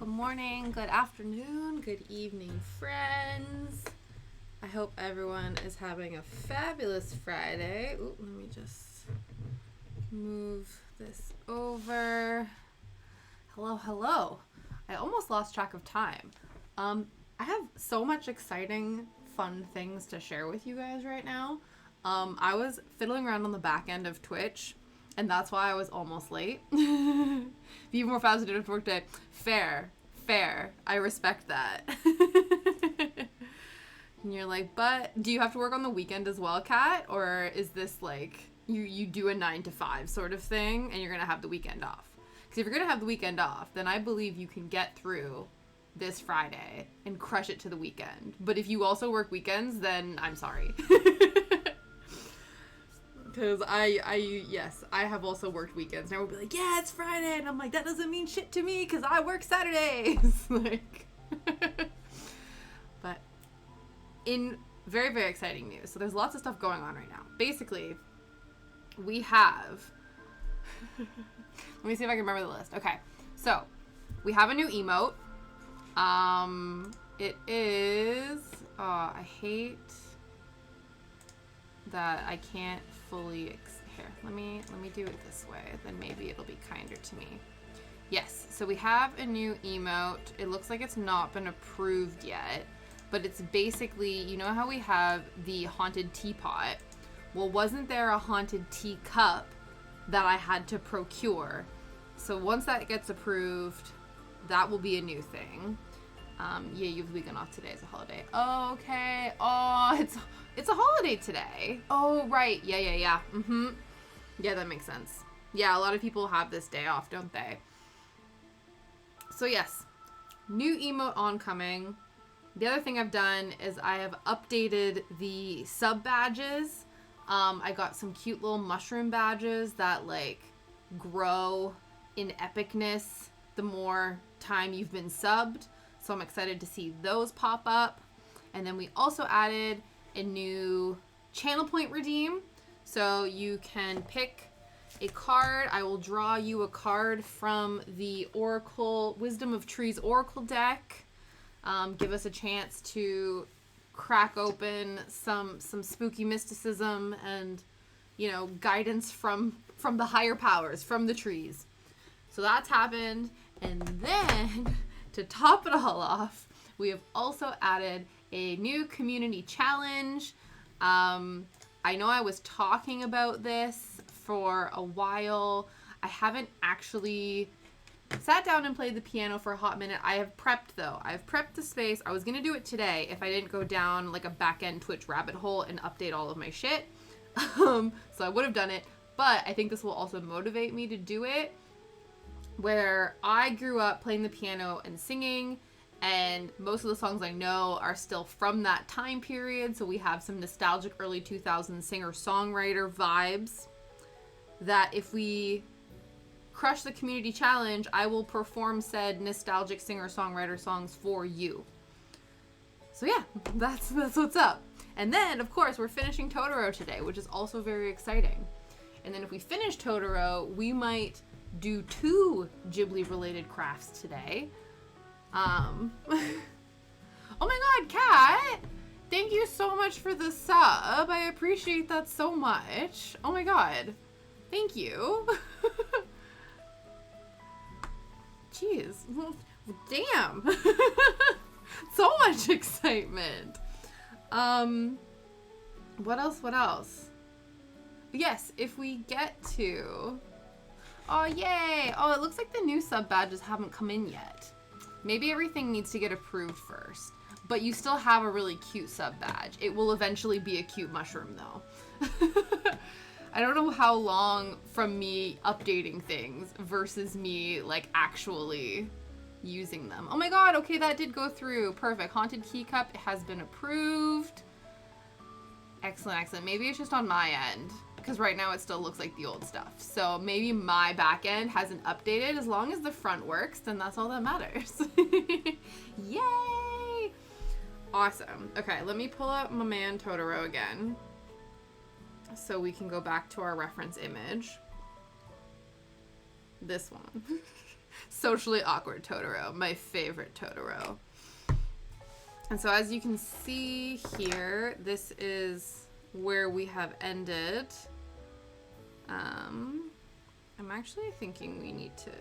Good morning, good afternoon, good evening, friends. I hope everyone is having a fabulous Friday. Ooh, let me just move this over. Hello. I almost lost track of time. I have so much exciting, fun things to share with you guys right now. I was fiddling around on the back end of Twitch, and that's why I was almost late. Be more fast to work day. Fair. I respect that. And you're like, but do you have to work on the weekend as well, Kat? Or is this like you do a 9 to 5 sort of thing and you're going to have the weekend off? Because if you're going to have the weekend off, then I believe you can get through this Friday and crush it to the weekend. But if you also work weekends, then I'm sorry. Because I have also worked weekends. And I would be like, yeah, it's Friday. And I'm like, that doesn't mean shit to me because I work Saturdays. Like, but in very, very exciting news. So there's lots of stuff going on right now. Basically, we have, let me see if I can remember the list. Okay. So we have a new emote. It is, I hate that I can't fully, here, let me do it this way, then maybe it'll be kinder to me. Yes, so we have a new emote. It looks like it's not been approved yet, but it's basically, you know how we have the haunted teapot? Well, wasn't there a haunted teacup that I had to procure? So once that gets approved, that will be a new thing. Yeah, you have the weekend off today. It's a holiday. Okay. Oh, it's a holiday today. Oh, right. Yeah. Mm-hmm. Yeah, that makes sense. Yeah, a lot of people have this day off, don't they? So yes, new emote oncoming. The other thing I've done is I have updated the sub badges. I got some cute little mushroom badges that like grow in epicness the more time you've been subbed. So I'm excited to see those pop up. And then we also added a new channel point redeem. So you can pick a card. I will draw you a card from the Oracle, Wisdom of Trees Oracle deck. Give us a chance to crack open some spooky mysticism and, you know, guidance from the higher powers, from the trees. So that's happened. And then to top it all off, we have also added a new community challenge. I know I was talking about this for a while. I haven't actually sat down and played the piano for a hot minute. I have prepped though. I've prepped the space. I was going to do it today if I didn't go down like a back-end Twitch rabbit hole and update all of my shit. So I would have done it, but I think this will also motivate me to do it. Where I grew up playing the piano and singing, and most of the songs I know are still from that time period, so we have some nostalgic early 2000s singer-songwriter vibes that if we crush the community challenge, I will perform said nostalgic singer-songwriter songs for you. So yeah, that's what's up. And then, of course, we're finishing Totoro today, which is also very exciting. And then if we finish Totoro, we might do 2 Ghibli related crafts today. Oh my god, Kat! Thank you so much for the sub. I appreciate that so much. Oh my god. Thank you. Jeez. Damn. So much excitement. What else? Yes, if we get to... Oh, yay! Oh, it looks like the new sub badges haven't come in yet. Maybe everything needs to get approved first. But you still have a really cute sub badge. It will eventually be a cute mushroom, though. I don't know how long from me updating things versus me, like, actually using them. Oh my god, okay, that did go through. Perfect. Haunted Key Cup has been approved. Excellent. Maybe it's just on my end. Because right now it still looks like the old stuff. So maybe my back end hasn't updated. As long as the front works, then that's all that matters. Yay! Awesome. Okay, let me pull up my man Totoro again. So we can go back to our reference image. This one. Socially awkward Totoro. My favorite Totoro. And so as you can see here, this is where we have ended. I'm actually thinking we need to...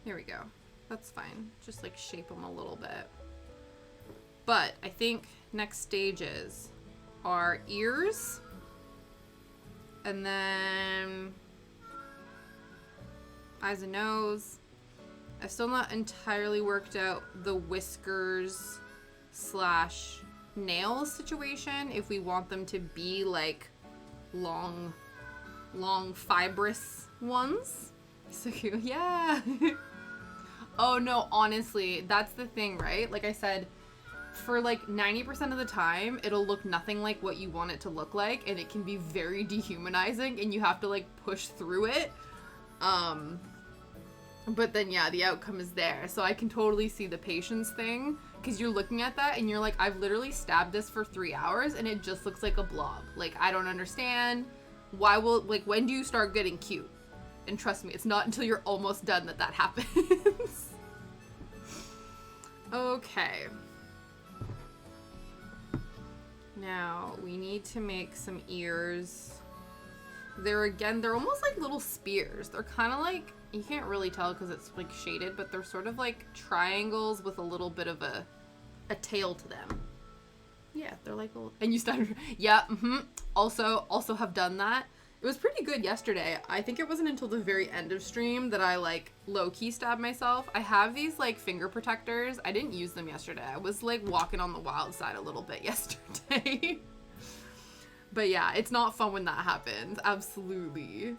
Here we go. That's fine. Just like shape them a little bit. But I think next stages are ears. And then eyes and nose. I've still not entirely worked out the whiskers / nails situation. If we want them to be like long fibrous ones. So cute. Yeah. Oh no, honestly, that's the thing, right? Like I said, for like 90% of the time, it'll look nothing like what you want it to look like, and it can be very dehumanizing, and you have to like push through it. But then yeah, the outcome is there. So I can totally see the patience thing, because you're looking at that and you're like, I've literally stabbed this for 3 hours and it just looks like a blob. Like, I don't understand. When do you start getting cute? And trust me, it's not until you're almost done that happens. Okay. Now, we need to make some ears. They're almost like little spears. They're kind of like, you can't really tell because it's like shaded, but they're sort of like triangles with a little bit of a tail to them. Yeah, they're like little, and you started, yeah, also have done that. It was pretty good yesterday. I think it wasn't until the very end of stream that I like low-key stabbed myself. I have these like finger protectors. I didn't use them yesterday. I was like walking on the wild side a little bit yesterday. But yeah, it's not fun when that happens. Absolutely.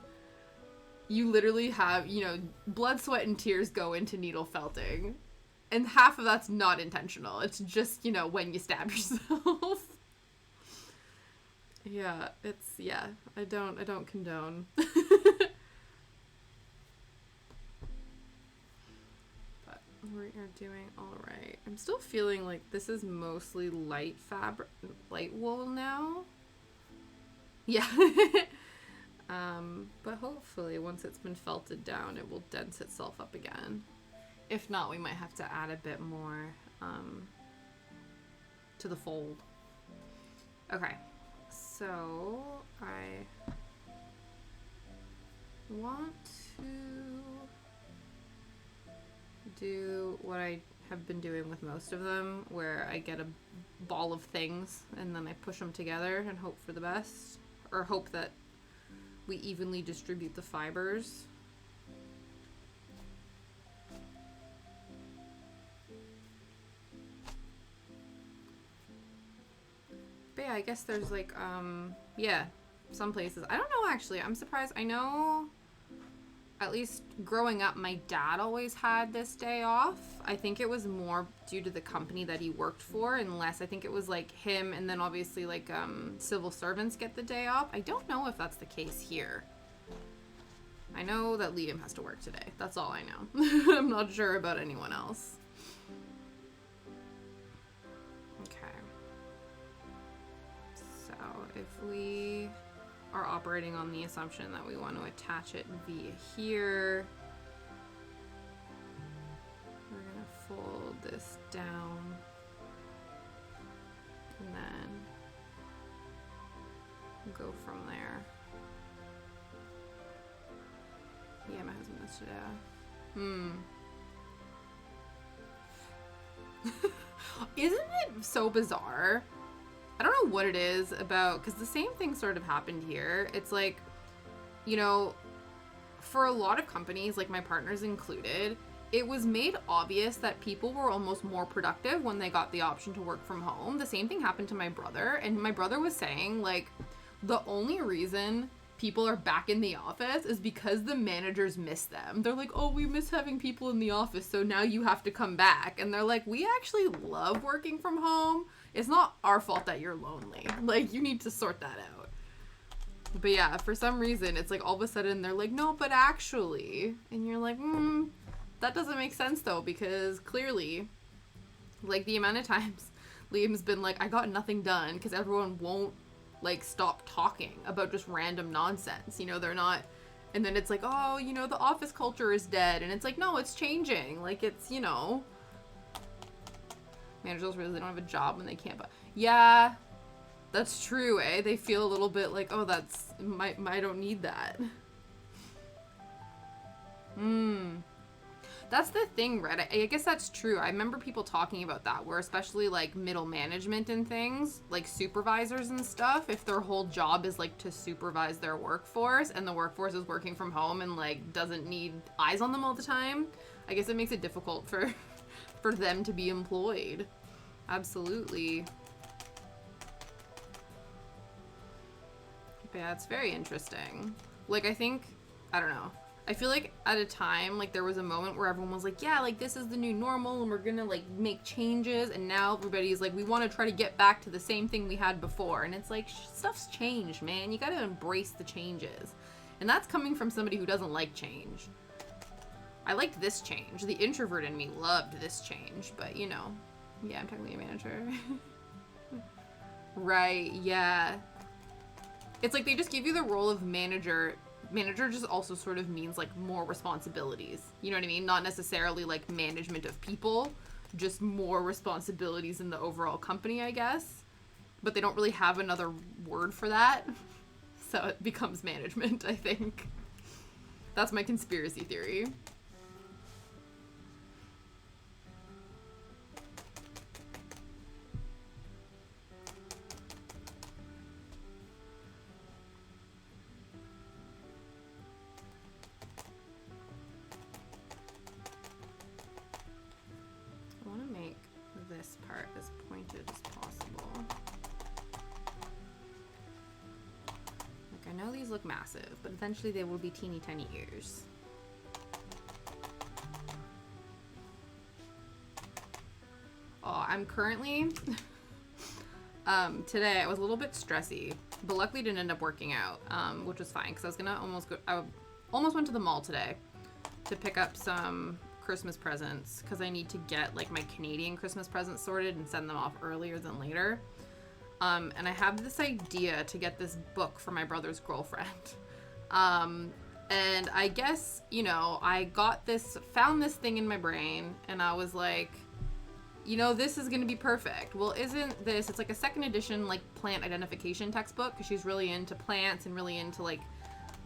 You literally have, blood, sweat, and tears go into needle felting. And half of that's not intentional. It's just, when you stab yourself. Yeah, I don't condone. But we are doing all right. I'm still feeling like this is mostly light wool now. Yeah. But hopefully once it's been felted down, it will dense itself up again. If not, we might have to add a bit more to the fold. Okay. So I want to do what I have been doing with most of them, where I get a ball of things and then I push them together and hope for the best, or hope that we evenly distribute the fibers. But yeah, I guess there's like, some places. I don't know, actually. I'm surprised. I know, at least growing up, my dad always had this day off. I think it was more due to the company that he worked for, unless I think it was like him, and then obviously like civil servants get the day off. I don't know if that's the case here. I know that Liam has to work today. That's all I know. I'm not sure about anyone else. If we are operating on the assumption that we want to attach it via here, we're going to fold this down and then go from there. Yeah, my husband has to Isn't it so bizarre? I don't know what it is about, because the same thing sort of happened here. It's like, for a lot of companies, like my partners included, it was made obvious that people were almost more productive when they got the option to work from home. The same thing happened to my brother, and my brother was saying, like, the only reason people are back in the office is because the managers miss them. They're like, oh, we miss having people in the office, so now you have to come back. And they're like, we actually love working from home. It's not our fault that you're lonely. Like, you need to sort that out. But yeah, for some reason, it's like all of a sudden they're like, no, but actually. And you're like, that doesn't make sense though, because clearly, like the amount of times Liam's been like, I got nothing done because everyone won't like stop talking about just random nonsense. They're not And then it's like, oh, you know, the office culture is dead. And it's like, no, it's changing. Like, it's, you know, managers really don't have a job when they can't buy. Yeah, that's true, eh? They feel a little bit like, oh, that's, I don't need that. That's the thing, right? I guess that's true. I remember people talking about that, where especially like middle management and things, like supervisors and stuff, if their whole job is like to supervise their workforce and the workforce is working from home and like doesn't need eyes on them all the time, I guess it makes it difficult for for them to be employed. Absolutely. But yeah, it's very interesting. Like, I think, I don't know. I feel like at a time, like, there was a moment where everyone was like, yeah, like, this is the new normal and we're gonna, like, make changes. And now everybody's like, we want to try to get back to the same thing we had before. And it's like, stuff's changed, man. You gotta embrace the changes. And that's coming from somebody who doesn't like change. I liked this change. The introvert in me loved this change. But, you know, yeah, I'm technically a manager. Right, yeah. It's like they just give you the role of manager. Manager just also sort of means like more responsibilities. You know what I mean? Not necessarily like management of people, just more responsibilities in the overall company, I guess. But they don't really have another word for that. So it becomes management, I think. That's my conspiracy theory. This part as pointed as possible. Like, I know these look massive, but eventually they will be teeny tiny ears. Oh, I'm currently today I was a little bit stressy, but luckily didn't end up working out, which was fine because I was gonna I almost went to the mall today to pick up some Christmas presents because I need to get like my Canadian Christmas presents sorted and send them off earlier than later. And I have this idea to get this book for my brother's girlfriend. And I guess, you know, I found this thing in my brain and I was like, you know, this is going to be perfect. Well, isn't this, it's like a second edition, like plant identification textbook because she's really into plants and really into like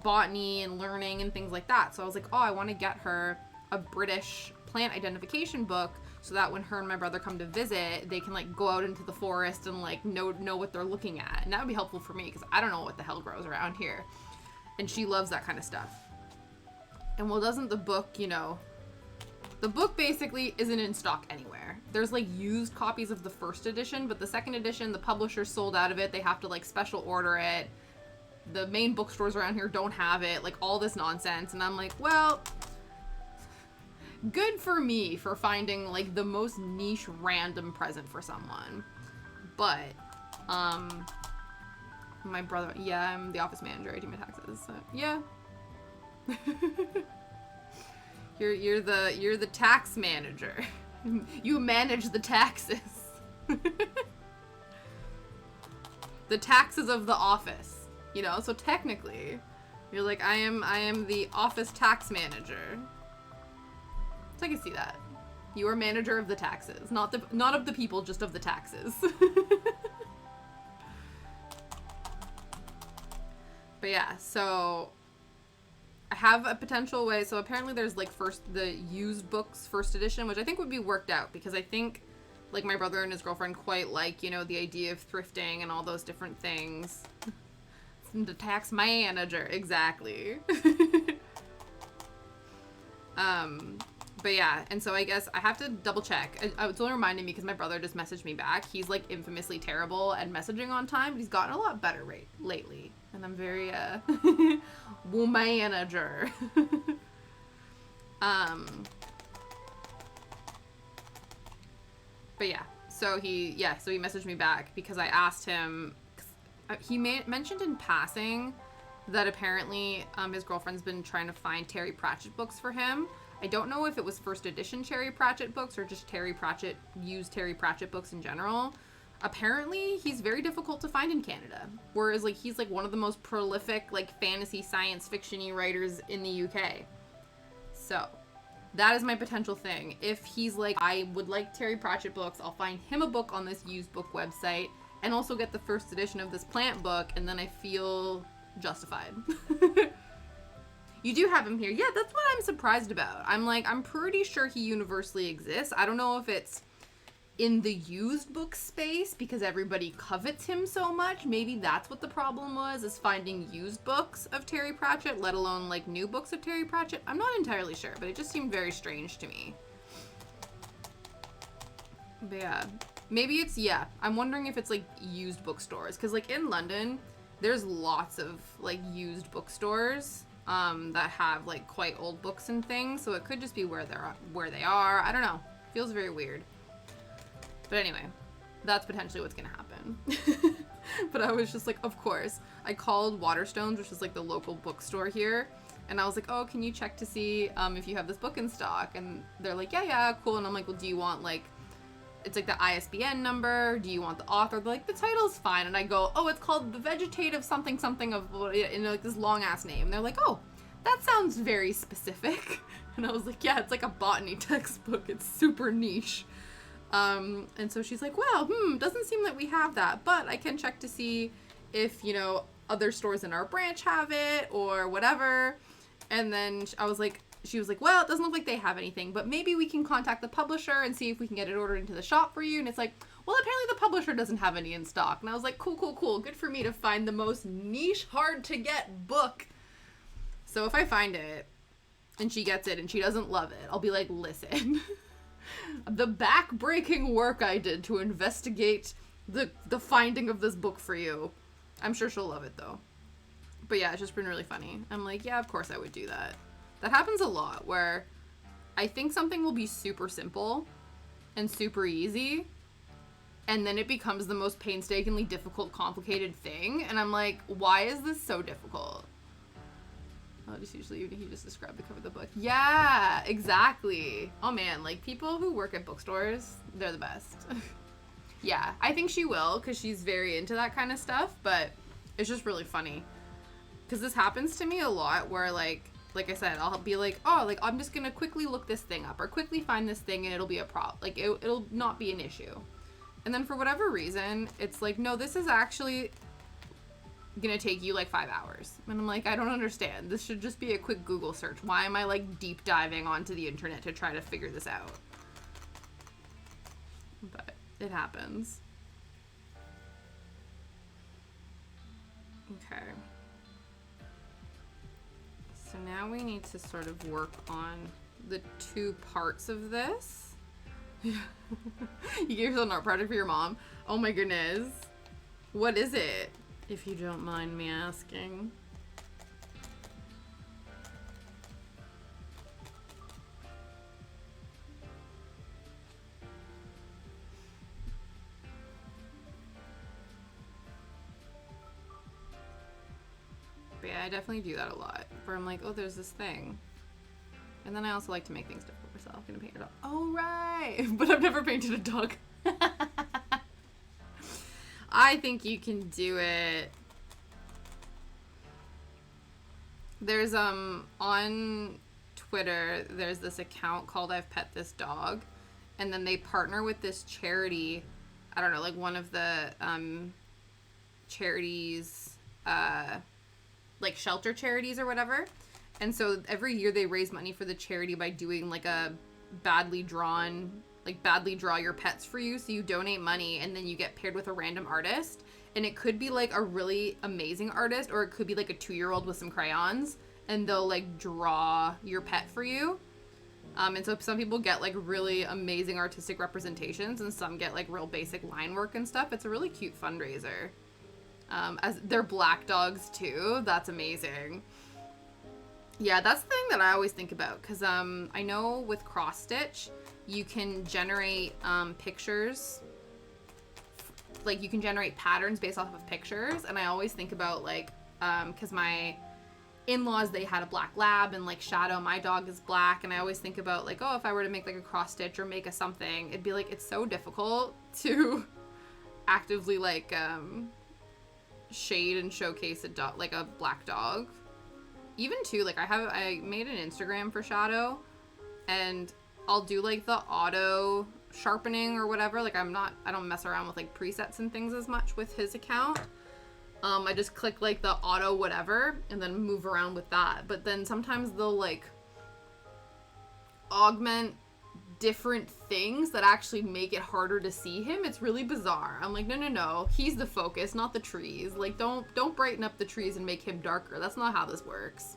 botany and learning and things like that. So I was like, oh, I want to get her a British plant identification book so that when her and my brother come to visit, they can like go out into the forest and like know what they're looking at. And that would be helpful for me because I don't know what the hell grows around here. And she loves that kind of stuff. And well, doesn't the book, you know, the book basically isn't in stock anywhere. There's like used copies of the first edition, but the second edition, the publisher sold out of it. They have to like special order it. The main bookstores around here don't have it, like all this nonsense. And I'm like, well, good for me for finding like the most niche random present for someone. But my brother, yeah, I'm the office manager. I do my taxes. So, yeah. You're the tax manager. You manage the taxes. The taxes of the office, you know? So technically, you're like, I am the office tax manager. So I can see that. You are manager of the taxes. Not of the people, just of the taxes. But yeah, so I have a potential way. So apparently there's like the used books first edition, which I think would be worked out because I think like my brother and his girlfriend quite like, you know, the idea of thrifting and all those different things. The tax manager, exactly. But yeah, and so I guess I have to double check. It's only reminding me because my brother just messaged me back. He's like infamously terrible at messaging on time, but he's gotten a lot better lately. And I'm very manager. But yeah, so he messaged me back because I asked him. He mentioned in passing that apparently his girlfriend's been trying to find Terry Pratchett books for him. I don't know if it was first edition Terry Pratchett books or just used Terry Pratchett books in general. apparently he's very difficult to find in Canada. Whereas, like, he's, like, one of the most prolific, like, fantasy science fiction-y writers in the UK. So, that is my potential thing. If he's like, I would like Terry Pratchett books, I'll find him a book on this used book website, and also get the first edition of this plant book, and then I feel justified. You do have him here. Yeah, that's what I'm surprised about. I'm pretty sure he universally exists. I don't know if it's in the used book space because everybody covets him so much. Maybe that's what the problem was, is finding used books of Terry Pratchett, let alone, like, new books of Terry Pratchett. I'm not entirely sure, but it just seemed very strange to me. But yeah, maybe it's, yeah, I'm wondering if it's, like, used bookstores. Because, like, in London, there's lots of, like, used bookstores that have, like, quite old books and things. So it could just be where they are. I don't know. Feels very weird. But anyway, that's potentially what's gonna happen. But I was just like, of course. I called Waterstones, which is, like, the local bookstore here. And I was like, oh, can you check to see if you have this book in stock? And they're like, yeah, cool. And I'm like, well, do you want, like, it's like the ISBN number? Do you want the author? They're like, the title's fine. And I go, oh, it's called The Vegetative something something of, in, like, this long ass name. And they're like, oh, that sounds very specific. And I was like, yeah, it's like a botany textbook. It's super niche. And so she's like, well, doesn't seem that we have that, but I can check to see if, you know, other stores in our branch have it or whatever. And then she was like, well, it doesn't look like they have anything, but maybe we can contact the publisher and see if we can get it ordered into the shop for you. And it's like, well, apparently the publisher doesn't have any in stock. And I was like, cool. Good for me to find the most niche, hard to get book. So if I find it and she gets it and she doesn't love it, I'll be like, listen, the back-breaking work I did to investigate the finding of this book for you. I'm sure she'll love it though. But yeah, it's just been really funny. I'm like, yeah, of course I would do that. That happens a lot where I think something will be super simple and super easy, and then it becomes the most painstakingly difficult, complicated thing, and I'm like, why is this so difficult? Oh, just usually he just described the cover of the book. Yeah, exactly. Oh man, like, people who work at bookstores, they're the best. Yeah, I think she will, because she's very into that kind of stuff, but it's just really funny. Because this happens to me a lot where, like I said, I'll be like, oh, like, I'm just gonna quickly look this thing up or quickly find this thing and it'll be a problem. Like, it'll not be an issue. And then for whatever reason, it's like, no, this is actually gonna take you like 5 hours. And I'm like, I don't understand. This should just be a quick Google search. Why am I, like, deep diving onto the internet to try to figure this out? But it happens. Okay. So now we need to sort of work on the two parts of this. You gave an art project for your mom. Oh my goodness. What is it? If you don't mind me asking. But yeah, I definitely do that a lot. Where I'm like, oh, there's this thing. And then I also like to make things difficult for myself. I'm gonna paint a dog. Oh, right. But I've never painted a dog. I think you can do it. There's, on Twitter, there's this account called I've Pet This Dog. And then they partner with this charity. I don't know, like one of the, charities, like shelter charities or whatever. And so every year they raise money for the charity by doing like a badly draw your pets for you. So you donate money and then you get paired with a random artist. And it could be like a really amazing artist, or it could be like a 2-year-old with some crayons, and they'll like draw your pet for you. And so some people get like really amazing artistic representations and some get like real basic line work and stuff. It's a really cute fundraiser. As they're black dogs too. That's amazing. Yeah, that's the thing that I always think about, because I know with cross stitch you can generate pictures, like you can generate patterns based off of pictures, and I always think about like because my in-laws, they had a black lab, and like Shadow, my dog, is black, and I always think about like, oh, if I were to make like a cross stitch or make a something, it'd be like, it's so difficult to actively like shade and showcase a dog, like a black dog. Even too, like I made an Instagram for Shadow, and I'll do like the auto sharpening or whatever. Like I don't mess around with like presets and things as much with his account. I just click like the auto whatever and then move around with that. But then sometimes they'll like augment different things that actually make it harder to see him. It's really bizarre. I'm like, no, he's the focus, not the trees. Like, don't brighten up the trees and make him darker. That's not how this works.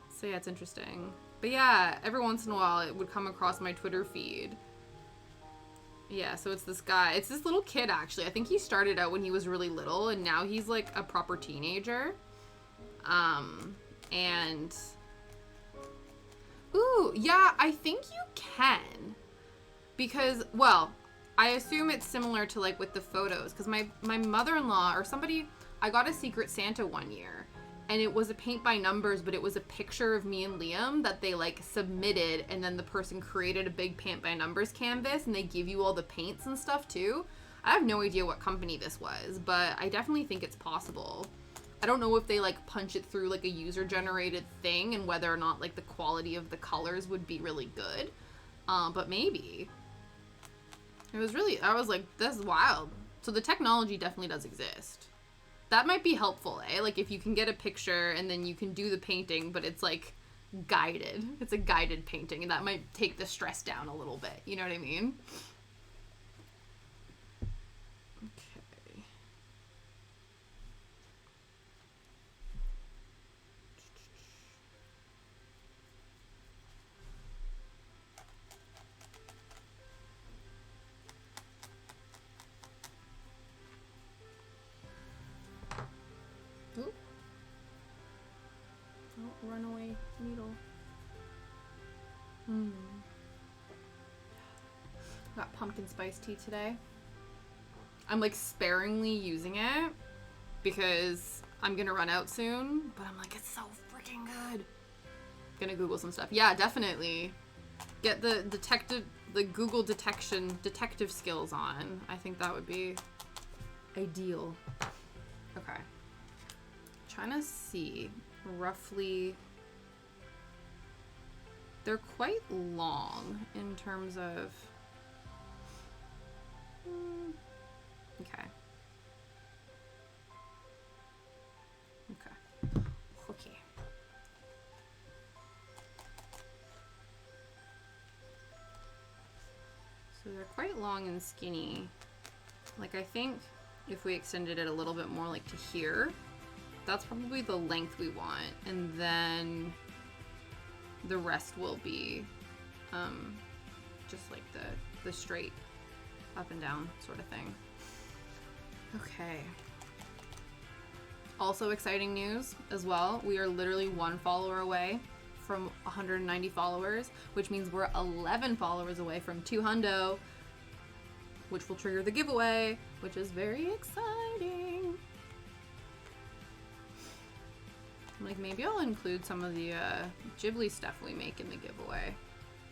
So yeah, it's interesting. But yeah, every once in a while it would come across my Twitter feed. Yeah, so it's this guy. It's this little kid, actually. I think he started out when he was really little, and now he's like a proper teenager. And ooh, yeah, I think you can. Because, well, I assume it's similar to like with the photos. Because my mother-in-law or somebody, I got a Secret Santa one year. And it was a paint by numbers, but it was a picture of me and Liam that they like submitted. And then the person created a big paint by numbers canvas. And they give you all the paints and stuff too. I have no idea what company this was. But I definitely think it's possible. I don't know if they like punch it through like a user generated thing and whether or not like the quality of the colors would be really good. But maybe. It was really, I was like, this is wild. So the technology definitely does exist. That might be helpful, eh? Like if you can get a picture and then you can do the painting, but it's like guided. It's a guided painting and that might take the stress down a little bit. You know what I mean? Runaway needle. Got pumpkin spice tea today. I'm like sparingly using it because I'm gonna run out soon, but I'm like, it's so freaking good. Gonna Google some stuff. Yeah, definitely. Get the Google detective skills on. I think that would be ideal. Okay. Trying to see roughly. They're quite long in terms of. Okay. So they're quite long and skinny. Like I think if we extended it a little bit more like to here, that's probably the length we want. And then the rest will be just like the straight up and down sort of thing. Okay. Also exciting news as well. We are literally 1 follower away from 190 followers, which means we're 11 followers away from 200, which will trigger the giveaway, which is very exciting. Like maybe I'll include some of the Ghibli stuff we make in the giveaway.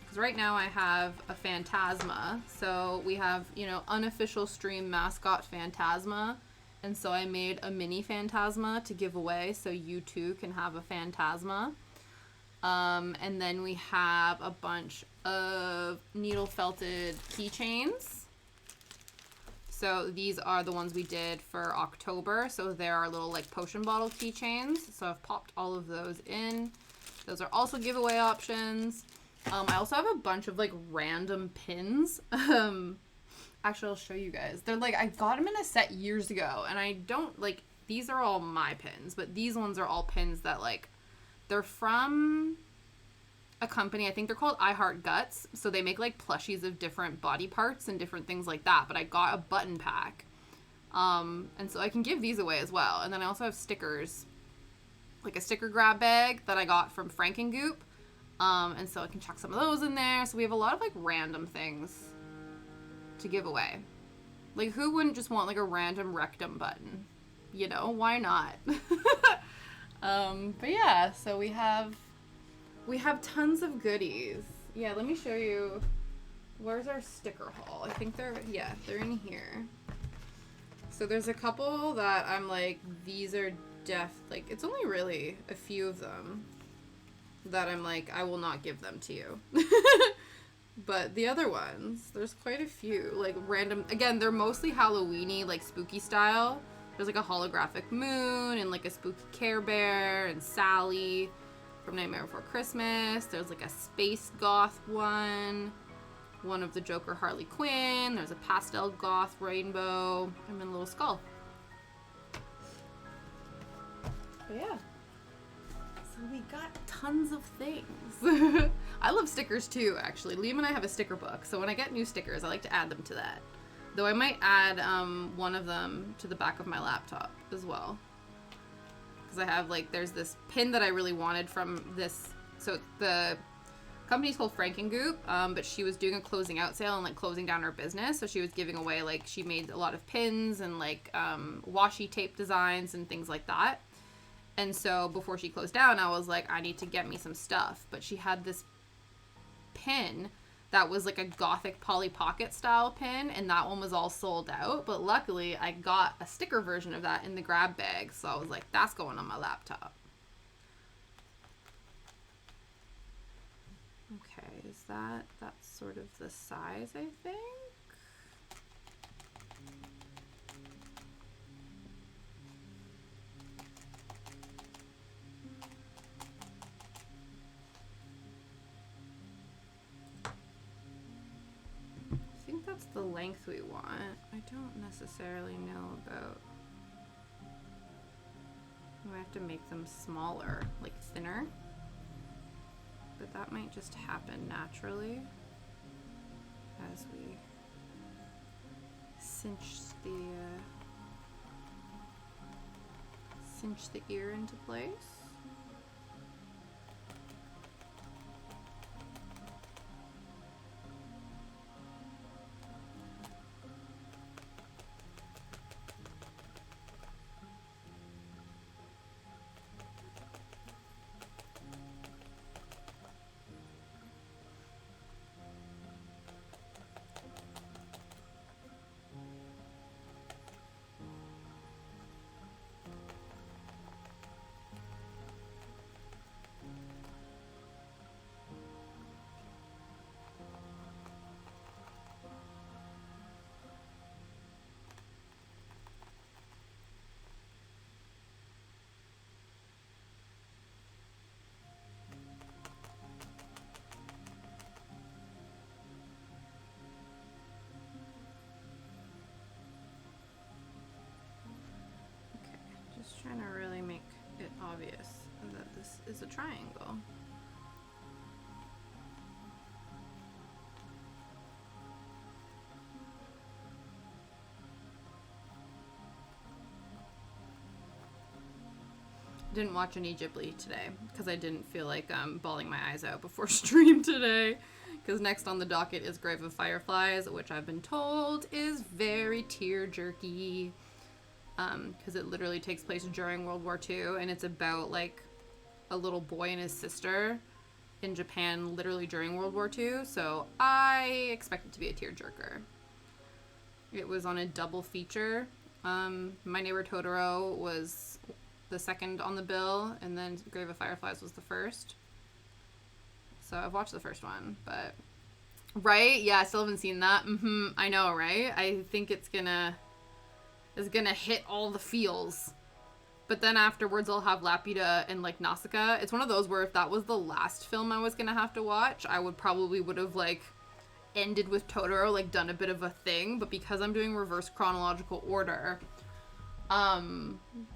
Because right now I have a Phantasma. So we have, you know, unofficial stream mascot Phantasma. And so I made a mini Phantasma to give away so you too can have a Phantasma. And then we have a bunch of needle felted keychains. So these are the ones we did for October. So they're our little like potion bottle keychains. So I've popped all of those in. Those are also giveaway options. I also have a bunch of like random pins. Actually, I'll show you guys. They're like, I got them in a set years ago, and I don't like, these are all my pins, but these ones are all pins that like, they're from a company, I think they're called I Heart Guts. So they make like plushies of different body parts and different things like that, but I got a button pack. And so I can give these away as well. And then I also have stickers, like a sticker grab bag that I got from Frankengoop. And so I can chuck some of those in there. So we have a lot of like random things to give away. Like who wouldn't just want like a random rectum button? You know, why not? But yeah, so we have tons of goodies. Yeah, let me show you. Where's our sticker haul? I think they're in here. So there's a couple that I'm like, these are like, it's only really a few of them that I'm like, I will not give them to you. But the other ones, there's quite a few, like random, again, they're mostly Halloween-y, like spooky style. There's like a holographic moon and like a spooky Care Bear and Sally from Nightmare Before Christmas. There's like a space goth one of the Joker Harley Quinn. There's a pastel goth rainbow and then a little skull. But yeah. So we got tons of things. I love stickers too, actually. Liam and I have a sticker book, so when I get new stickers, I like to add them to that. Though I might add one of them to the back of my laptop as well. Because I have, like, there's this pin that I really wanted from this. So the company's called Frankengoop, but she was doing a closing out sale and, like, closing down her business. So she was giving away, like, she made a lot of pins and, like, washi tape designs and things like that. And so before she closed down, I was like, I need to get me some stuff. But she had this pin that was like a gothic Polly Pocket style pin, and that one was all sold out. But luckily, I got a sticker version of that in the grab bag. So I was like, that's going on my laptop. Okay, is that's sort of the size, I think? I think that's the length we want. I don't necessarily know about... I have to make them smaller, like thinner. But that might just happen naturally as we cinch the ear into place. Just trying to really make it obvious that this is a triangle. Didn't watch any Ghibli today because I didn't feel like bawling my eyes out before stream today. Because next on the docket is Grave of Fireflies, which I've been told is very tear-jerky. Because it literally takes place during World War II, and it's about, like, a little boy and his sister in Japan literally during World War II, so I expect it to be a tearjerker. It was on a double feature. My Neighbor Totoro was the second on the bill, and then Grave of Fireflies was the first. So I've watched the first one, but... Right? Yeah, I still haven't seen that. I know, right? I think it's gonna hit all the feels. But then afterwards I'll have Laputa and like Nausicaa. It's one of those where if that was the last film I was gonna have to watch, I would have like ended with Totoro, like done a bit of a thing. But because I'm doing reverse chronological order,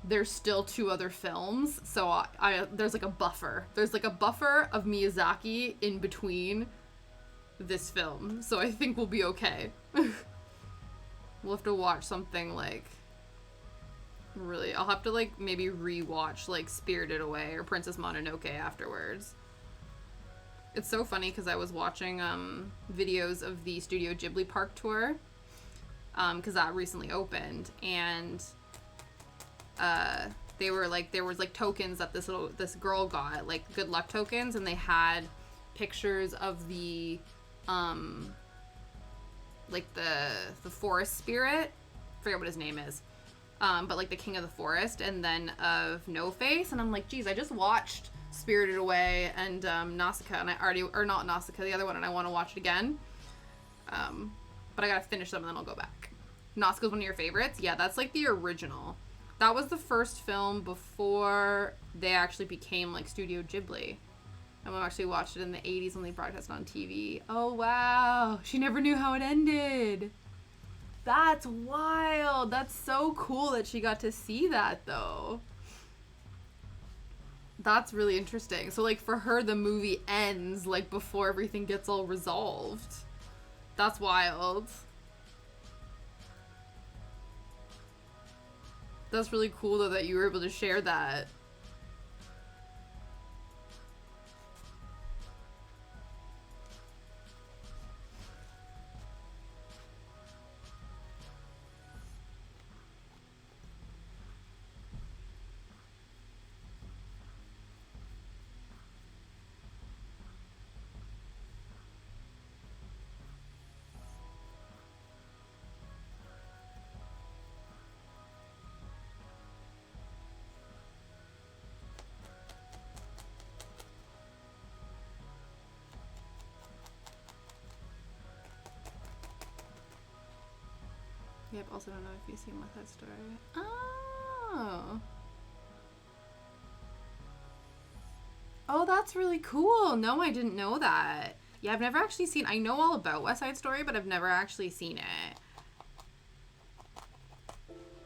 there's still two other films. So there's like a buffer. There's like a buffer of Miyazaki in between this film. So I think we'll be okay. We'll have to watch something like really, I'll have to like maybe rewatch like Spirited Away or Princess Mononoke afterwards. It's so funny because I was watching videos of the Studio Ghibli Park tour because that recently opened, and there was like tokens that this girl got, like good luck tokens, and they had pictures of the like the forest spirit, forget what his name is, but like the King of the Forest, and then of No Face. And I'm like, geez, I just watched Spirited Away and Nausicaa, and or not Nausicaa, the other one, and I want to watch it again. But I gotta finish them and then I'll go back. Nausicaa's one of your favorites? Yeah, that's like the original. That was the first film before they actually became like Studio Ghibli. And we actually watched it in the 80s when they broadcast it on TV. Oh, wow. She never knew how it ended. That's wild. That's so cool that she got to see that, though. That's really interesting. So, like, for her, the movie ends, like, before everything gets all resolved. That's wild. That's really cool, though, that you were able to share that. Yep, also don't know if you've seen West Side Story. Oh. Oh, that's really cool. No, I didn't know that. Yeah, I've never actually seen... I know all about West Side Story, but I've never actually seen it.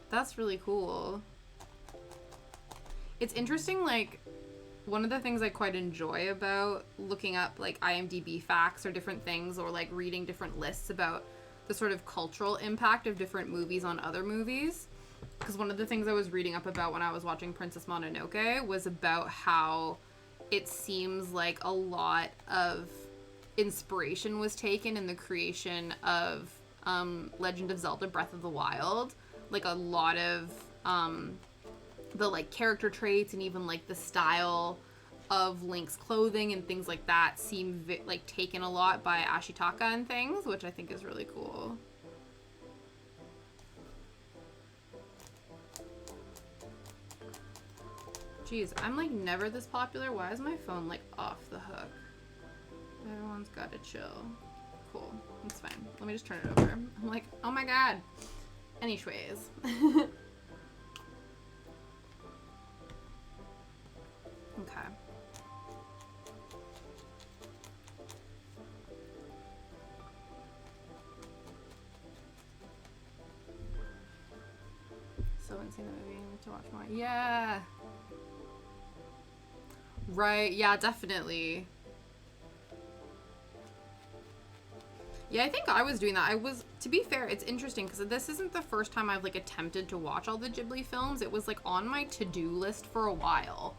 That's really cool. It's interesting, like... One of the things I quite enjoy about looking up, like, IMDb facts or different things, or, like, reading different lists about the sort of cultural impact of different movies on other movies. Because one of the things I was reading up about when I was watching Princess Mononoke was about how it seems like a lot of inspiration was taken in the creation of Legend of Zelda Breath of the Wild. Like, a lot of the, like, character traits and even, like, the style of Link's clothing and things like that seem like taken a lot by Ashitaka and things, which I think is really cool. Jeez, I'm like never this popular. Why is my phone like off the hook? Everyone's gotta chill. Cool, that's fine. Let me just turn it over. I'm like, oh my god. Anyways. Okay. So I haven't seen the movie. I need to watch more. Yeah. Right. Yeah, definitely. Yeah, I think I was doing that. To be fair, it's interesting because this isn't the first time I've like attempted to watch all the Ghibli films. It was like on my to-do list for a while.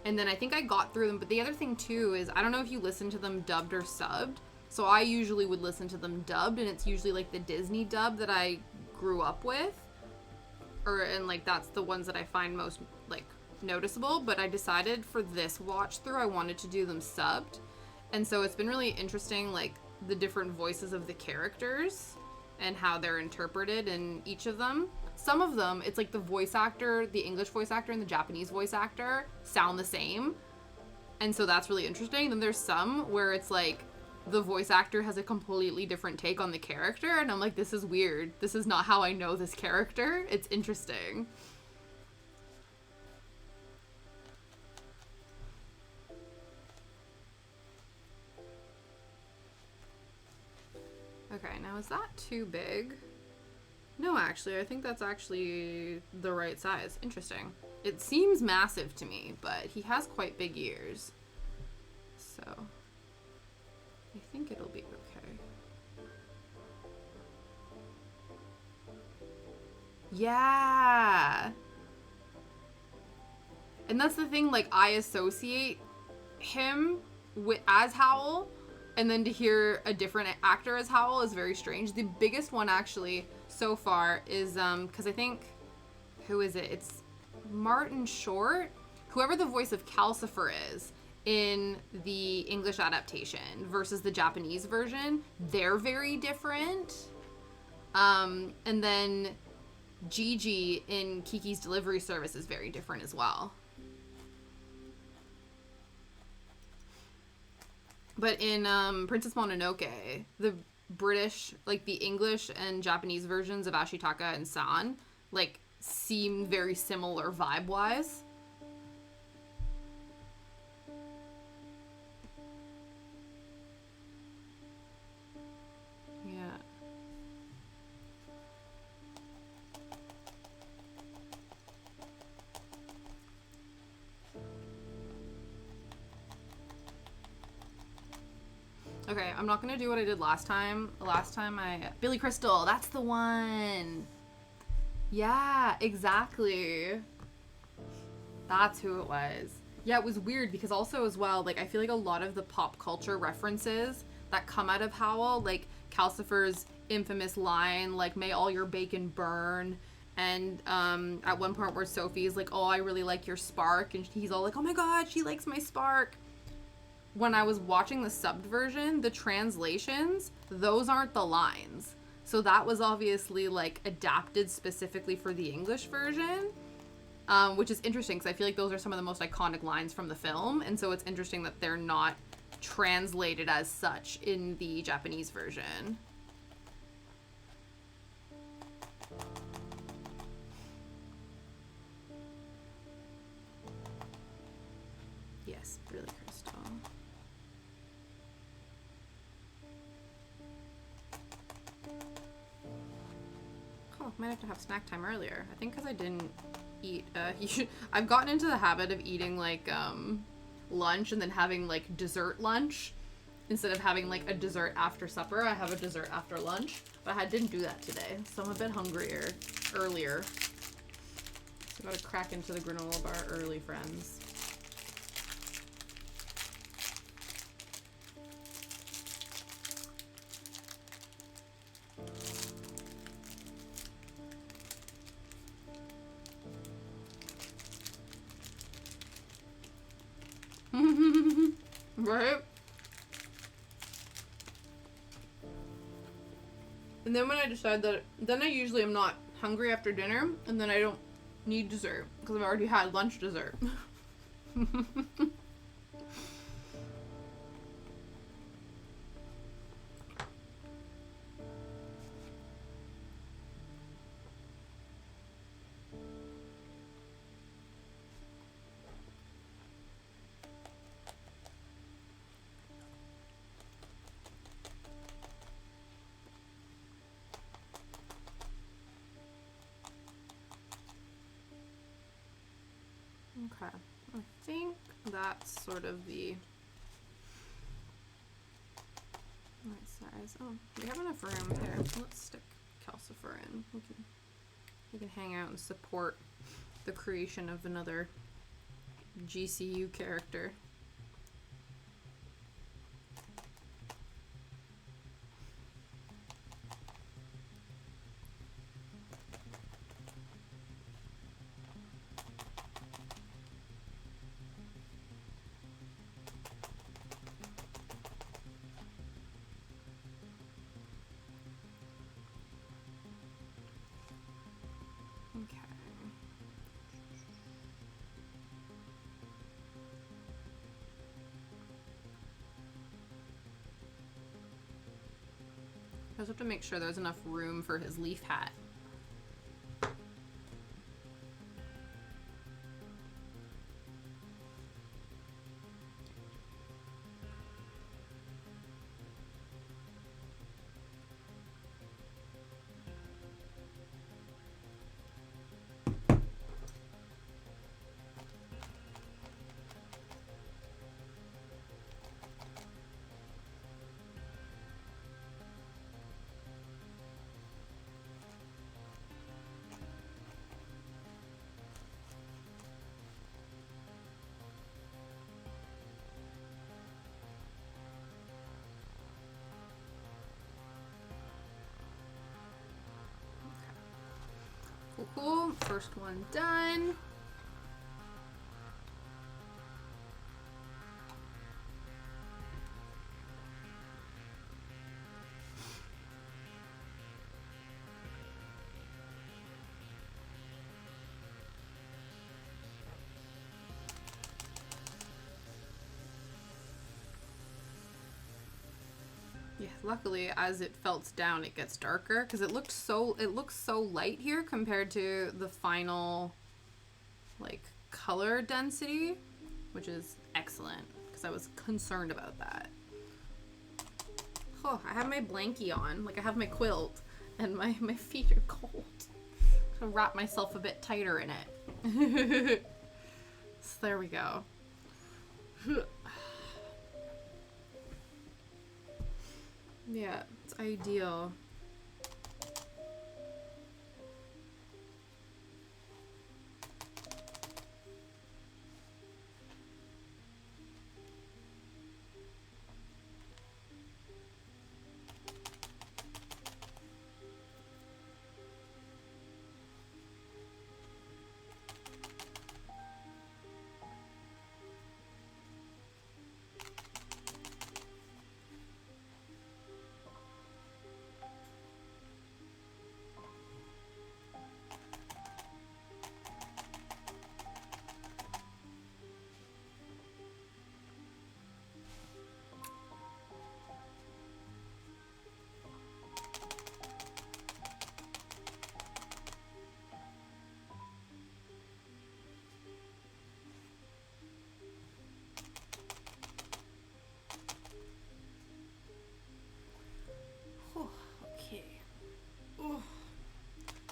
And then I think I got through them. But the other thing too is I don't know if you listen to them dubbed or subbed. So I usually would listen to them dubbed, and it's usually like the Disney dub that I grew up with. And like that's the ones that I find most like noticeable. But I decided for this watch through I wanted to do them subbed. And so it's been really interesting, like the different voices of the characters and how they're interpreted in each of them. Some of them, it's like the voice actor, the English voice actor and the Japanese voice actor sound the same. And so that's really interesting. Then there's some where it's like the voice actor has a completely different take on the character. And I'm like, this is weird. This is not how I know this character. It's interesting. Okay, now is that too big? No, actually, I think that's actually the right size. Interesting. It seems massive to me, but he has quite big ears. So, I think it'll be okay. Yeah! And that's the thing, like, I associate him as Howl, and then to hear a different actor as Howl is very strange. The biggest one, actually, so far is, because I think, who is it? It's Martin Short? Whoever the voice of Calcifer is in the English adaptation versus the Japanese version, they're very different. And then Gigi in Kiki's Delivery Service is very different as well. But in Princess Mononoke, the British, like the English and Japanese versions of Ashitaka and San, like, seem very similar vibe-wise. Yeah. Okay, I'm not gonna do what I did last time. Last time Billy Crystal, that's the one! Yeah, exactly. That's who it was. Yeah, it was weird because also as well, like, I feel like a lot of the pop culture references that come out of Howl, like Calcifer's infamous line, like, may all your bacon burn, and at one point where Sophie's like, oh, I really like your spark, and he's all like, oh my god, she likes my spark. When I was watching the subbed version, the translations, those aren't the lines. So that was obviously, like, adapted specifically for the English version, which is interesting because I feel like those are some of the most iconic lines from the film, and so it's interesting that they're not translated as such in the Japanese version. Yes, really, Crystal. Oh, might have to have snack time earlier. I think because I didn't eat. I've gotten into the habit of eating like lunch and then having like dessert lunch instead of having like a dessert after supper. I have a dessert after lunch, but I didn't do that today, so I'm a bit hungrier earlier. So gotta crack into the granola bar early, friends. Right? And then when I decide that, then I usually am not hungry after dinner, and then I don't need dessert, because I've already had lunch dessert. Okay, I think that's sort of the right size. Oh, we have enough room here. Let's stick Calcifer in. We can hang out and support the creation of another GCU character. Okay. I just have to make sure there's enough room for his leaf hat. Cool, cool. First one done. luckily, as it felts down, it gets darker because it looks so light here compared to the final, like, color density, which is excellent because I was concerned about that. Oh, I have my blankie on, like I have my quilt, and my feet are cold. To wrap myself a bit tighter in it. So there we go. Yeah, it's ideal.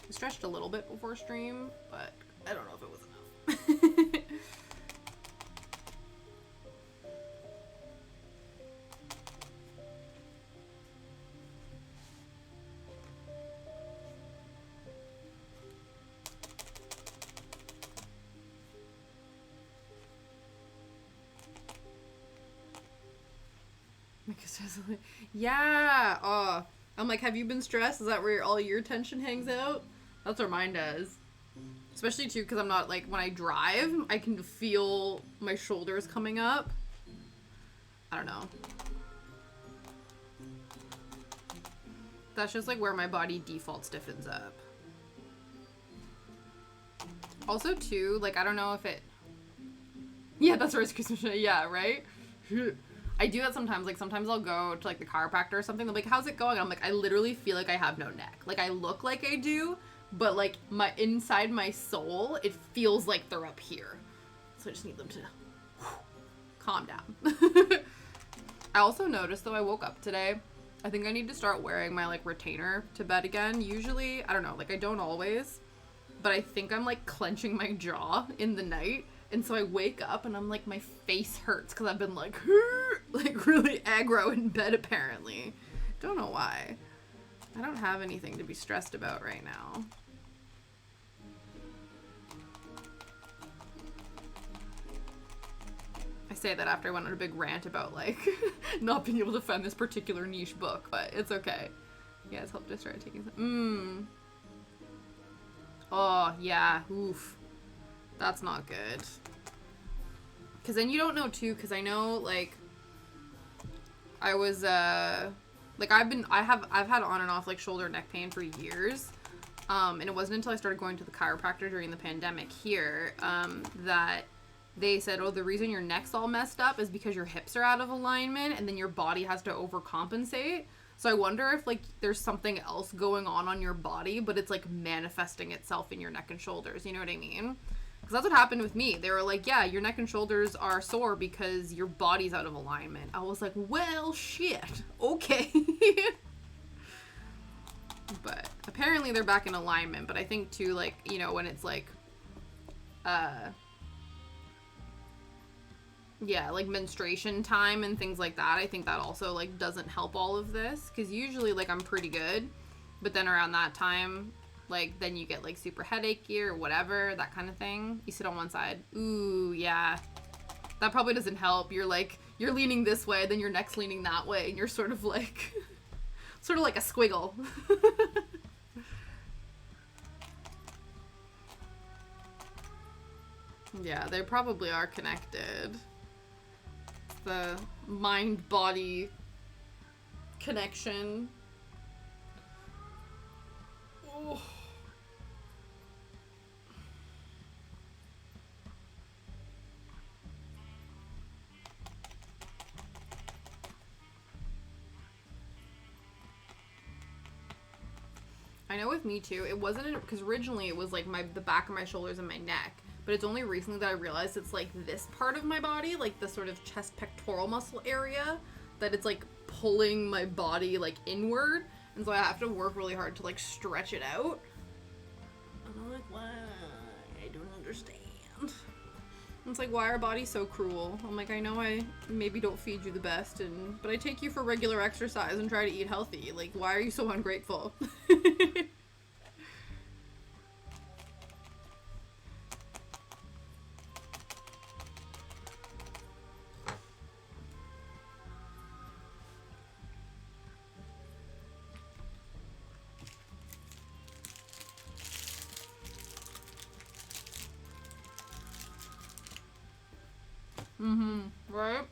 I stretched a little bit before stream, but I don't know if it was enough. Yeah. Oh, I'm like, have you been stressed? Is that where all your tension hangs out? That's where mine does. Especially too, because I'm not like, when I drive, I can feel my shoulders coming up. I don't know. That's just like where my body default stiffens up. Also too, like, I don't know if it... Yeah, that's where it's Christmas. Yeah, right? I do that sometimes. Like, sometimes I'll go to, like, the chiropractor or something. They're like, how's it going? I'm like, I literally feel like I have no neck. Like, I look like I do, but, like, inside my soul, it feels like they're up here. So I just need them to calm down. I also noticed, though, I woke up today. I think I need to start wearing my, like, retainer to bed again. Usually, I don't know, like, I don't always, but I think I'm, like, clenching my jaw in the night. And so I wake up and I'm like, my face hurts because I've been like really aggro in bed apparently. Don't know why. I don't have anything to be stressed about right now. I say that after I went on a big rant about like not being able to find this particular niche book, but it's okay. Yeah, it's helped to start taking some. Oh, yeah. Oof. That's not good. Because then you don't know too, because I know, like, I was, like, I've had on and off, like, shoulder and neck pain for years, and it wasn't until I started going to the chiropractor during the pandemic here, that they said, oh, the reason your neck's all messed up is because your hips are out of alignment, and then your body has to overcompensate. So I wonder if, like, there's something else going on your body, but it's, like, manifesting itself in your neck and shoulders, you know what I mean? Because that's what happened with me. They were like, yeah, your neck and shoulders are sore because your body's out of alignment. I was like, well, shit. Okay. But apparently they're back in alignment. But I think, too, like, you know, when it's, like, yeah, like, menstruation time and things like that, I think that also, like, doesn't help all of this. Because usually, like, I'm pretty good. But then around that time... like, then you get, like, super headachy or whatever, that kind of thing. You sit on one side. Ooh, yeah. That probably doesn't help. You're, like, you're leaning this way, then your neck's leaning that way, and you're sort of, like, sort of like a squiggle. Yeah, they probably are connected. The mind-body connection. Oh. I know with me too, it wasn't, because originally it was like the back of my shoulders and my neck, but it's only recently that I realized it's like this part of my body, like the sort of chest pectoral muscle area, that it's like pulling my body like inward, and so I have to work really hard to like stretch it out. And I'm like, why? I don't understand. It's like, why are bodies so cruel? I'm like, I know I maybe don't feed you the best, but I take you for regular exercise and try to eat healthy. Like, why are you so ungrateful? Right?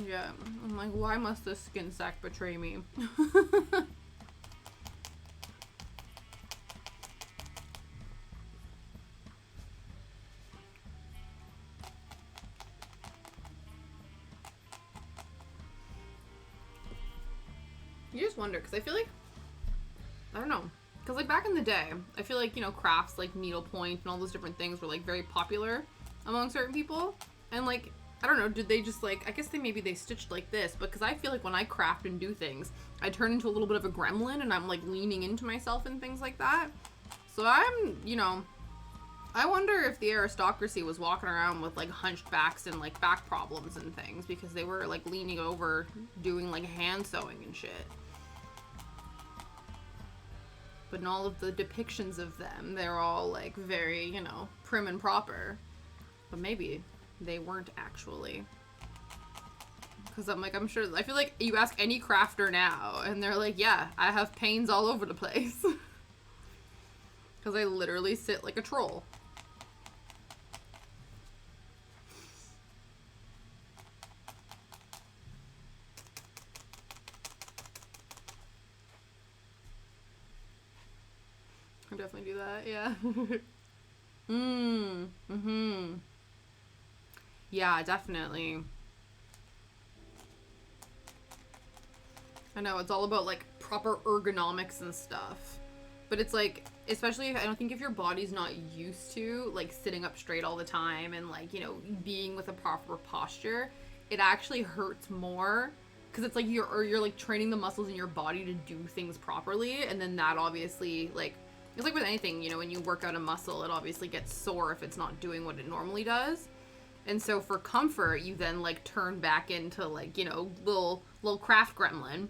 Yeah, I'm like, why must this skin sack betray me? You just wonder, because I feel like, I don't know, because like back in the day, I feel like, you know, crafts like needlepoint and all those different things were like very popular among certain people, and like, I don't know, did they just like, I guess maybe they stitched like this, but because I feel like when I craft and do things, I turn into a little bit of a gremlin, and I'm like leaning into myself and things like that. So I'm, you know, I wonder if the aristocracy was walking around with like hunched backs and like back problems and things because they were like leaning over doing like hand sewing and shit. But in all of the depictions of them, they're all like very, you know, prim and proper. But maybe they weren't actually. Because I'm like, I'm sure, I feel like you ask any crafter now and they're like, yeah, I have pains all over the place. Because I literally sit like a troll. I definitely do that, yeah. Yeah, definitely. I know, it's all about like proper ergonomics and stuff. But it's like, especially if, I don't think if your body's not used to like sitting up straight all the time and like, you know, being with a proper posture, it actually hurts more. Because it's like you're like training the muscles in your body to do things properly, and then that obviously, like, it's like with anything, you know, when you work out a muscle, it obviously gets sore if it's not doing what it normally does. And so for comfort, you then like turn back into like, you know, little craft gremlin.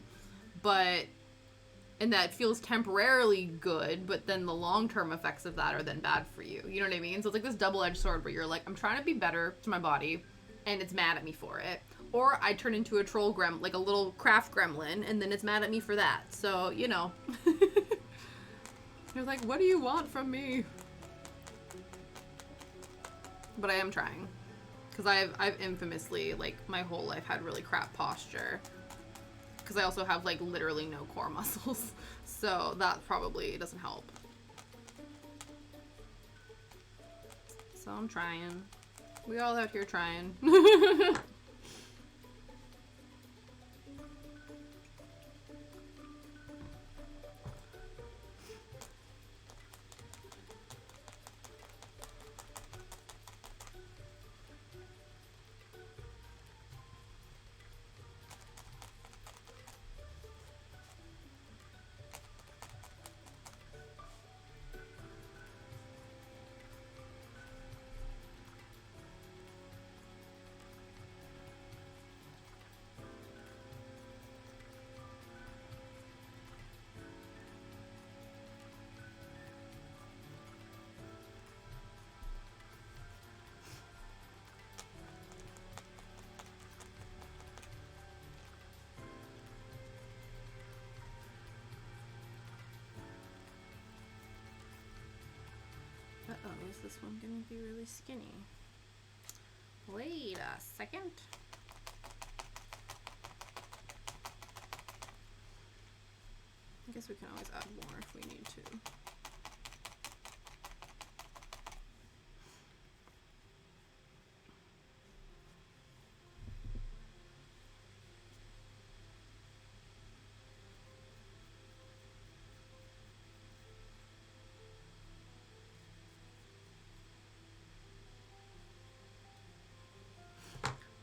And that feels temporarily good, but then the long-term effects of that are then bad for you. You know what I mean? So it's like this double-edged sword where you're like, I'm trying to be better to my body, and it's mad at me for it. Or I turn into a troll like a little craft gremlin, and then it's mad at me for that. So, you know. You're like, what do you want from me? But I am trying. Because I've infamously, like, my whole life had really crap posture. Because I also have, like, literally no core muscles. So that probably doesn't help. So I'm trying. We all out here trying. Uh-oh, is this one gonna be really skinny? Wait a second. I guess we can always add more if we need to.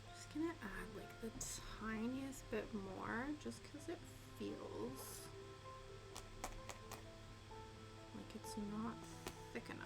Just gonna add like the tiniest bit more just because it feels like it's not thick enough.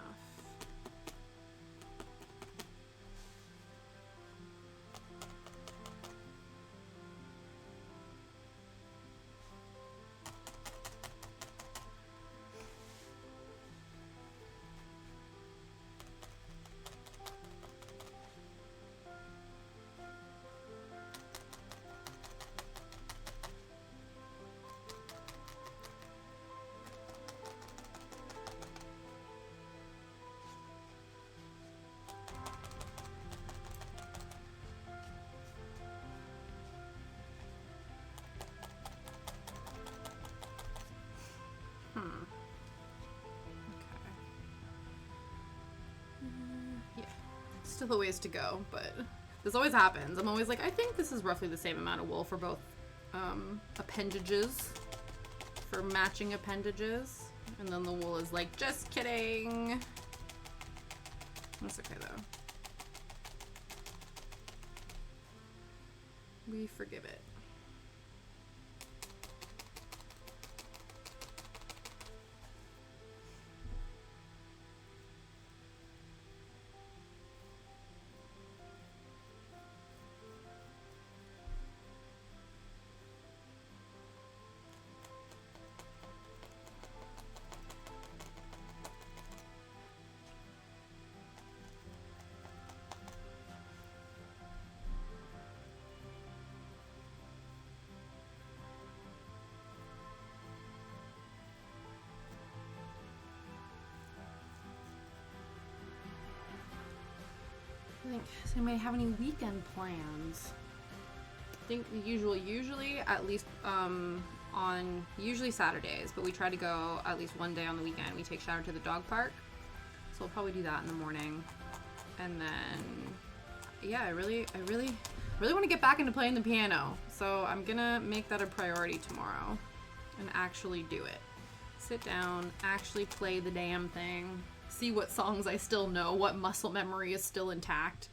Yeah, still a ways to go, but this always happens. I'm always like, I think this is roughly the same amount of wool for both appendages, for matching appendages, and then the wool is like, just kidding. That's okay though. We forgive it. Does anybody have any weekend plans? I think usually at least on usually Saturdays, but we try to go at least one day on the weekend. We take Shadow to the dog park, so we'll probably do that in the morning. And then yeah, I really want to get back into playing the piano, so I'm gonna make that a priority tomorrow and actually do it. Sit down, actually play the damn thing. See what songs I still know, what muscle memory is still intact.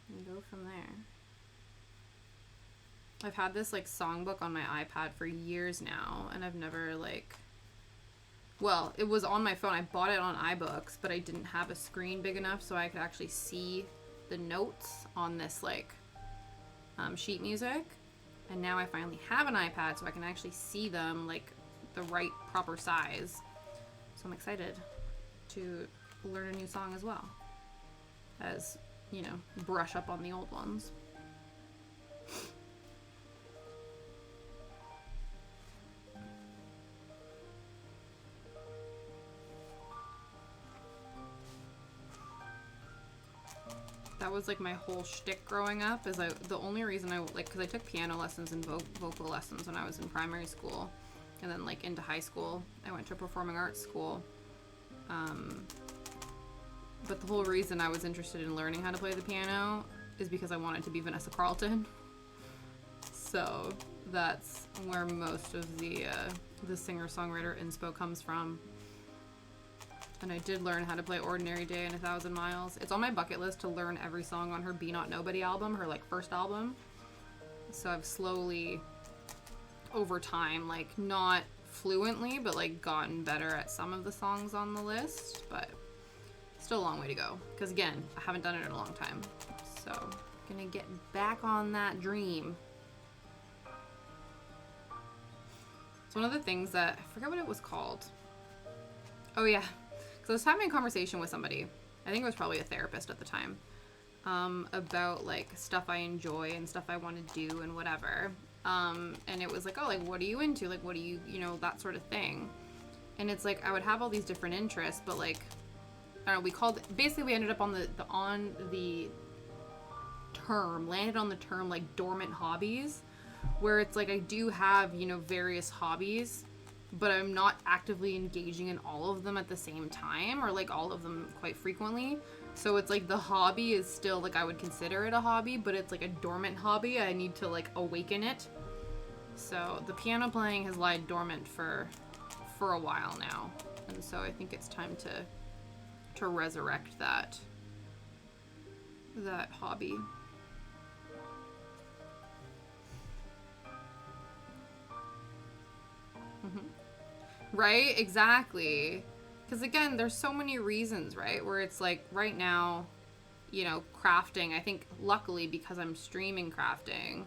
And go from there. I've had this like songbook on my iPad for years now, and I've never like, well, it was on my phone. I bought it on iBooks, but I didn't have a screen big enough so I could actually see the notes on this like sheet music. And now I finally have an iPad so I can actually see them like the right proper size. So I'm excited to learn a new song as well as, you know, brush up on the old ones. That was like my whole shtick growing up. Is the only reason I like, because I took piano lessons and vocal lessons when I was in primary school, and then like into high school I went to performing arts school. But the whole reason I was interested in learning how to play the piano is because I wanted to be Vanessa Carlton. So that's where most of the singer-songwriter inspo comes from. And I did learn how to play Ordinary Day and 1,000 Miles. It's on my bucket list to learn every song on her Be Not Nobody album, her like first album. So I've slowly, over time, like not fluently, but like gotten better at some of the songs on the list. But still a long way to go. Because again, I haven't done it in a long time. So gonna get back on that dream. It's one of the things that, I forget what it was called. Oh yeah. So I was having a conversation with somebody, I think it was probably a therapist at the time, about like stuff I enjoy and stuff I want to do and whatever. And it was like, oh, like what are you into? Like what do you, you know, that sort of thing. And it's like I would have all these different interests, but like I don't know, we ended up on the term, landed on the term like dormant hobbies, where it's like I do have, you know, various hobbies, but I'm not actively engaging in all of them at the same time, or like all of them quite frequently. So it's like the hobby is still like I would consider it a hobby, but it's like a dormant hobby. I need to like awaken it. So the piano playing has lied dormant for a while now, and so I think it's time to resurrect that hobby. Right? Exactly. Because again, there's so many reasons, right? Where it's like right now, you know, crafting, I think luckily because I'm streaming crafting,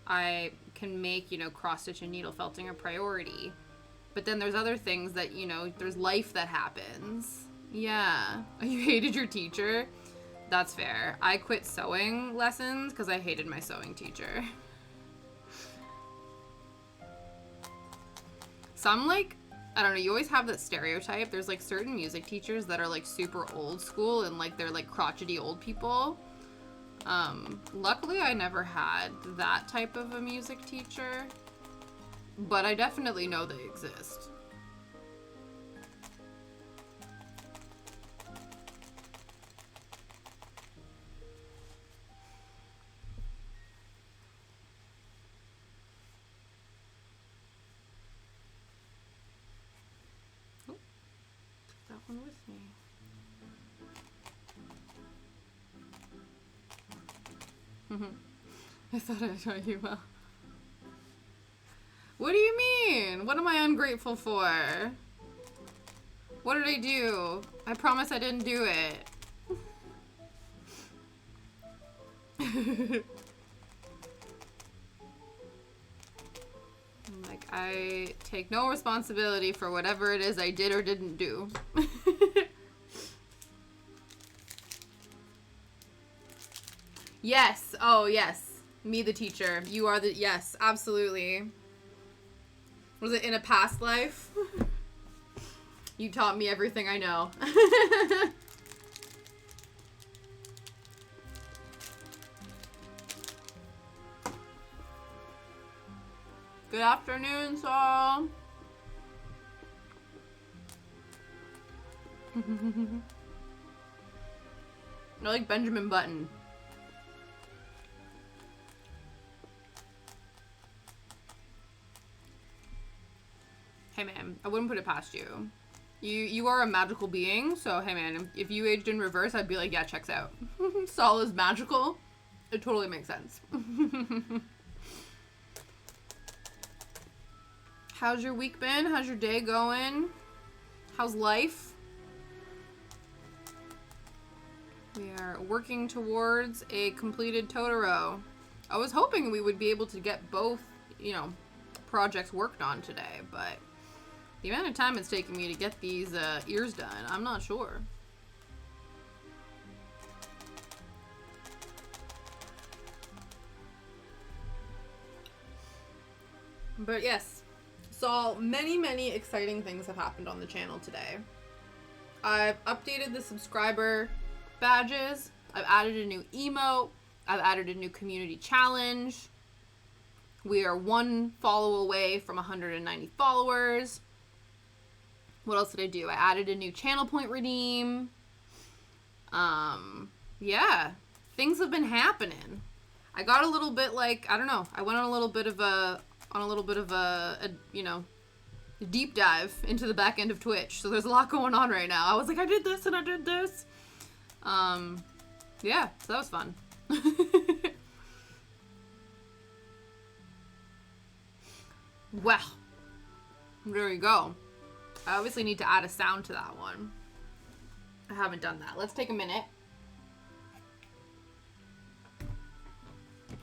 I can make, you know, cross stitch and needle felting a priority. But then there's other things that, you know, there's life that happens. Yeah. You hated your teacher? That's fair. I quit sewing lessons because I hated my sewing teacher. Some, like, I don't know, you always have that stereotype. There's, like, certain music teachers that are, like, super old school and, like, they're, like, crotchety old people. Luckily, I never had that type of a music teacher. But I definitely know they exist. Oh, take that one with me. I thought I'd tell you well. What do you mean? What am I ungrateful for? What did I do? I promise I didn't do it. Like, I take no responsibility for whatever it is I did or didn't do. Yes. Oh, yes. Me, the teacher. You are the... Yes, absolutely. Was it in a past life? You taught me everything I know. Good afternoon, Saul. I like Benjamin Button. Hey man, I wouldn't put it past you. You are a magical being, so hey man, if you aged in reverse, I'd be like, yeah, checks out. Saul is magical. It totally makes sense. How's your week been? How's your day going? How's life? We are working towards a completed Totoro. I was hoping we would be able to get both, you know, projects worked on today, but the amount of time it's taking me to get these ears done, I'm not sure. But yes, so many exciting things have happened on the channel today. I've updated the subscriber badges. I've added a new emote. I've added a new community challenge. We are one follow away from 190 followers. What else did I do? I added a new channel point redeem. Yeah, things have been happening. I got a little bit like, I don't know, I went on a little bit of a you know, deep dive into the back end of Twitch. So there's a lot going on right now. I was like, I did this and I did this. Yeah, so that was fun. Well, there you go. I obviously need to add a sound to that one. I haven't done that. Let's take a minute.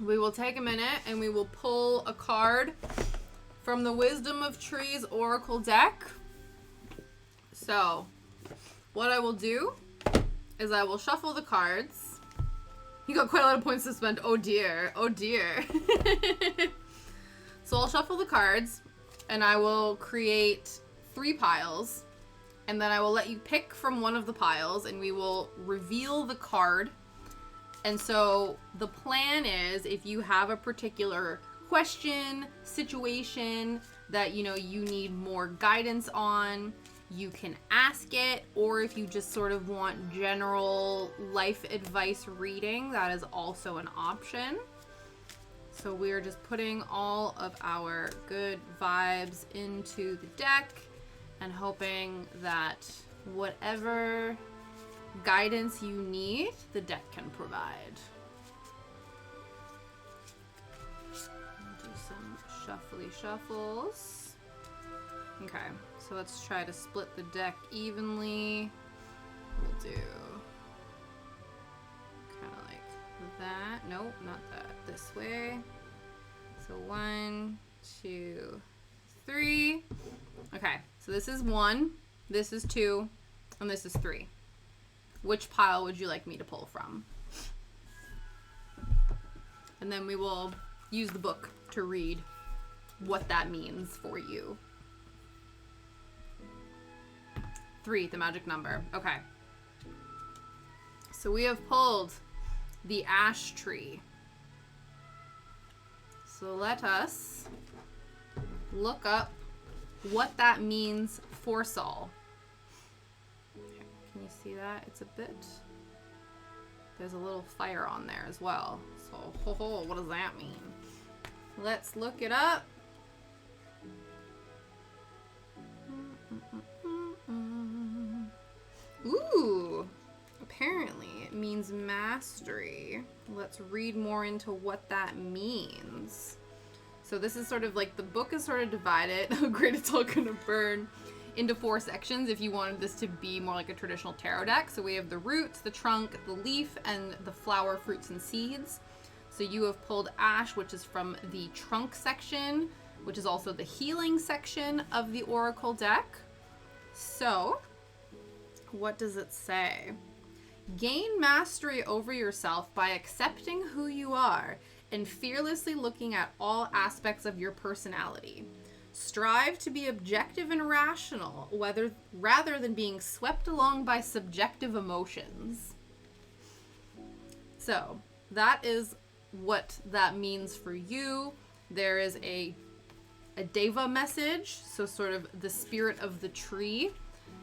We will take a minute and we will pull a card from the Wisdom of Trees Oracle deck. So, what I will do is I will shuffle the cards. You got quite a lot of points to spend. Oh dear. Oh dear. So I'll shuffle the cards and I will create 3 piles, and then I will let you pick from one of the piles and we will reveal the card, And so the plan is, if you have a particular question, situation that, you need more guidance on, you can ask it. Or if you just sort of want general life advice reading, that is also an option. So we're just putting all of our good vibes into the deck and hoping that whatever guidance you need, the deck can provide. Do some shuffly shuffles. Okay, so let's try to split the deck evenly. We'll do kind of like that. Nope, not that. This way. So 1, 2, 3. Okay, so this is 1, this is 2, and this is 3. Which pile would you like me to pull from? And then we will use the book to read what that means for you. 3, the magic number. Okay. So we have pulled the ash tree. So let us look up what that means for Saul. Okay, can you see that? It's a bit... There's a little fire on there as well. So, what does that mean? Let's look it up. Ooh! Apparently it means mastery. Let's read more into what that means. So this is sort of like, the book is sort of divided, great, it's all gonna burn, into 4 sections if you wanted this to be more like a traditional tarot deck. So we have the roots, the trunk, the leaf, and the flower, fruits, and seeds. So you have pulled ash, which is from the trunk section, which is also the healing section of the oracle deck. So what does it say? Gain mastery over yourself by accepting who you are and fearlessly looking at all aspects of your personality. Strive to be objective and rational, rather than being swept along by subjective emotions. So that is what that means for you. There is a deva message, so sort of the spirit of the tree.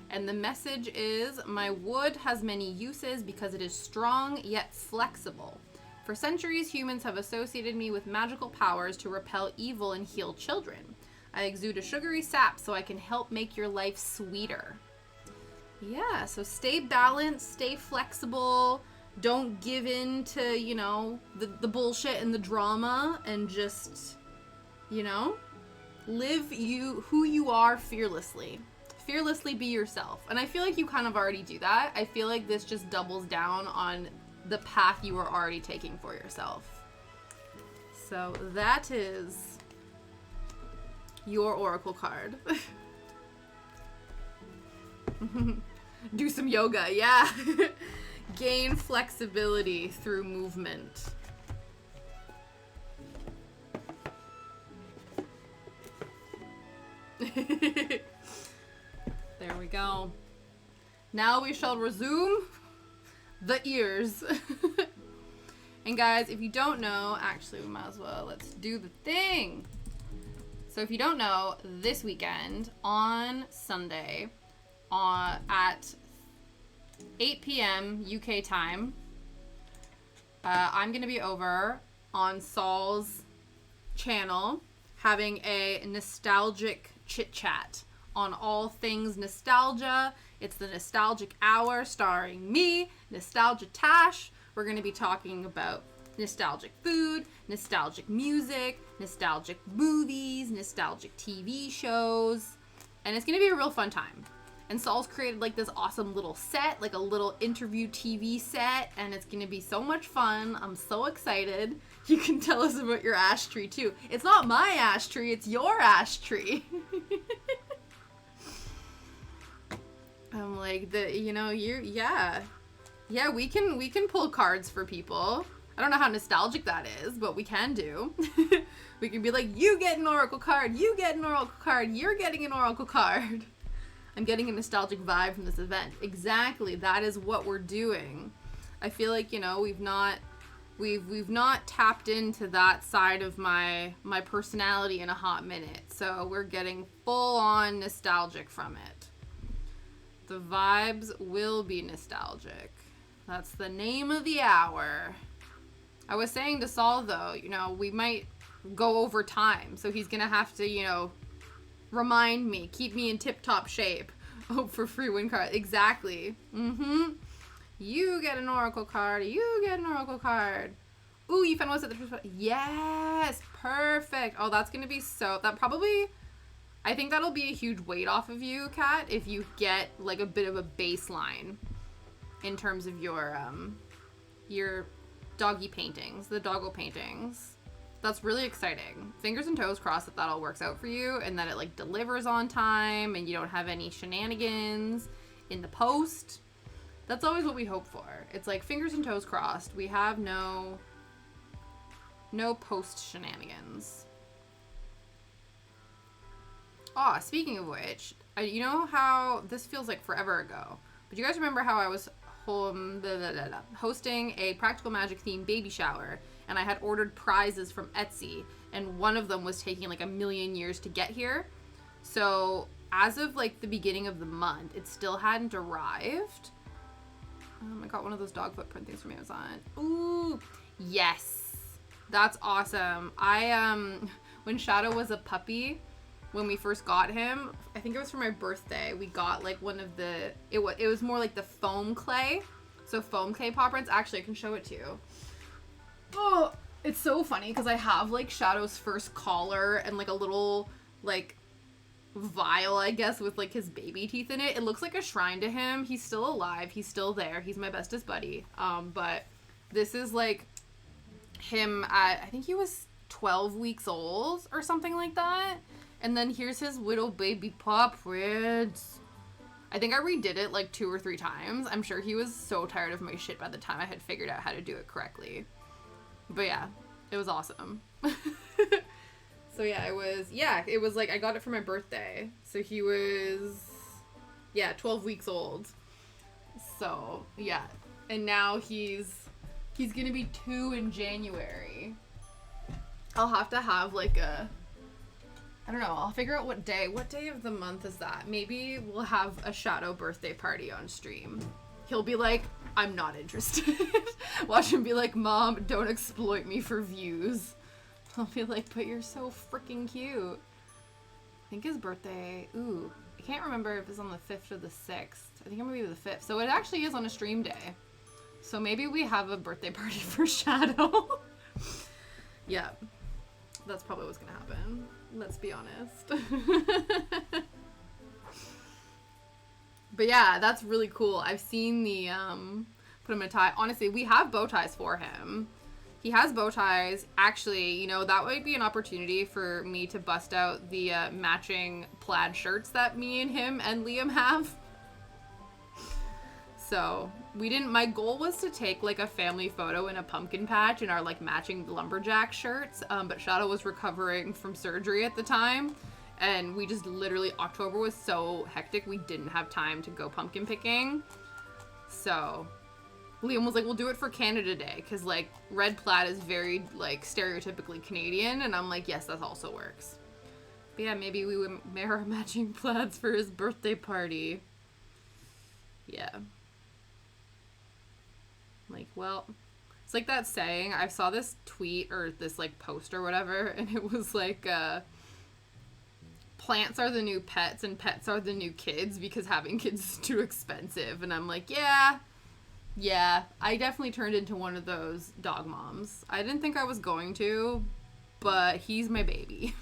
And the message is, my wood has many uses because it is strong yet flexible. For centuries, humans have associated me with magical powers to repel evil and heal children. I exude a sugary sap so I can help make your life sweeter. Yeah, so stay balanced, stay flexible. Don't give in to, the bullshit and the drama, and just, live who you are fearlessly. Fearlessly be yourself. And I feel like you kind of already do that. I feel like this just doubles down on the path you are already taking for yourself. So that is your oracle card. Do some yoga, yeah. Gain flexibility through movement. There we go. Now we shall resume the ears. And guys, if you don't know, actually we might as well, let's do the thing. So if you don't know, this weekend on Sunday at 8 p.m. UK time, I'm going to be over on Saul's channel having a nostalgic chit chat on all things nostalgia. It's the Nostalgic Hour starring me, Nostalgia Tash. We're going to be talking about nostalgic food, nostalgic music, nostalgic movies, nostalgic TV shows. And it's going to be a real fun time. And Saul's created like this awesome little set, like a little interview TV set, and it's going to be so much fun. I'm so excited. You can tell us about your ash tree too. It's not my ash tree, it's your ash tree. I'm like, yeah, we can pull cards for people. I don't know how nostalgic that is, but we can do. We can be like, you get an oracle card, you get an oracle card, you're getting an oracle card. I'm getting a nostalgic vibe from this event. Exactly, that is what we're doing. I feel like, we've not we've not tapped into that side of my personality in a hot minute. So we're getting full on nostalgic from it. The vibes will be nostalgic. That's the name of the hour. I was saying to Saul, though, you know, we might go over time. So he's going to have to, you know, remind me, keep me in tip-top shape. Hope for free win card. Exactly. You get an oracle card. You get an oracle card. Ooh, you found what's at the first spot. Yes, perfect. Oh, that's going to be so... That probably... I think that'll be a huge weight off of you, Kat, if you get, like, a bit of a baseline in terms of your doggy paintings, the doggo paintings. That's really exciting. Fingers and toes crossed that all works out for you and that it, like, delivers on time and you don't have any shenanigans in the post. That's always what we hope for. It's like fingers and toes crossed. We have no post shenanigans. Oh, speaking of which, you know how this feels like forever ago, but you guys remember how I was hosting a Practical Magic themed baby shower, and I had ordered prizes from Etsy, and one of them was taking like a million years to get here. So as of like the beginning of the month, it still hadn't arrived. I got one of those dog footprint things from Amazon. Ooh, yes, that's awesome. When Shadow was a puppy, when we first got him, I think it was for my birthday, we got like one of the, it was more like the foam clay. So foam clay paw prints. Actually, I can show it to you. Oh, it's so funny because I have like Shadow's first collar and like a little like vial, I guess, with like his baby teeth in it. It looks like a shrine to him. He's still alive. He's still there. He's my bestest buddy. But this is like him at, I think he was 12 weeks old or something like that. And then here's his little baby paw prints. I think I redid it like 2 or 3 times. I'm sure he was so tired of my shit by the time I had figured out how to do it correctly. But yeah, it was awesome. So yeah, it was like, I got it for my birthday. So he was, 12 weeks old. So yeah, and now he's gonna be 2 in January. I'll have to have like I don't know, I'll figure out what day of the month is that. Maybe we'll have a Shadow birthday party on stream. He'll be like, I'm not interested. Watch him be like, Mom, don't exploit me for views. I'll be like, but you're so freaking cute. I think his birthday, I can't remember if it's on the 5th or the 6th. I think it might be the 5th. So it actually is on a stream day. So maybe we have a birthday party for Shadow. Yeah, that's probably what's gonna happen. Let's be honest. But yeah, that's really cool. I've seen the, put him in a tie. Honestly, we have bow ties for him. He has bow ties. Actually, you know, that might be an opportunity for me to bust out the matching plaid shirts that me and him and Liam have. So, my goal was to take like a family photo in a pumpkin patch in our like matching lumberjack shirts, but Shadow was recovering from surgery at the time, and we just literally, October was so hectic, we didn't have time to go pumpkin picking. So, Liam was like, we'll do it for Canada Day, because like red plaid is very like stereotypically Canadian, and I'm like, yes, that also works. But yeah, maybe we would wear our matching plaids for his birthday party. Yeah. Like, well, it's like that saying, I saw this tweet or this like post or whatever, and it was like, plants are the new pets and pets are the new kids because having kids is too expensive. And I'm like, yeah, I definitely turned into one of those dog moms. I didn't think I was going to, but he's my baby.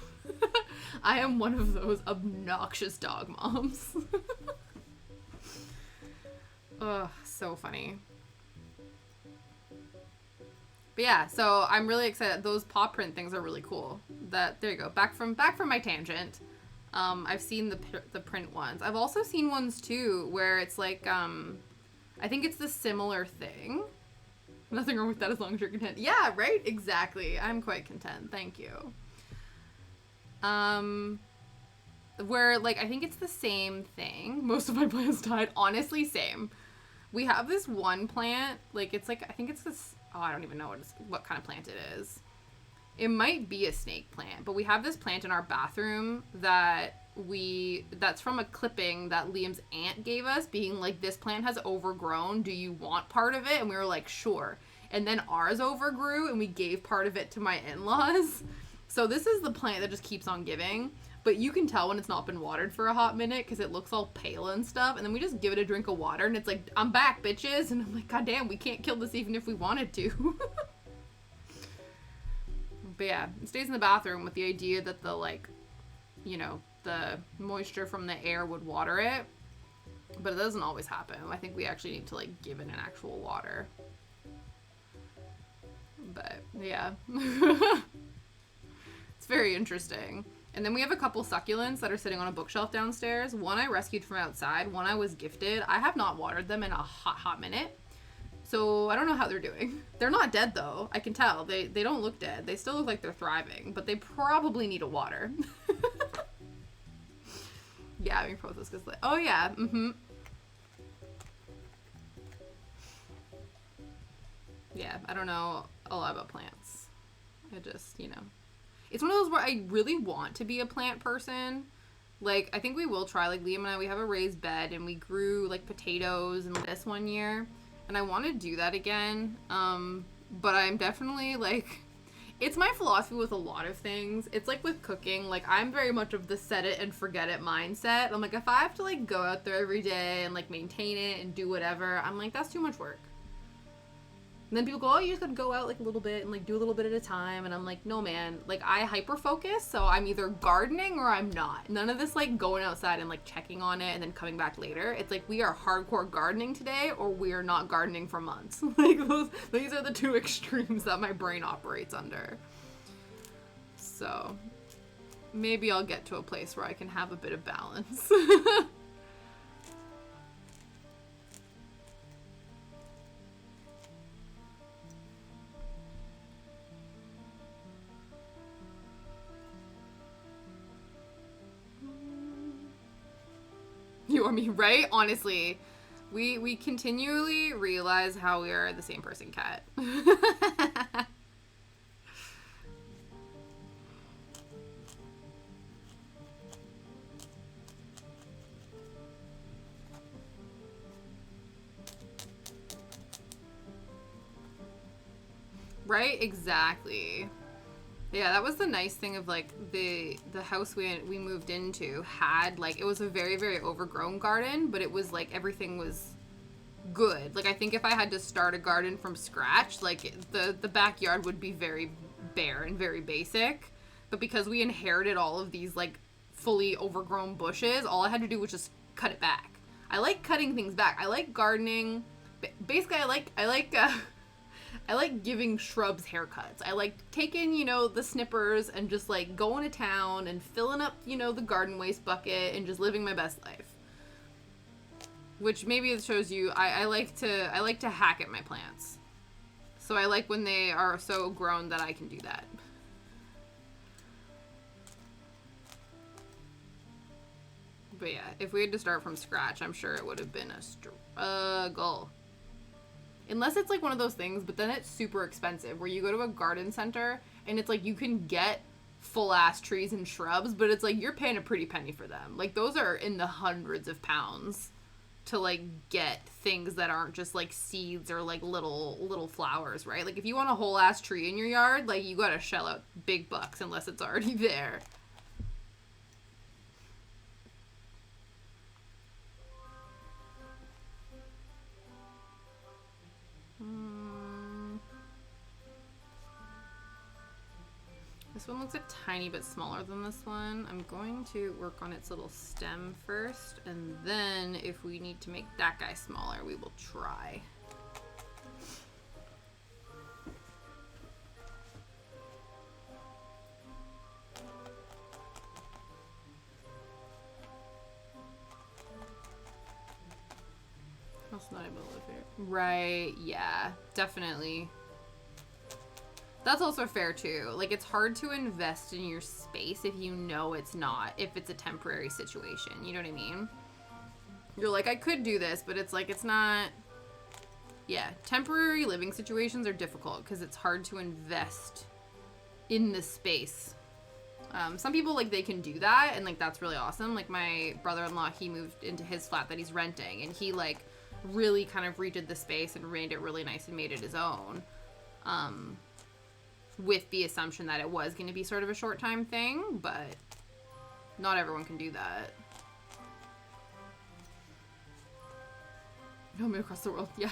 I am one of those obnoxious dog moms. Ugh, so funny. But yeah, so I'm really excited. Those paw print things are really cool. There you go. Back from my tangent. I've seen the print ones. I've also seen ones too where it's like I think it's the similar thing. Nothing wrong with that as long as you're content. Yeah, right? Exactly. I'm quite content. Thank you. Where like I think it's the same thing. Most of my plants died. Honestly, same. We have this one plant, like it's like I think it's this Oh, I don't even know what kind of plant it is. It might be a snake plant, but we have this plant in our bathroom that's from a clipping that Liam's aunt gave us, being like, this plant has overgrown. Do you want part of it? And we were like, sure. And then ours overgrew, and we gave part of it to my in-laws. So this is the plant that just keeps on giving. But you can tell when it's not been watered for a hot minute because it looks all pale and stuff. And then we just give it a drink of water, and it's like, I'm back, bitches. And I'm like, God damn, we can't kill this even if we wanted to. But yeah, it stays in the bathroom with the idea that the, like, you know, the moisture from the air would water it. But it doesn't always happen. I think we actually need to, like, give it an actual water. But, yeah. It's very interesting. And then we have a couple succulents that are sitting on a bookshelf downstairs. One I rescued from outside. One I was gifted. I have not watered them in a hot minute. So I don't know how they're doing. They're not dead, though. I can tell. They don't look dead. They still look like they're thriving. But they probably need a water. Yeah, I mean, process because, like, oh, yeah. Mm-hmm. Yeah, I don't know a lot about plants. I just, you know. It's one of those where I really want to be a plant person. Like, I think we will try. Like, Liam and I, we have a raised bed, and we grew, like, potatoes and lettuce one year. And I want to do that again. But I'm definitely, like, it's my philosophy with a lot of things. It's like with cooking. Like, I'm very much of the set it and forget it mindset. I'm like, if I have to, like, go out there every day and, like, maintain it and do whatever, I'm like, that's too much work. And then people go, oh, you just gotta go out, like, a little bit and, like, do a little bit at a time. And I'm like, no, man. Like, I hyper-focus, so I'm either gardening or I'm not. None of this, like, going outside and, like, checking on it and then coming back later. It's like, we are hardcore gardening today or we are not gardening for months. Like, these are the two extremes that my brain operates under. So, maybe I'll get to a place where I can have a bit of balance. You or me, right? Honestly, we continually realize how we are the same person, Kat. Right? Exactly. Yeah, that was the nice thing of, like, the house we moved into had, like, it was a very, very overgrown garden, but it was, like, everything was good. Like, I think if I had to start a garden from scratch, like, the backyard would be very bare and very basic. But because we inherited all of these, like, fully overgrown bushes, all I had to do was just cut it back. I like cutting things back. I like gardening. Basically, I like giving shrubs haircuts. I like taking, you know, the snippers and just, like, going to town and filling up, you know, the garden waste bucket and just living my best life. Which maybe it shows you I like to hack at my plants. So I like when they are so grown that I can do that. But yeah, if we had to start from scratch, I'm sure it would have been a struggle. Unless it's, like, one of those things, but then it's super expensive, where you go to a garden center, and it's, like, you can get full-ass trees and shrubs, but it's, like, you're paying a pretty penny for them. Like, those are in the hundreds of pounds to, like, get things that aren't just, like, seeds or, like, little flowers, right? Like, if you want a whole-ass tree in your yard, like, you gotta shell out big bucks unless it's already there. This one looks a tiny bit smaller than this one. I'm going to work on its little stem first, and then if we need to make that guy smaller, we will try. That's not able to live here. Right, yeah, definitely. That's also fair, too. Like, it's hard to invest in your space if you know it's not, if it's a temporary situation. You know what I mean? You're like, I could do this, but it's like, it's not... Yeah, temporary living situations are difficult because it's hard to invest in the space. Some people, like, they can do that, and, like, that's really awesome. Like, my brother-in-law, he moved into his flat that he's renting, and he, like, really kind of redid the space and made it really nice and made it his own. With the assumption that it was going to be sort of a short-time thing, but not everyone can do that. No, move across the world, yeah.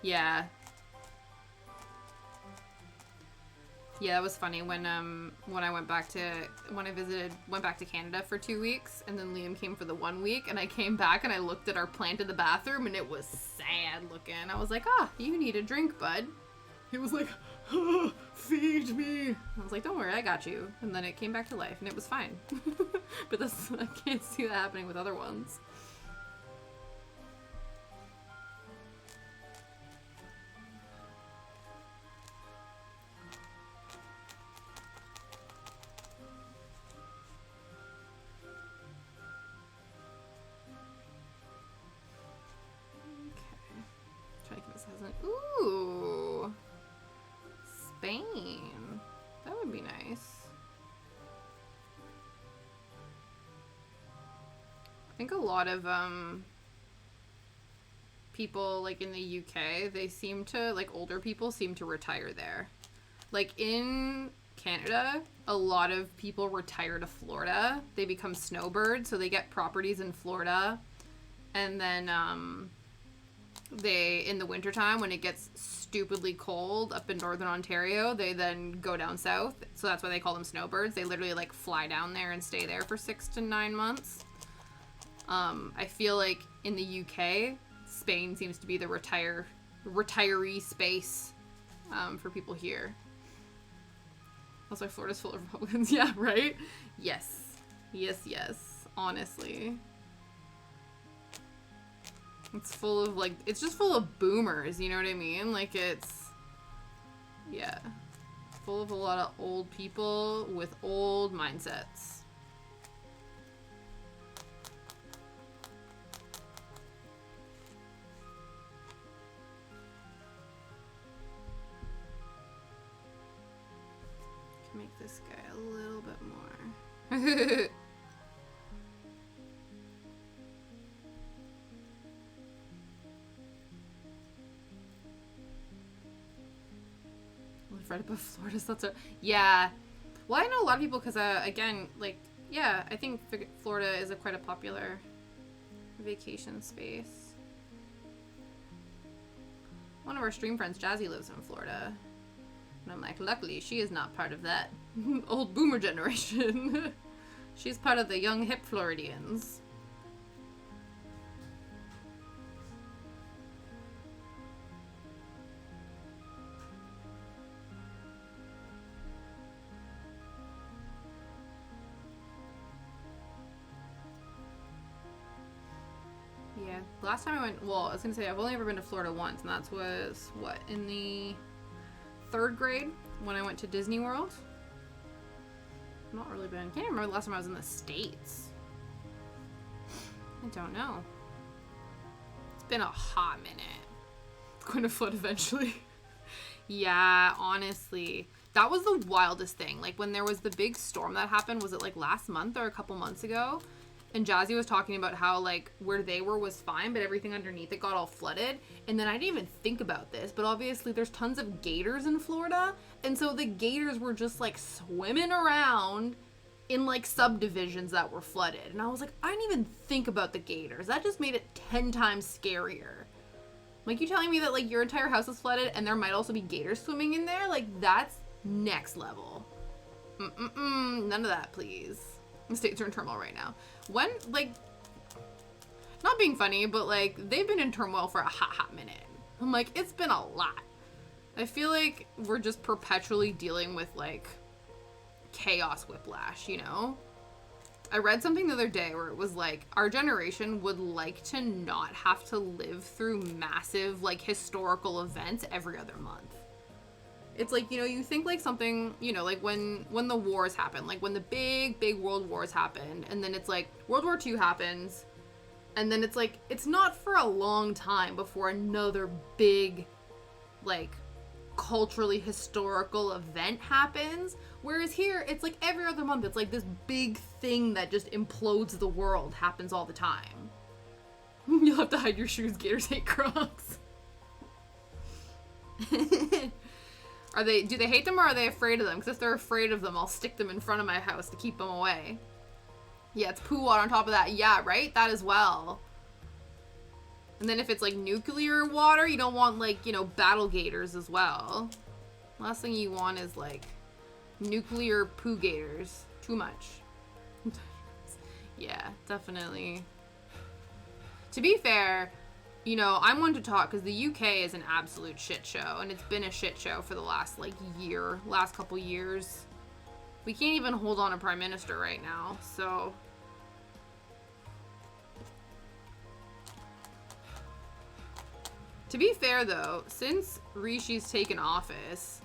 Yeah. Yeah, that was funny when I went back to Canada for 2 weeks, and then Liam came for the 1 week, and I came back and I looked at our plant in the bathroom, and it was sad looking. I was like, you need a drink, bud. He was like, feed me. I was like, don't worry, I got you. And then it came back to life, and it was fine. But I can't see that happening with other ones. Ooh, Spain. That would be nice. I think a lot of people, like, in the UK, they seem to, like, older people seem to retire there. Like, in Canada, a lot of people retire to Florida. They become snowbirds, so they get properties in Florida, and then they, in the wintertime, when it gets stupidly cold up in northern Ontario, they then go down south. So that's why they call them snowbirds. They literally, like, fly down there and stay there for 6 to 9 months. I feel like in the UK, Spain seems to be the retiree space for people here. Also, Florida's full of Republicans. Yeah, right? Yes. Yes. Honestly. It's full of, like, it's just full of boomers, you know what I mean? Like, it's, yeah, full of a lot of old people with old mindsets. Can make this guy a little bit more. Right above Florida, so that's yeah. Well, I know a lot of people because, again, like, yeah, I think Florida is quite a popular vacation space. One of our stream friends, Jazzy, lives in Florida. And I'm like, luckily, she is not part of that old boomer generation. She's part of the young, hip Floridians. Yeah, last time I went, well, I was gonna say I've only ever been to Florida once, and that was, what, in the 3rd grade when I went to Disney World? Not really been, can't even remember the last time I was in the States. I don't know. It's been a hot minute. It's going to flood eventually. Yeah, honestly. That was the wildest thing. Like, when there was the big storm that happened, was it, like, last month or a couple months ago? And Jazzy was talking about how, like, where they were was fine, but everything underneath it got all flooded. And then I didn't even think about this, but obviously there's tons of gators in Florida. And so the gators were just, like, swimming around in, like, subdivisions that were flooded. And I was like, I didn't even think about the gators. That just made it 10 times scarier. Like, you telling me that, like, your entire house is flooded and there might also be gators swimming in there? Like, that's next level. None of that, please. The states are in turmoil right now. When, like, not being funny, but, like, they've been in turmoil for a hot minute. I'm like, it's been a lot. I feel like we're just perpetually dealing with, like, chaos whiplash, you know? I read something the other day where it was like, our generation would like to not have to live through massive, like, historical events every other month. It's like, you know, you think like something, you know, like when the wars happen, like when the big world wars happened, and then it's like World War II happens, And then it's like, it's not for a long time before another big, like, culturally historical event happens. Whereas here, it's like every other month, it's like this big thing that just implodes the world happens all the time. You'll have to hide your shoes, Gators hate Crocs. Do they hate them or are they afraid of them? Because if they're afraid of them, I'll stick them in front of my house to keep them away. Yeah, it's poo water on top of that. Yeah, right? That as well. And then if it's like nuclear water, you don't want like, you know, battle gators as well. Last thing you want is like nuclear poo gators. Too much. Yeah, definitely. To be fair, you know, I'm one to talk because the UK is an absolute shit show, and it's been a shit show for the last, like, last couple years. We can't even hold on a prime minister right now, so. To be fair, though, since Rishi's taken office,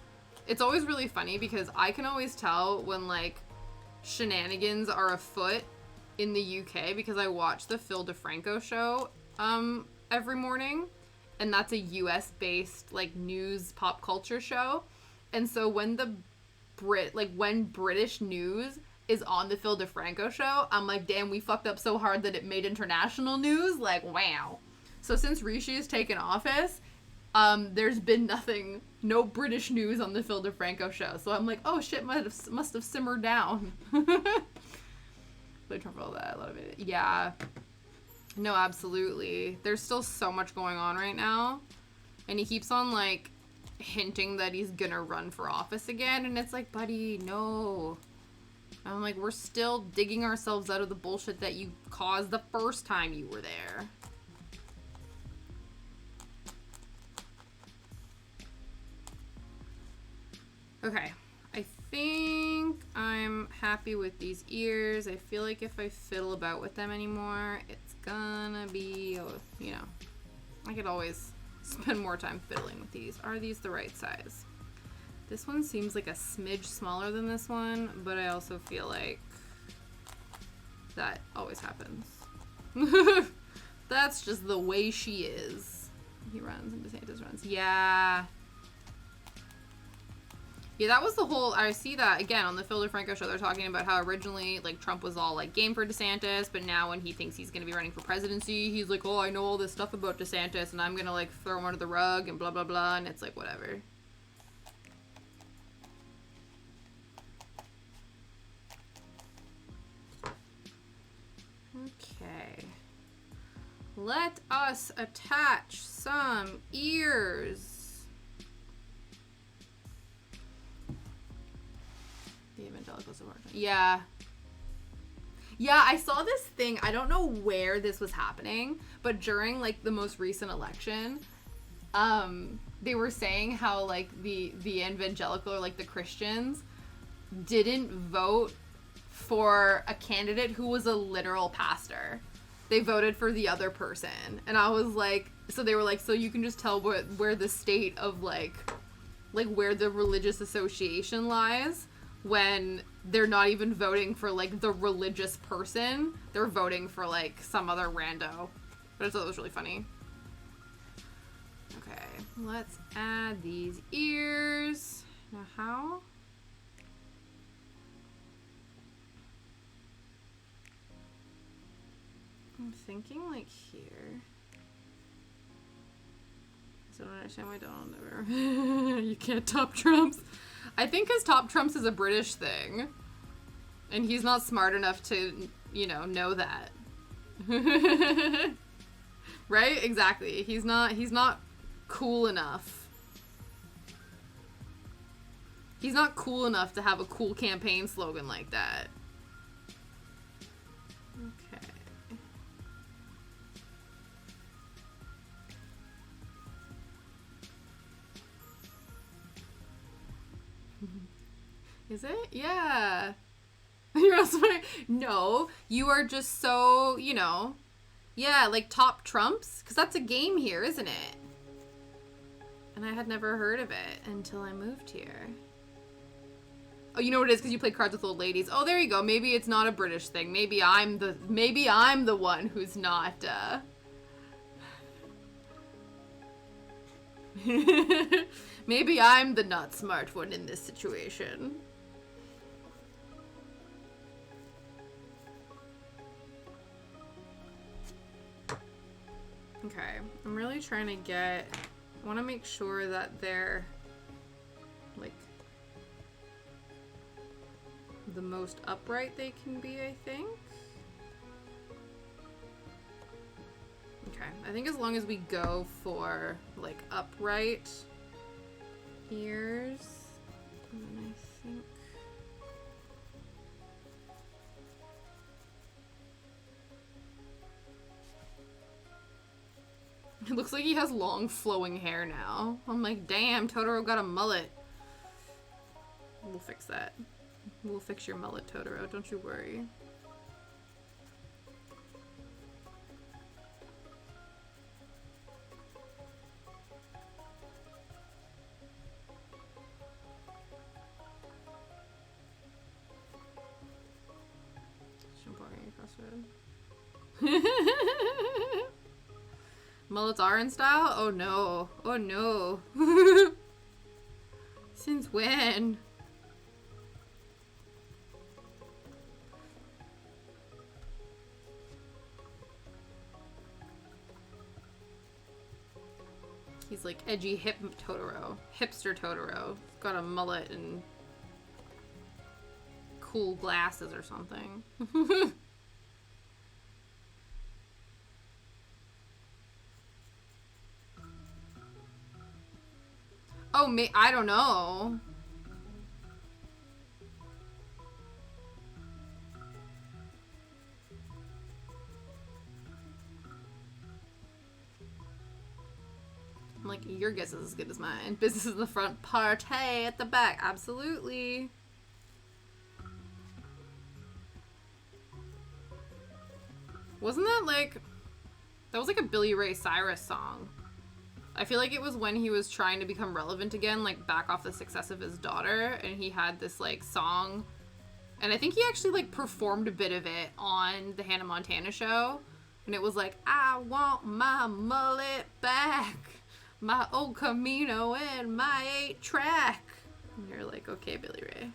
it's always really funny because I can always tell when, like, shenanigans are afoot in the UK because I watch the Phil DeFranco show, every morning, and that's a US based like news pop culture show. And so when when British news is on the Phil DeFranco show, I'm like, damn, we fucked up so hard that it made international news. Like, wow. So since Rishi has taken office, there's been no British news on the Phil DeFranco show. So I'm like, oh shit, must have simmered down. But Trump all that, I love it. Yeah. No, absolutely. There's still so much going on right now. And he keeps on, like, hinting that he's gonna run for office again. And it's like, buddy, no. And I'm like, we're still digging ourselves out of the bullshit that you caused the first time you were there. Okay. I think I'm happy with these ears. I feel like if I fiddle about with them anymore, it's gonna be, you know, I could always spend more time fiddling with these. Are these the right size? This one seems like a smidge smaller than this one, but I also feel like that always happens. That's just the way she is. He runs and DeSantis runs. Yeah. Yeah, that was the whole, I see that, again, on the Phil DeFranco show, they're talking about how originally, like, Trump was all, like, game for DeSantis, but now when he thinks he's going to be running for presidency, he's like, oh, I know all this stuff about DeSantis, and I'm going to, like, throw him under the rug, and blah, blah, blah, and it's like, whatever. Okay. Let us attach some ears. The evangelicals of our time. Yeah. Yeah, I saw this thing. I don't know where this was happening, but during, like, the most recent election, they were saying how, like, the evangelical, or, like, the Christians didn't vote for a candidate who was a literal pastor. They voted for the other person. And I was like, so they were like, so you can just tell where the state of, like, where the religious association lies when they're not even voting for, like, the religious person. They're voting for, like, some other rando. But I thought it was really funny. Okay, let's add these ears. Now how? I'm thinking, like, here. I don't understand why Donald never... You can't top Trumps. I think his top Trumps is a British thing. And he's not smart enough to, you know that. Right? Exactly. He's not cool enough. He's not cool enough to have a cool campaign slogan like that. Okay. Is it? Yeah. You're also like, no, you are just so, you know, yeah, like top Trumps, because that's a game here, isn't it? And I had never heard of it until I moved here. Oh, you know what it is? Because you play Cards with Old Ladies. Oh, there you go. Maybe it's not a British thing. Maybe I'm the one who's not, maybe I'm the not smart one in this situation. Okay, I'm really trying to I want to make sure that they're, like, the most upright they can be, I think. Okay, I think as long as we go for, like, upright ears, and then I think... It looks like he has long flowing hair now. I'm like, damn, Totoro got a mullet. We'll fix that. We'll fix your mullet, Totoro, don't you worry. Mullets are in style? Oh no. Oh no. Since when? He's like edgy hip Totoro. Hipster Totoro. He's got a mullet and cool glasses or something. Oh, I don't know. I'm like, your guess is as good as mine. Business in the front, party at the back. Absolutely. Wasn't that like... That was like a Billy Ray Cyrus song. I feel like it was when he was trying to become relevant again, like back off the success of his daughter, and he had this like song, and I think he actually like performed a bit of it on the Hannah Montana show, and it was like, I want my mullet back, my old Camino and my 8-track. And you're like, okay, Billy Ray.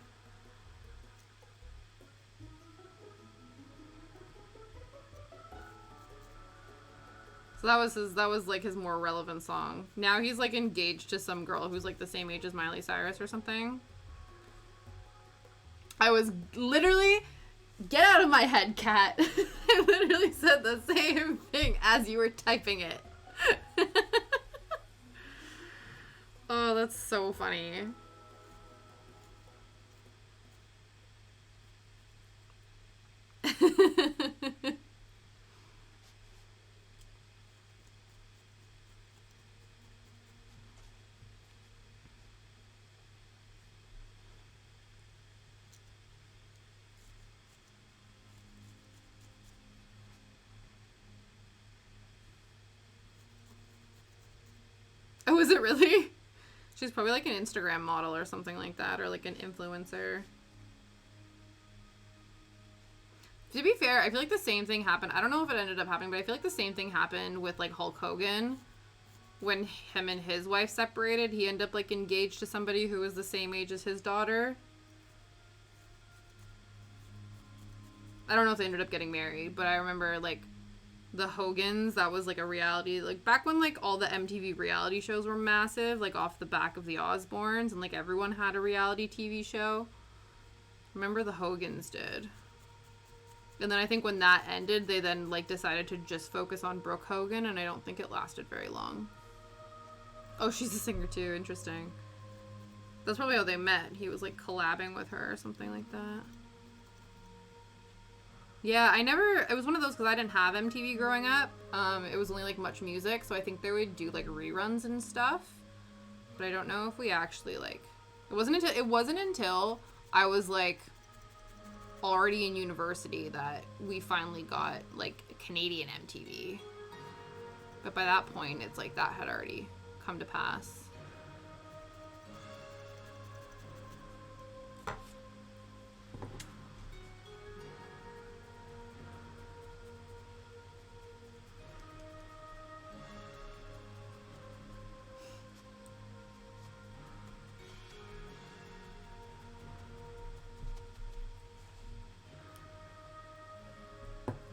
So that was like his more relevant song. Now he's like engaged to some girl who's like the same age as Miley Cyrus or something. I was literally, get out of my head, Kat. I literally said the same thing as you were typing it. Oh, that's so funny. Oh, is it really? She's probably like an Instagram model or something like that, or like an influencer. To be fair, I feel like the same thing happened. I don't know if it ended up happening, but I feel like the same thing happened with like Hulk Hogan. When him and his wife separated, he ended up like engaged to somebody who was the same age as his daughter. I don't know if they ended up getting married, but I remember like the Hogans, that was like a reality, like back when like all the MTV reality shows were massive, like off the back of the Osbournes, and like everyone had a reality TV show. Remember the Hogans did. And then I think when that ended, they then like decided to just focus on Brooke Hogan, and I don't think it lasted very long. Oh, she's a singer too. Interesting. That's probably how they met. He was like collabing with her or something like that. Yeah, it was one of those because I didn't have MTV growing up. It was only like Much Music, so I think they would do like reruns and stuff. But I don't know if we actually like, it wasn't until I was like already in university that we finally got like Canadian MTV. But by that point, it's like that had already come to pass.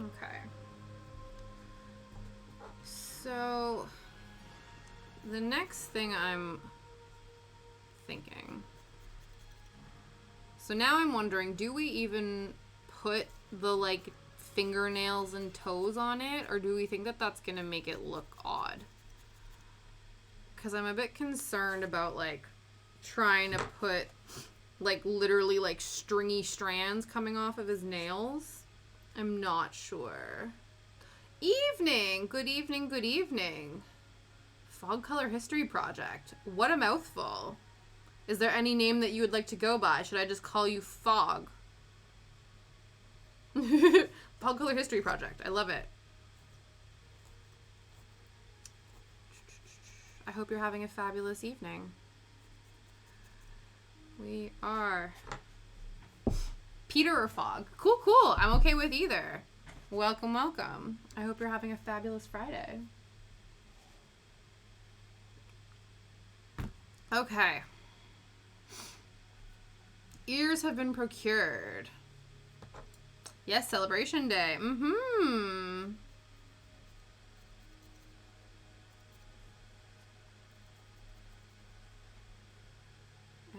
Okay. So the next thing I'm thinking. So now I'm wondering, do we even put the like fingernails and toes on it, or do we think that that's gonna make it look odd? Because I'm a bit concerned about like trying to put like literally like stringy strands coming off of his nails. I'm not sure. Evening! Good evening, good evening. Fog Color History Project. What a mouthful. Is there any name that you would like to go by? Should I just call you Fog? Fog Color History Project. I love it. I hope you're having a fabulous evening. We are Peter or Fog. Cool, cool. I'm okay with either. Welcome, welcome. I hope you're having a fabulous Friday. Okay. Ears have been procured. Yes, celebration day. Mm-hmm.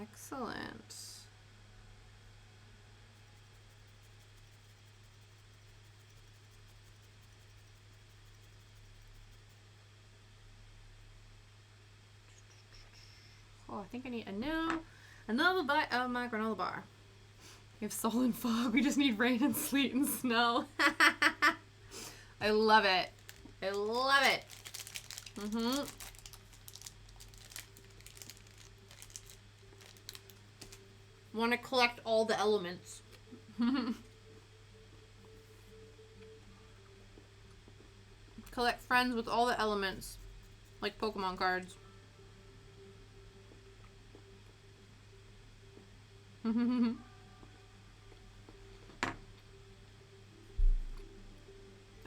Excellent. Oh, I think I need another bite of my granola bar. We have soul and fog. We just need rain and sleet and snow. I love it. I love it. Mm-hmm. Want to collect all the elements. Collect friends with all the elements. Like Pokemon cards.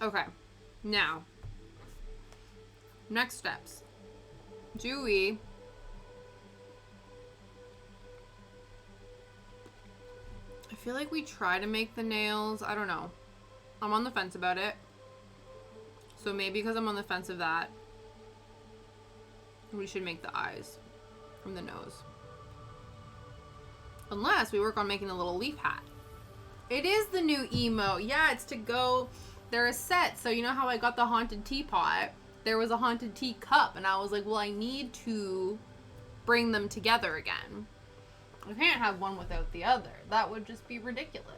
Okay. Now. Next steps. Do we... I feel like we try to make the nails. I don't know. I'm on the fence about it. So maybe because I'm on the fence of that, we should make the eyes from the nose. Unless we work on making the little leaf hat. It is the new emote. Yeah, it's to go... They're a set. So you know how I got the haunted teapot? There was a haunted teacup. And I was like, well, I need to bring them together again. I can't have one without the other. That would just be ridiculous.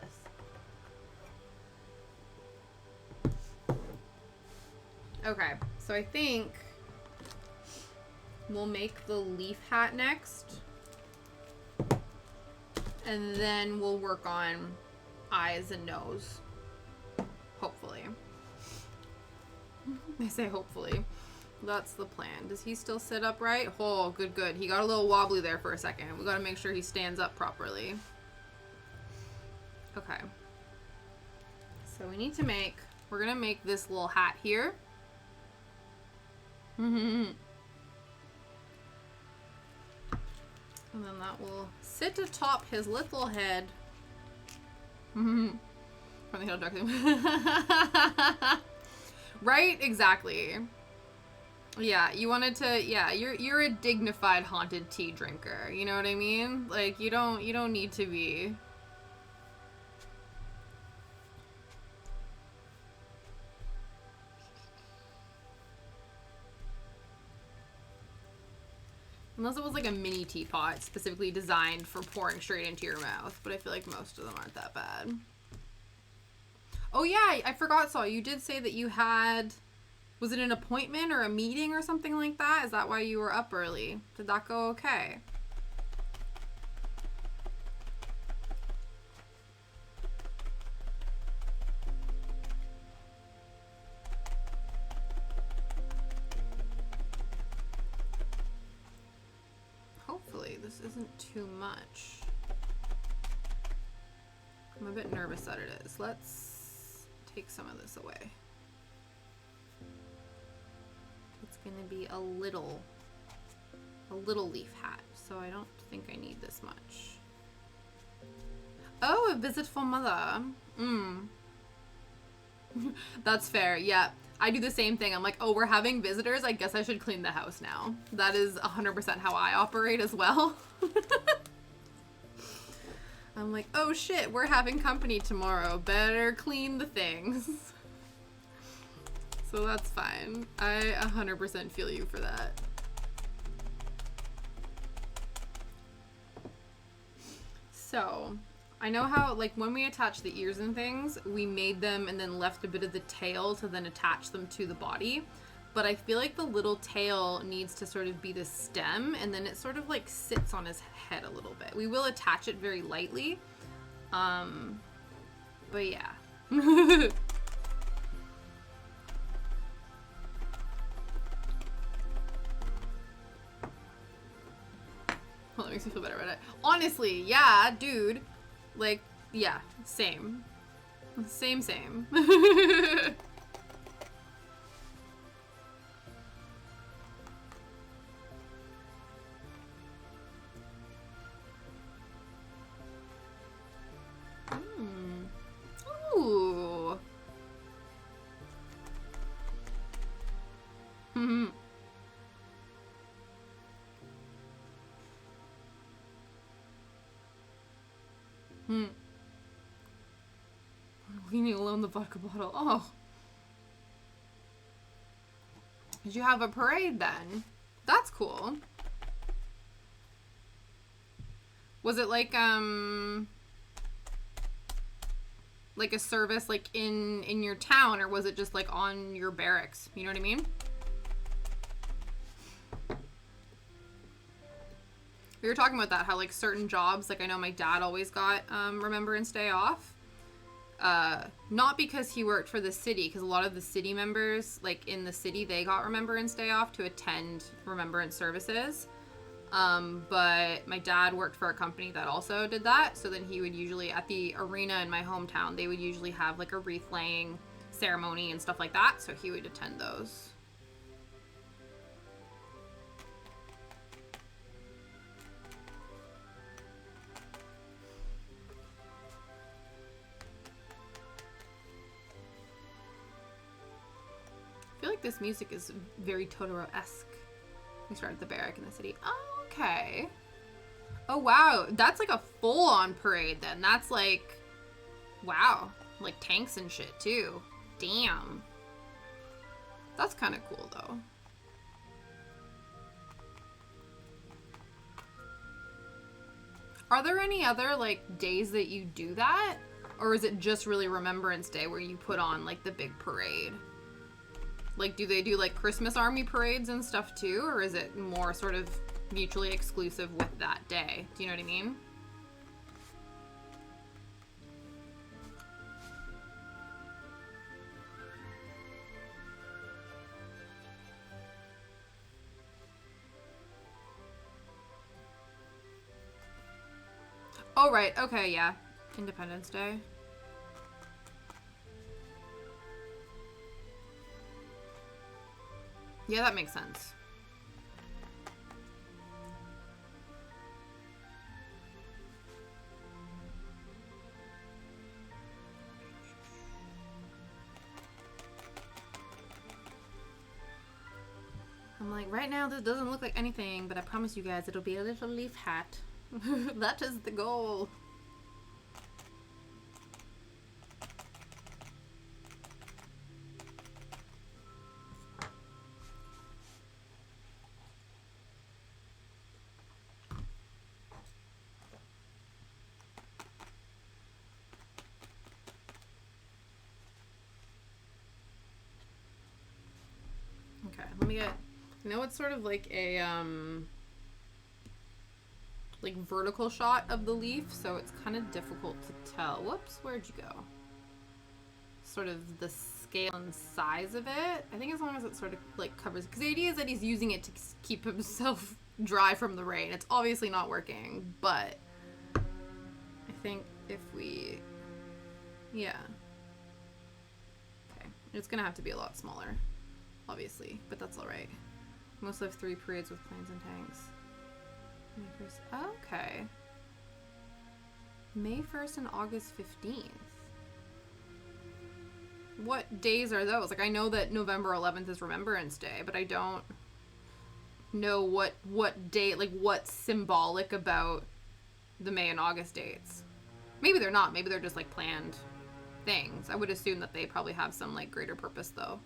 Okay, so I think we'll make the leaf hat next. And then we'll work on eyes and nose. Hopefully. I say hopefully. That's the plan. Does he still sit upright? Oh, good, good. He got a little wobbly there for a second. We gotta make sure he stands up properly. Okay. So we need to make... We're gonna make this little hat here. And then that will sit atop his little head. From the Halo Dark thing. Right? Exactly. Yeah, you wanted to, yeah, you're a dignified haunted tea drinker. You know what I mean? Like, you don't need to be. Unless it was like a mini teapot specifically designed for pouring straight into your mouth. But I feel like most of them aren't that bad. Oh yeah, I forgot, Saul. You did say that you had... Was it an appointment or a meeting or something like that? Is that why you were up early? Did that go okay? Hopefully this isn't too much. I'm a bit nervous that it is. Let's take some of this away. It's gonna be a little leaf hat, so I don't think I need this much. Oh, a visitful mother. That's fair. Yeah. I do the same thing. I'm like, oh, we're having visitors. I guess I should clean the house now. That is 100% how I operate as well. I'm like, oh shit, we're having company tomorrow. Better clean the things. So that's fine. I 100% feel you for that. So, I know how, like, when we attach the ears and things, we made them and then left a bit of the tail to then attach them to the body. But I feel like the little tail needs to sort of be the stem, and then it sort of, like, sits on his head a little bit. We will attach it very lightly. But yeah. Well, that makes me feel better about it. Honestly, yeah, dude. Like, yeah, same. Same. Ooh. Leaving alone the vodka bottle. Oh. Did you have a parade then? That's cool. Was it like a service like in your town, or was it just like on your barracks? You know what I mean? We were talking about that, how like certain jobs, like I know my dad always got Remembrance Day off. Not because he worked for the city, because a lot of the city members, like in the city, they got Remembrance Day off to attend remembrance services. But my dad worked for a company that also did that. So then he would usually, at the arena in my hometown, they would usually have like a wreath laying ceremony and stuff like that. So he would attend those. I feel like this music is very Totoro-esque. We start at the barrack in the city. Oh, okay. Oh, wow. That's like a full-on parade then. That's like, wow. Like tanks and shit too. Damn. That's kind of cool though. Are there any other like days that you do that? Or is it just really Remembrance Day where you put on like the big parade? Like, do they do like Christmas Army parades and stuff too? Or is it more sort of mutually exclusive with that day? Do you know what I mean? Oh, right. Okay, yeah. Independence Day. Yeah, that makes sense. I'm like, right now this doesn't look like anything, but I promise you guys it'll be a little leaf hat. That is the goal. Okay, let me get, you know, it's sort of like a, like vertical shot of the leaf, so it's kind of difficult to tell. Whoops, where'd you go? Sort of the scale and size of it. I think as long as it sort of like covers, because the idea is that he's using it to keep himself dry from the rain. It's obviously not working, but I think if we, yeah. Okay, it's gonna have to be a lot smaller, obviously, but that's all right. Mostly have 3 parades with planes and tanks. May 1st. Okay. May 1st and August 15th. what days are those? Like, I know that November 11th is Remembrance Day, but I don't know what date, like, what's symbolic about the May and August dates. Maybe they're not. Maybe they're just, like, planned things. I would assume that they probably have some, like, greater purpose, though.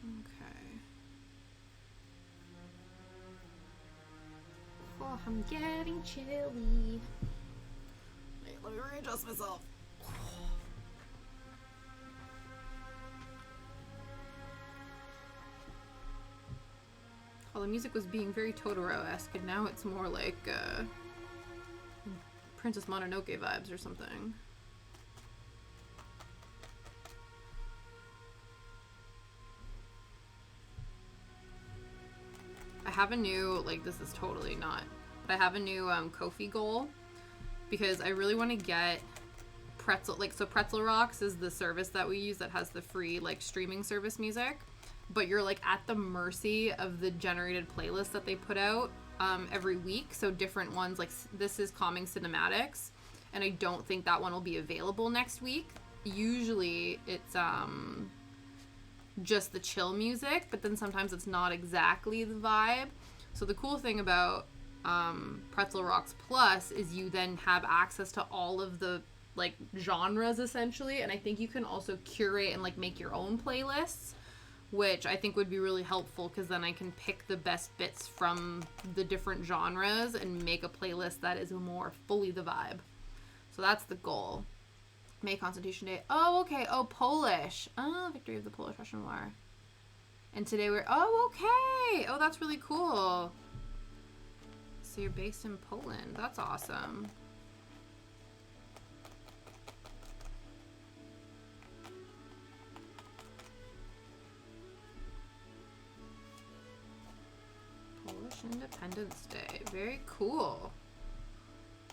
Okay. Oh, I'm getting chilly. Wait, let me readjust myself. Oh, the music was being very Totoro-esque, and now it's more like Princess Mononoke vibes or something. I have a new, like, this is totally not, but I have a new Ko-fi goal, because I really want to get Pretzel, like, so Pretzel Rocks is the service that we use that has the free, like, streaming service music, but you're, like, at the mercy of the generated playlist that they put out every week. So different ones, like, this is Calming Cinematics, and I don't think that one will be available next week. Usually it's just the chill music, but then sometimes it's not exactly the vibe. So the cool thing about Pretzel Rocks Plus is you then have access to all of the, like, genres, essentially, and I think you can also curate and, like, make your own playlists, which I think would be really helpful, because then I can pick the best bits from the different genres and make a playlist that is more fully the vibe. So that's the goal. May Constitution Day. Oh, okay. Oh, Polish. Oh, victory of the Polish-Russian War. And today we're... Oh, okay. Oh, that's really cool. So you're based in Poland. That's awesome. Polish Independence Day. Very cool.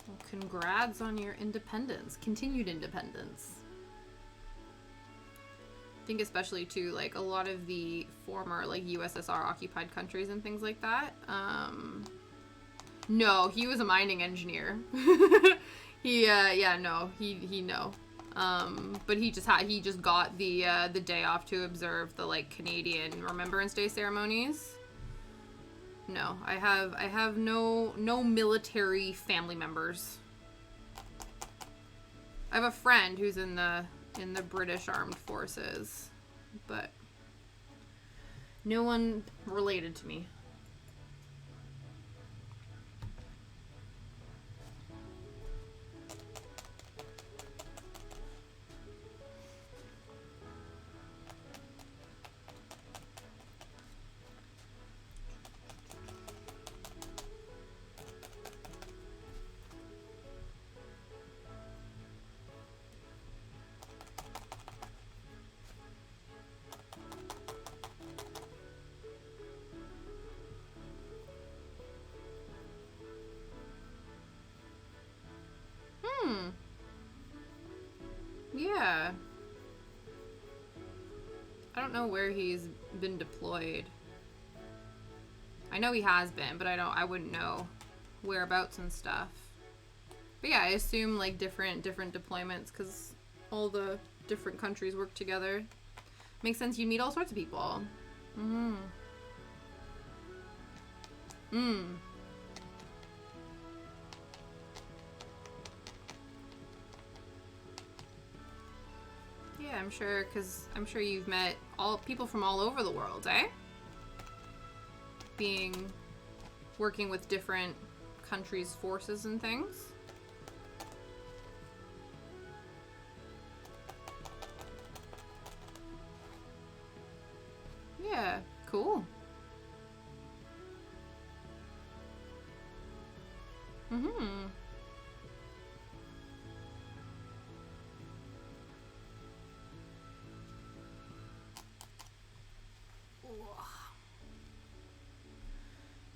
Well, congrats on your independence. Continued independence. I think especially too, like, a lot of the former, like, USSR occupied countries and things like that. No, he was a mining engineer. He but he just got the day off to observe the, like, Canadian Remembrance Day ceremonies. No, I have no military family members. I have a friend who's in the British Armed Forces, but no one related to me. Yeah. I don't know where he's been deployed. I know he has been, but I wouldn't know whereabouts and stuff. But yeah, I assume, like, different deployments, because all the different countries work together. Makes sense. You meet all sorts of people. Yeah, I'm sure, because I'm sure you've met all people from all over the world, eh? Working with different countries' forces and things. Yeah, cool.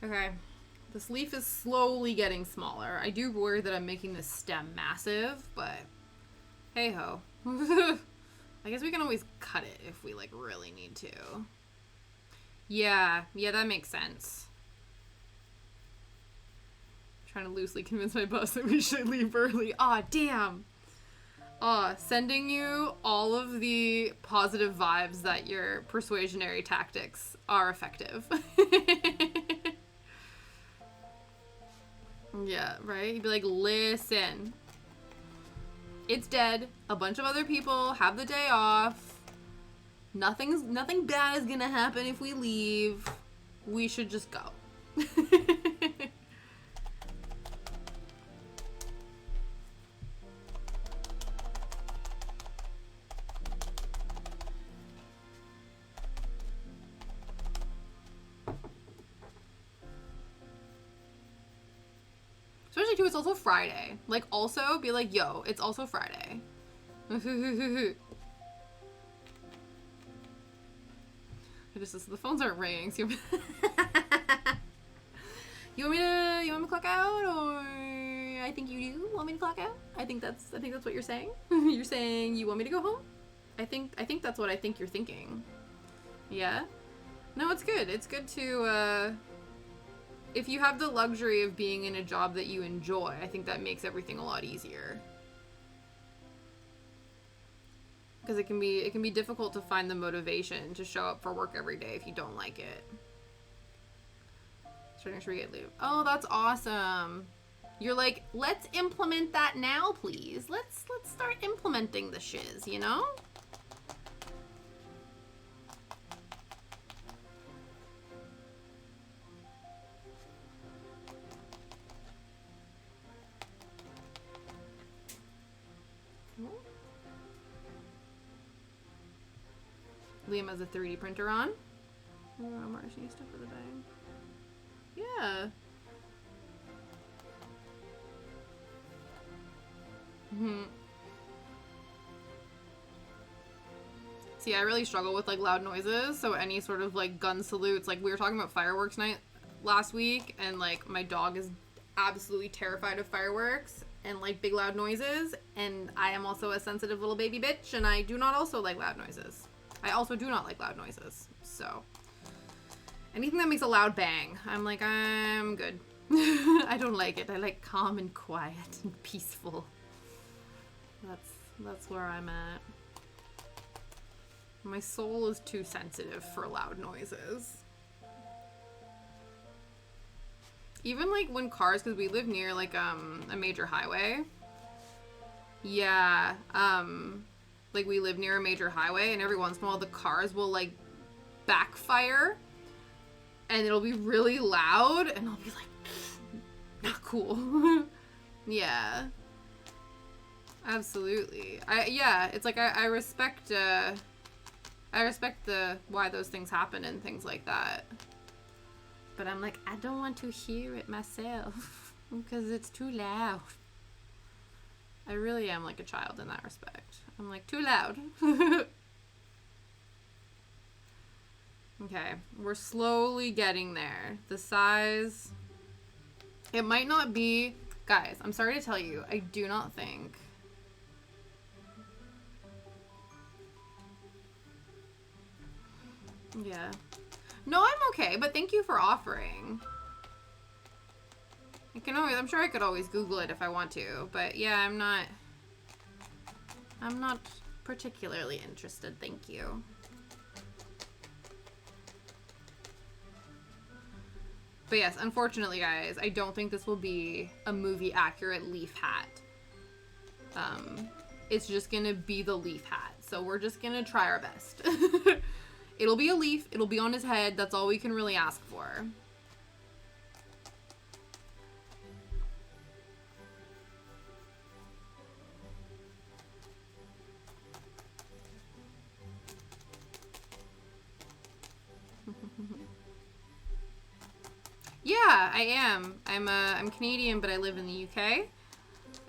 Okay, this leaf is slowly getting smaller. I do worry that I'm making this stem massive, but hey ho. I guess we can always cut it if we, like, really need to. Yeah, that makes sense. trying to loosely convince my boss that we should leave early. Aw, damn. Sending you all of the positive vibes that your persuasionary tactics are effective. Yeah, right? You'd be like, listen, it's dead. A bunch of other people have the day off. Nothing bad is gonna happen if we leave. We should just go. Especially too, it's also Friday. Like, also be like, yo, it's also Friday. The phones aren't ringing. So you want me to clock out, or I think you do want me to clock out? I think that's what you're saying. You're saying you want me to go home? I think that's what I think you're thinking. Yeah. No, it's good. It's good to if you have the luxury of being in a job that you enjoy, I think that makes everything a lot easier. Because it can be difficult to find the motivation to show up for work every day if you don't like it. Starting to get loop. Oh, that's awesome. You're like, let's implement that now, please. Let's start implementing the shiz, you know? Liam has a 3D printer on. Oh, Marcy, stuff for the bag. Yeah. See, I really struggle with like loud noises, so any sort of like gun salutes, like we were talking about fireworks night last week, and like my dog is absolutely terrified of fireworks and like big loud noises, and I am also a sensitive little baby bitch, and I do not also like loud noises. I also do not like loud noises, so anything that makes a loud bang, I'm like, I'm good. I don't like it. I like calm and quiet and peaceful. That's where I'm at. My soul is too sensitive for loud noises. Even like when cars, because we live near like a major highway. Yeah, like we live near a major highway, and every once in a while the cars will like backfire and it'll be really loud, and I'll be like, not cool. Yeah, absolutely. It's like I respect the why those things happen and things like that, but I'm like, I don't want to hear it myself because it's too loud. I really am like a child in that respect. I'm like, too loud. Okay, we're slowly getting there. The size, it might not be, guys, I'm sorry to tell you, I do not think yeah. No, I'm okay, but thank you for offering. I'm sure I could always Google it if I want to, but yeah, I'm not particularly interested, thank you. But yes, unfortunately, guys, I don't think this will be a movie accurate leaf hat. It's just gonna be the leaf hat, so we're just gonna try our best. It'll be a leaf, it'll be on his head, that's all we can really ask for. Yeah, I am. I'm Canadian, but I live in the UK.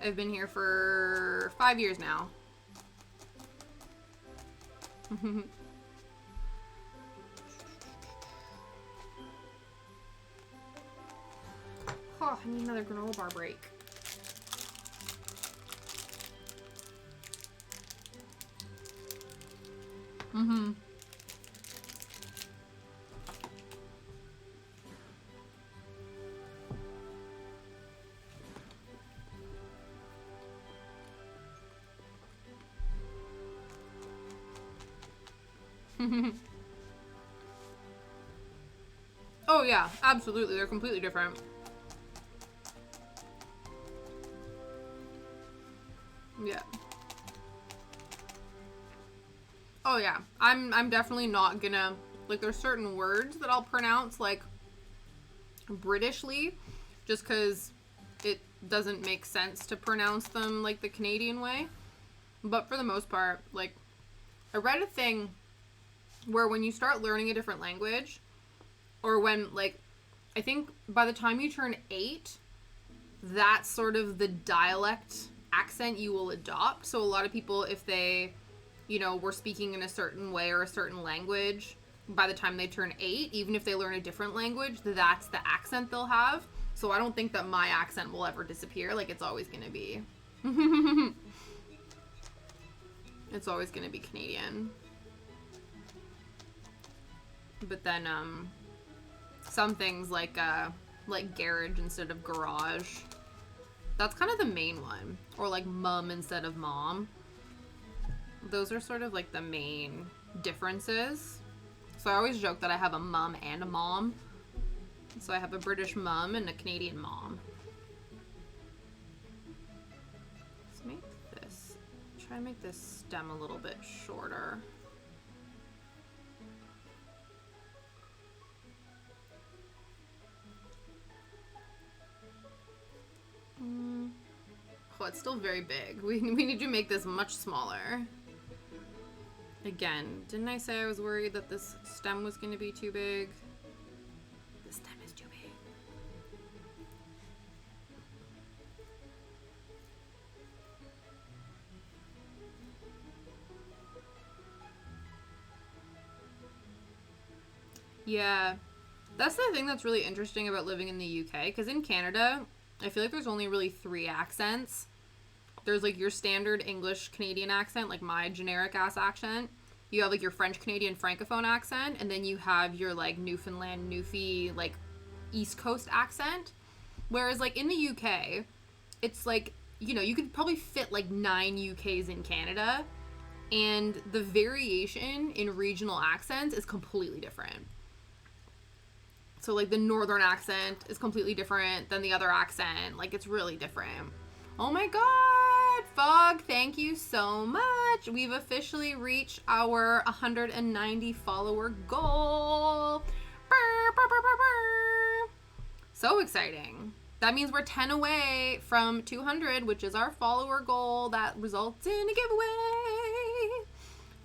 I've been here for 5 years now. Oh, I need another granola bar break. Oh yeah, absolutely. They're completely different. Yeah. Oh yeah. I'm definitely not gonna, like, there's certain words that I'll pronounce like Britishly just because it doesn't make sense to pronounce them like the Canadian way. But for the most part, like, I read a thing where when you start learning a different language, or when, like, I think by the time you turn 8, that's sort of the dialect accent you will adopt. So a lot of people, if they, you know, were speaking in a certain way or a certain language, by the time they turn 8, even if they learn a different language, that's the accent they'll have. So I don't think that my accent will ever disappear. Like, it's always going to be... it's always going to be Canadian. But then, some things like garage instead of garage. That's kind of the main one. Or like mum instead of mom. Those are sort of like the main differences. So I always joke that I have a mum and a mom. So I have a British mum and a Canadian mom. Let's make this, try to make this stem a little bit shorter. Oh, it's still very big. We need to make this much smaller. Again, didn't I say I was worried that this stem was going to be too big? The stem is too big. Yeah, that's the thing that's really interesting about living in the UK, because in Canada, I feel like there's only really 3 accents. There's like your standard English Canadian accent, like my generic ass accent. You have like your French Canadian Francophone accent, and then you have your like Newfoundland Newfie like East Coast accent. Whereas like in the UK, it's like, you know, you could probably fit like 9 UKs in Canada, and the variation in regional accents is completely different. So like the northern accent is completely different than the other accent. Like, it's really different. Oh my god, Fog, thank you so much. We've officially reached our 190 follower goal. So exciting. That means we're 10 away from 200, which is our follower goal that results in a giveaway.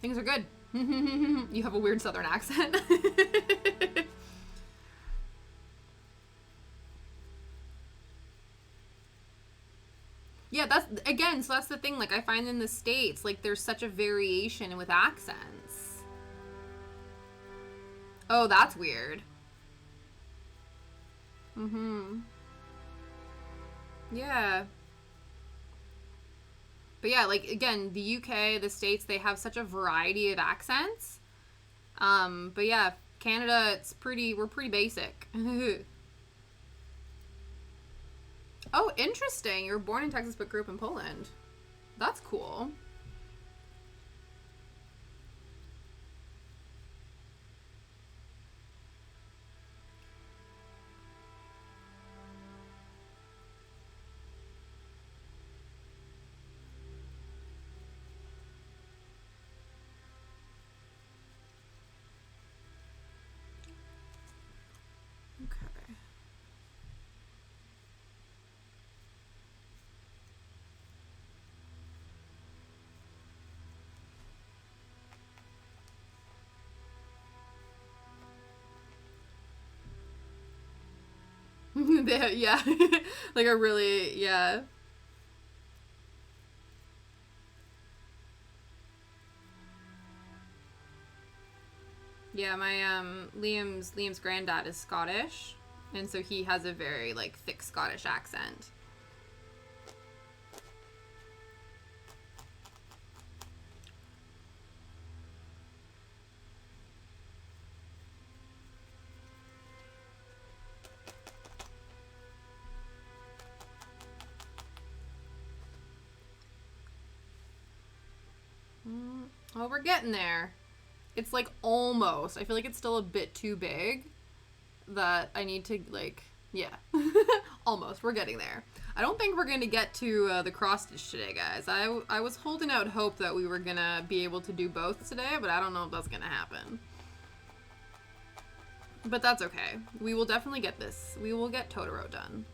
Things are good. You have a weird southern accent. Yeah, that's, again, so that's the thing, like, I find in the States, like, there's such a variation with accents. Oh, that's weird. Yeah. But yeah, like, again, the UK, the States, they have such a variety of accents. But yeah, Canada, we're pretty basic. Oh, interesting. You were born in Texas but grew up in Poland. That's cool. Okay. Yeah. Like a really, yeah. Yeah, my Liam's granddad is Scottish, and so he has a very like thick Scottish accent. Oh, we're getting there. It's like almost, I feel like it's still a bit too big that I need to like, yeah, almost, we're getting there. I don't think we're going to get to the cross stitch today, guys. I was holding out hope that we were going to be able to do both today, but I don't know if that's going to happen. But that's okay. We will definitely get this. We will get Totoro done.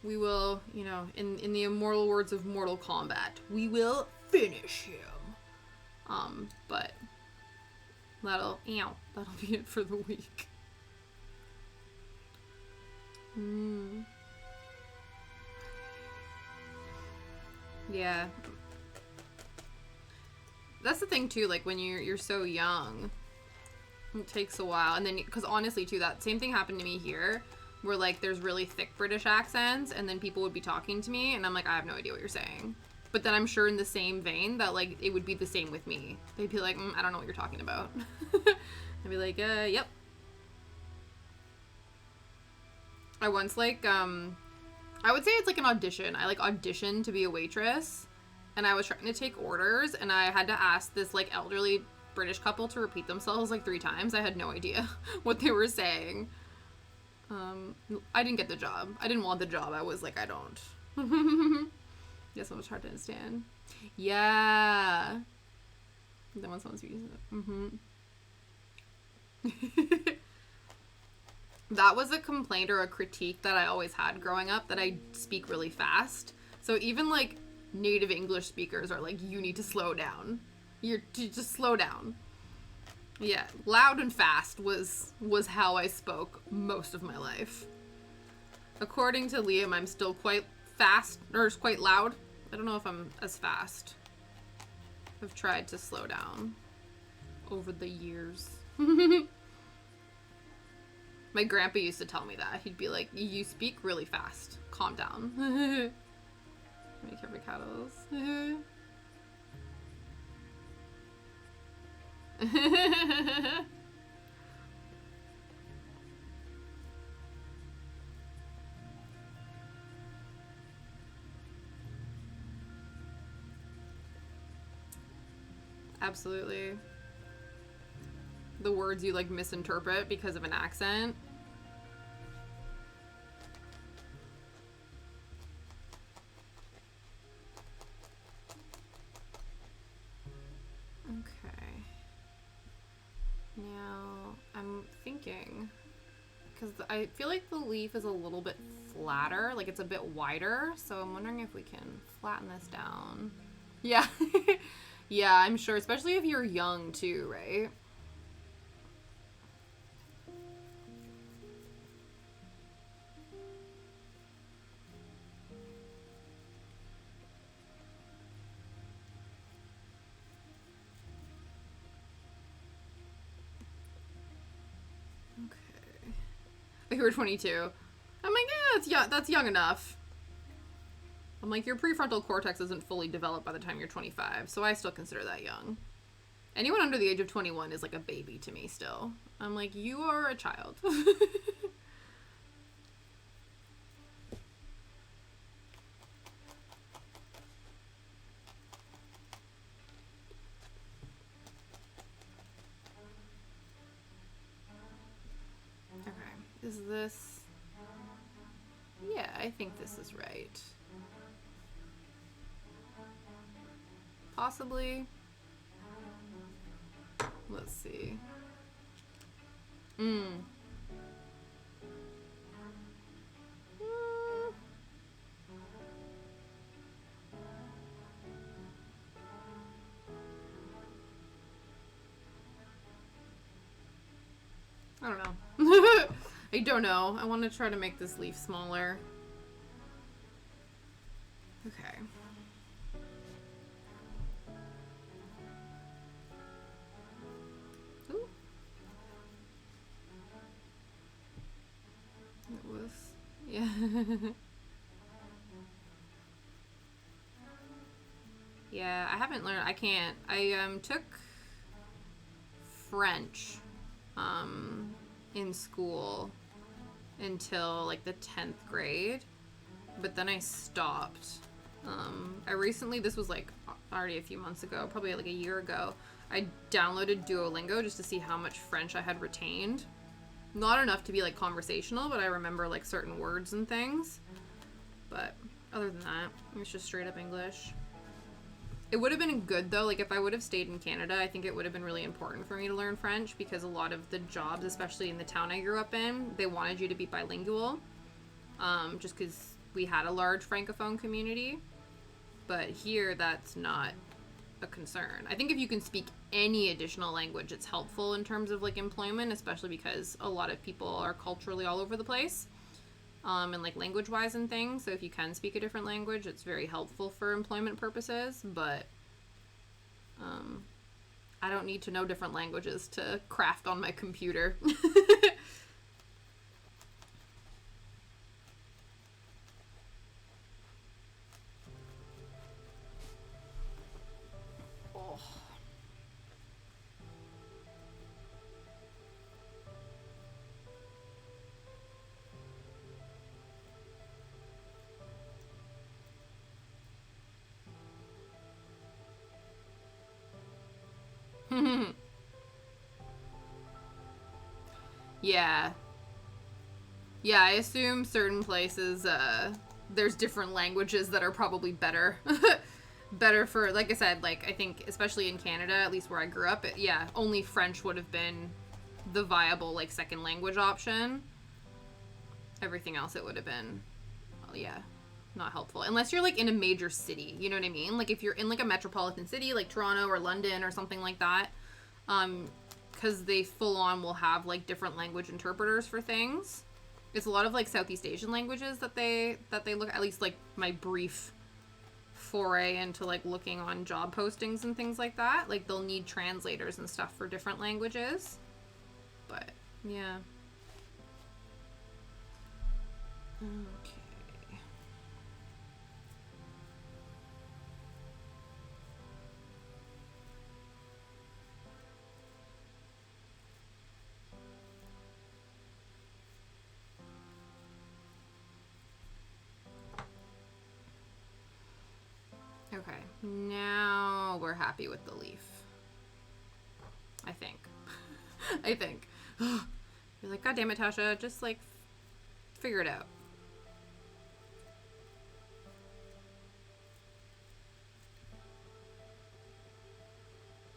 We will, you know, in the immortal words of Mortal Kombat, we will finish him. But that'll be it for the week. Yeah. That's the thing too, like when you're so young, it takes a while. And then, because honestly too, that same thing happened to me here, where like there's really thick British accents and then people would be talking to me and I'm like, I have no idea what you're saying. But then I'm sure in the same vein that like it would be the same with me. They'd be like, I don't know what you're talking about. I'd be like, yep. I once like, I would say it's like an audition. I like auditioned to be a waitress and I was trying to take orders and I had to ask this like elderly British couple to repeat themselves like 3 times. I had no idea what they were saying. I didn't get the job. I didn't want the job. I was like, I don't. Yes, it was hard to understand. Yeah. Then when someone's using it. That was a complaint or a critique that I always had growing up, that I speak really fast. So even like native English speakers are like, you need to slow down. You just slow down. Yeah, loud and fast was how I spoke most of my life. According to Liam, I'm still quite fast, or quite loud. I don't know if I'm as fast. I've tried to slow down over the years. My grandpa used to tell me that. He'd be like, you speak really fast. Calm down. Make every cattles. Absolutely. The words you like misinterpret because of an accent. Okay. Now, I'm thinking, because I feel like the leaf is a little bit flatter, like it's a bit wider, so I'm wondering if we can flatten this down. Yeah. Yeah, I'm sure, especially if you're young too, right? You were 22. I'm like, yeah, that's young enough. I'm like, your prefrontal cortex isn't fully developed by the time you're 25, so I still consider that young. Anyone under the age of 21 is like a baby to me still. I'm like, you are a child. Is this... Yeah, I think this is right. Possibly. Let's see. I don't know. I don't know. I want to try to make this leaf smaller. Okay. Ooh. It was... Yeah. Yeah, I haven't learned... I can't. I took French in school until like the 10th grade, but then I stopped. I recently, this was like already a few months ago, probably like a year ago, I downloaded Duolingo just to see how much French I had retained. Not enough to be like conversational, but I remember like certain words and things. But other than that, it's just straight up English. It would have been good though, like if I would have stayed in Canada, I think it would have been really important for me to learn French because a lot of the jobs, especially in the town I grew up in, they wanted you to be bilingual, just because we had a large Francophone community. But here, that's not a concern. I think if you can speak any additional language, it's helpful in terms of like employment, especially because a lot of people are culturally all over the place. And like language wise and things. So if you can speak a different language, it's very helpful for employment purposes. But I don't need to know different languages to craft on my computer. Oh. Yeah. Yeah, I assume certain places, there's different languages that are probably better. Better for, like I said, like, I think, especially in Canada, at least where I grew up, yeah, only French would have been the viable, like, second language option. Everything else, it would have been, well, yeah, not helpful. Unless you're, like, in a major city, you know what I mean? Like, if you're in, like, a metropolitan city, like Toronto or London or something like that, because they full-on will have, like, different language interpreters for things. It's a lot of, like, Southeast Asian languages that they look at least, like, my brief foray into, like, looking on job postings and things like that. Like, they'll need translators and stuff for different languages. But, yeah. Okay. Okay, now we're happy with the leaf. I think. I think. You're like, God damn it, Tasha, just like figure it out.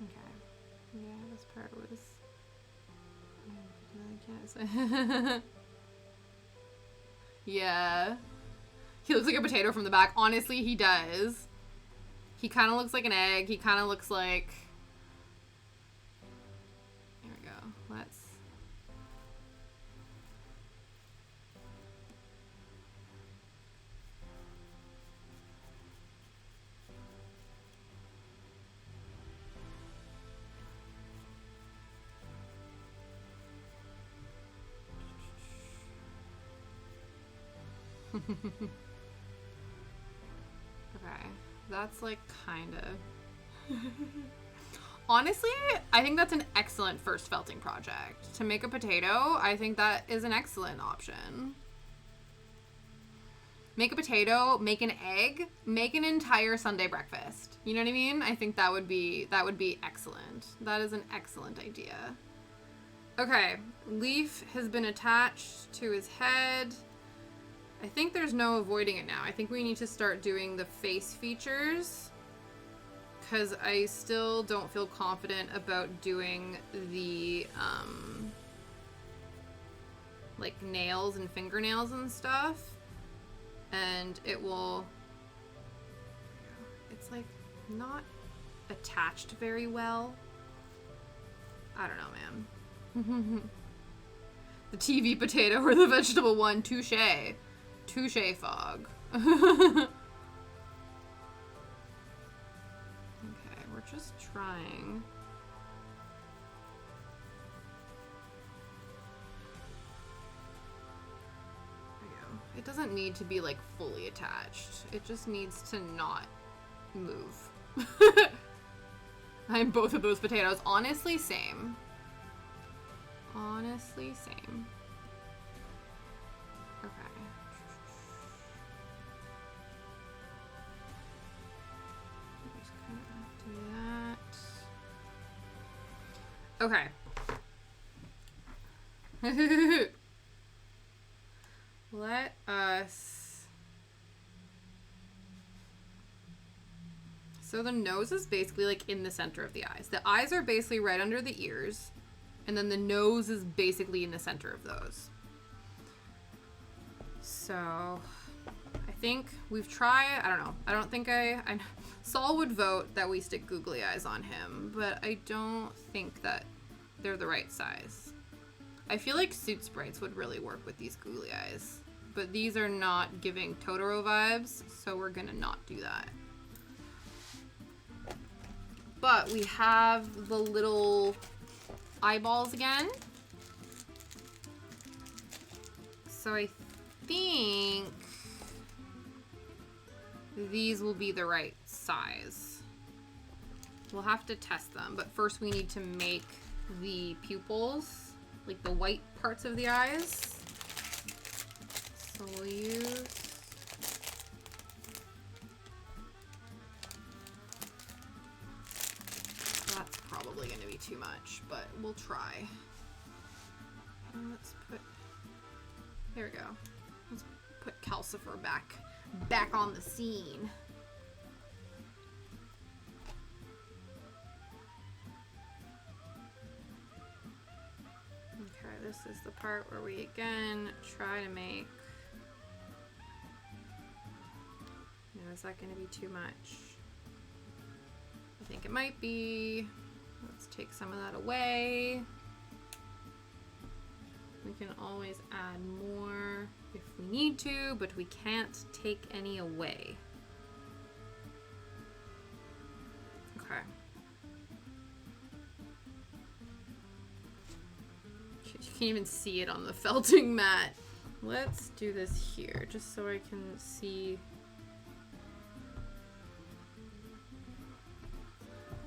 Okay. Yeah, this part was. I guess. Yeah. He looks like a potato from the back. Honestly, he does. He kind of looks like an egg. He kind of looks like... There we go. Let's... Okay. That's like kind of... Honestly, I think that's an excellent first felting project. To make a potato, I think that is an excellent option. Make a potato, make an egg, make an entire Sunday breakfast. You know what I mean? I think that would be excellent. That is an excellent idea. Okay, leaf has been attached to his head. I think there's no avoiding it now. I think we need to start doing the face features because I still don't feel confident about doing the like nails and fingernails and stuff. And it will, it's like not attached very well. I don't know, man. The TV potato or the vegetable one, touche. Touche, Fog. Okay, we're just trying. There we go. It doesn't need to be, like, fully attached. It just needs to not move. I'm both of those potatoes. Honestly, same. Honestly, same. Okay. Just kind of do that. Okay. Let us... So the nose is basically like in the center of the eyes. The eyes are basically right under the ears. And then the nose is basically in the center of those. So I think we've tried, I don't know. I don't think Saul would vote that we stick googly eyes on him, but I don't think that they're the right size. I feel like suit sprites would really work with these googly eyes, but these are not giving Totoro vibes, so we're gonna not do that. But we have the little eyeballs again. So I think these will be the right size. We'll have to test them, but first we need to make the pupils, like the white parts of the eyes. So we'll use that's probably going to be too much, but we'll try. And let's put, there we go. Let's put Calcifer back on the scene. Okay, this is the part where we again try to make, is that going to be too much? I think it might be. Let's take some of that away. We can always add more if we need to, but we can't take any away. Okay. You can't even see it on the felting mat. Let's do this here, just so I can see.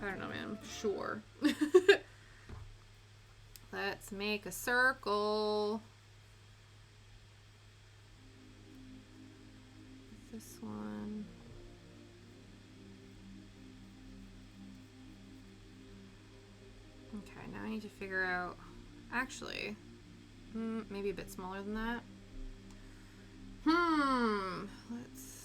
I don't know, man. Sure. Let's make a circle. This one. Okay, now I need to figure out, actually, maybe a bit smaller than that. Let's,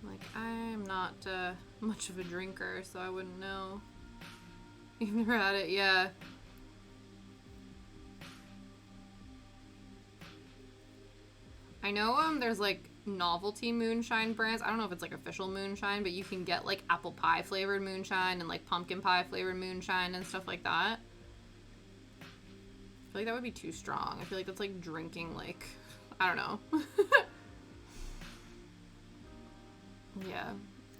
like, I'm not much of a drinker, so I wouldn't know. You've never had it, yeah. I know there's like novelty moonshine brands. I don't know if it's like official moonshine, but you can get like apple pie flavored moonshine and like pumpkin pie flavored moonshine and stuff like that. I feel like that would be too strong. I feel like that's like drinking, like, I don't know. Yeah.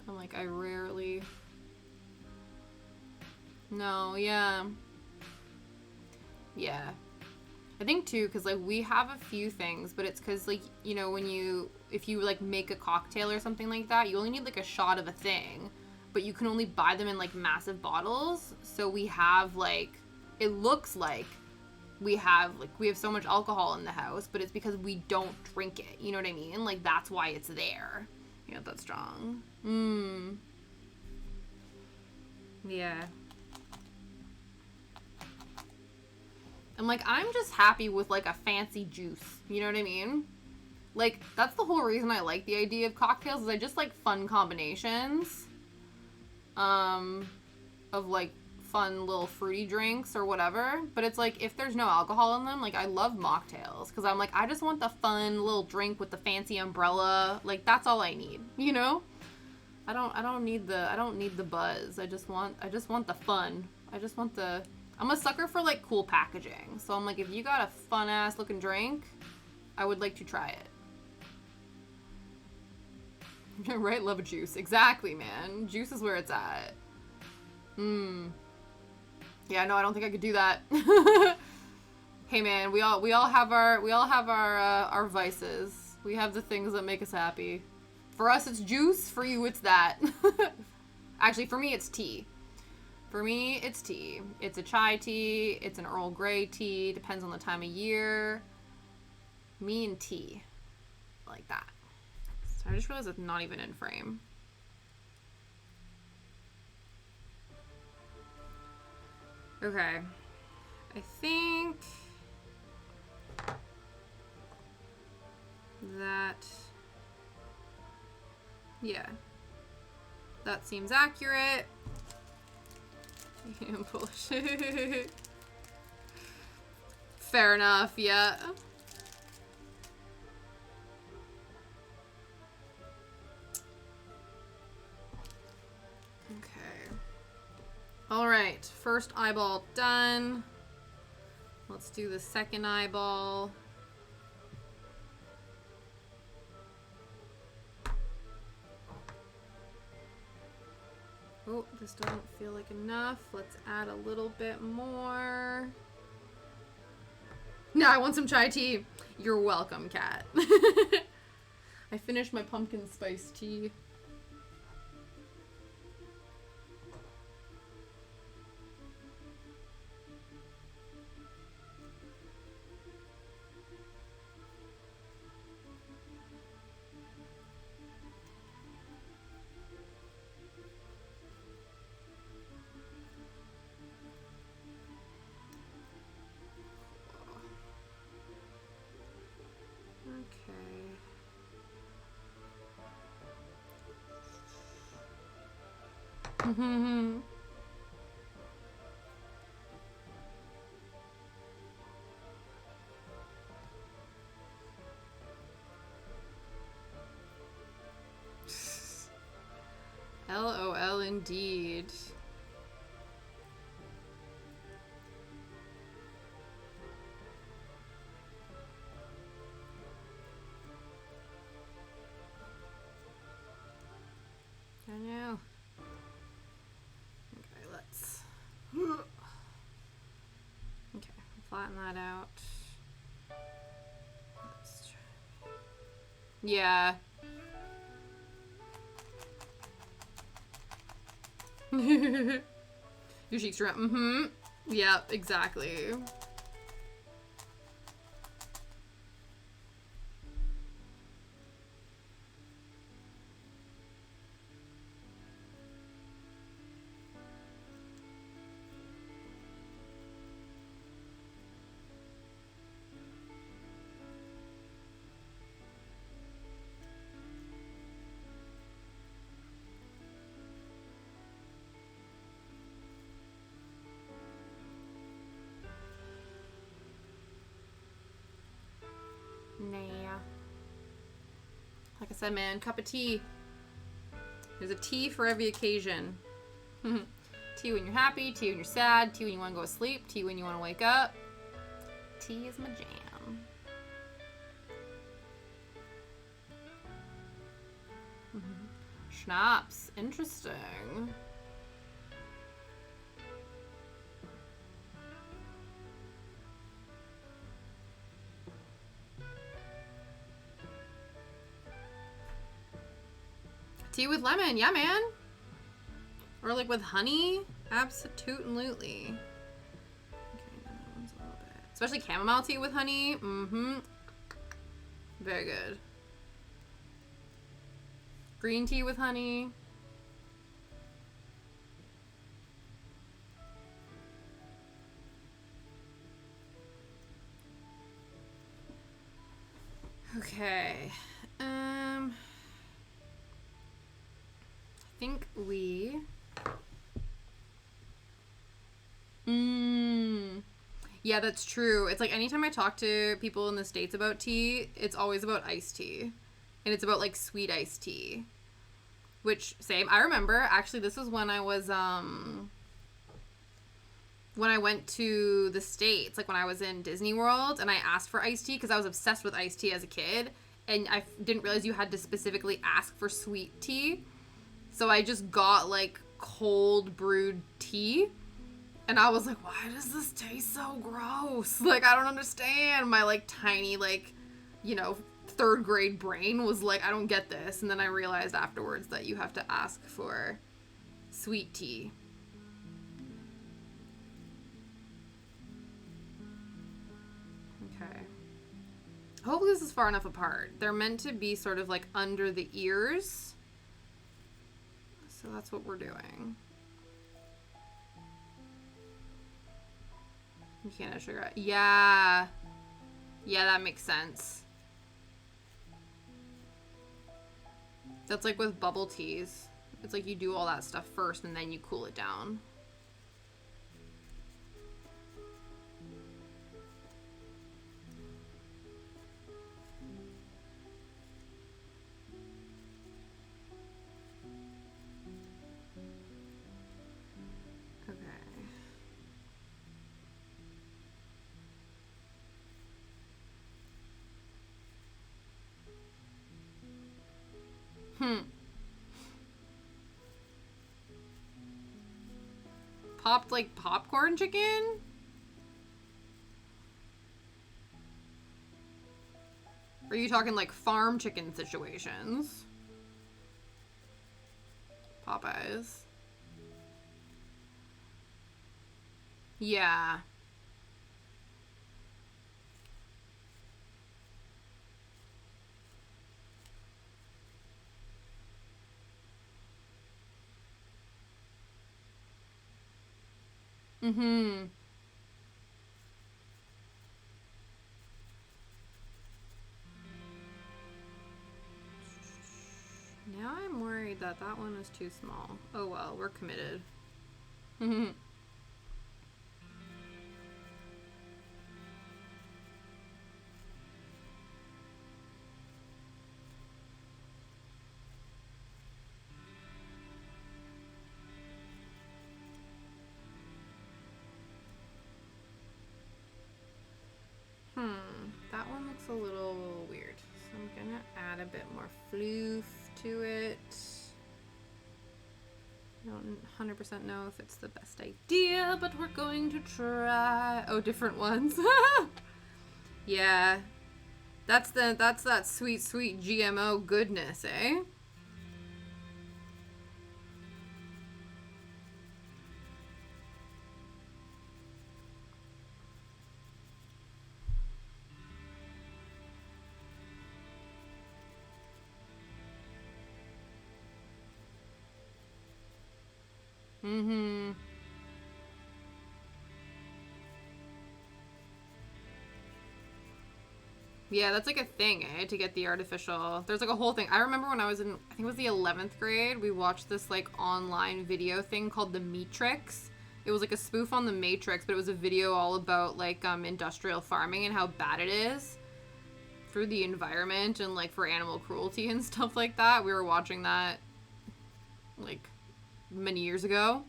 I'm like, I rarely. No, yeah. Yeah. I think too, because like we have a few things, but it's because like, you know, if you like make a cocktail or something like that, you only need like a shot of a thing, but you can only buy them in like massive bottles. So we have like, it looks like we have so much alcohol in the house, but it's because we don't drink it. You know what I mean? Like that's why it's there. Yeah, that's strong. Yeah. I'm like, I'm just happy with like a fancy juice. You know what I mean? Like, that's the whole reason I like the idea of cocktails, is I just like fun combinations of like fun little fruity drinks or whatever. But it's like, if there's no alcohol in them, like I love mocktails, because I'm like, I just want the fun little drink with the fancy umbrella. Like that's all I need, you know? I don't need the buzz. I just want the fun. I'm a sucker for like cool packaging. So I'm like, if you got a fun ass looking drink, I would like to try it. Right? Love a juice. Exactly, man. Juice is where it's at. Yeah, no, I don't think I could do that. Hey man, we all have our vices. We have the things that make us happy. For us, it's juice. For you, it's that. Actually, for me, it's tea. For me, it's tea. It's a chai tea. It's an Earl Grey tea. Depends on the time of year. Me and tea. Like that. So I just realized it's not even in frame. Okay. I think that, yeah, that seems accurate. Bullshit. Fair enough, yeah. Okay. All right, first eyeball done. Let's do the second eyeball. Oh, this doesn't feel like enough. Let's add a little bit more. Now I want some chai tea. You're welcome, Kat. I finished my pumpkin spice tea. Okay. LOL indeed. I know. Okay, let's. Okay, flatten that out. Let's try. Yeah. Your cheeks are up. Mm-hmm. Yep, exactly. Nah. Like I said, man, cup of tea. There's a tea for every occasion. Tea when you're happy, tea when you're sad, tea when you want to go to sleep, tea when you want to wake up. Tea is my jam. Schnapps. Interesting. Tea with lemon, yeah, man. Or like with honey, absolutely. Okay, that one's a little bit. Especially chamomile tea with honey. Mm-hmm. Very good. Green tea with honey. Okay. I think we... Yeah, that's true. It's like anytime I talk to people in the States about tea, it's always about iced tea. And it's about like sweet iced tea. Which, same. I remember, actually, this was when I was, when I went to the States, like when I was in Disney World, and I asked for iced tea because I was obsessed with iced tea as a kid. And I didn't realize you had to specifically ask for sweet tea. So I just got like cold brewed tea. And I was like, why does this taste so gross? Like, I don't understand. My like tiny, like, you know, third grade brain was like, I don't get this. And then I realized afterwards that you have to ask for sweet tea. Okay. Hopefully this is far enough apart. They're meant to be sort of like under the ears. So that's what we're doing. You can't have sugar. Yeah. Yeah, that makes sense. That's like with bubble teas. It's like you do all that stuff first and then you cool it down. Popped like popcorn chicken? Are you talking like farm chicken situations? Popeyes. Yeah. Mm-hmm. Now I'm worried that that one is too small. Oh well, we're committed. Mm-hmm. That one looks a little weird. So I'm gonna add a bit more floof to it. I don't 100% know if it's the best idea, but we're going to try. Oh, different ones. Yeah. That's that sweet, sweet GMO goodness, eh? Mm-hmm. Yeah, that's like a thing, eh? To get the artificial. There's like a whole thing. I remember when I was in, I think it was the 11th grade, we watched this like online video thing called The Matrix. It was like a spoof on The Matrix, but it was a video all about like industrial farming and how bad it is for the environment and like for animal cruelty and stuff like that. We were watching that like many years ago.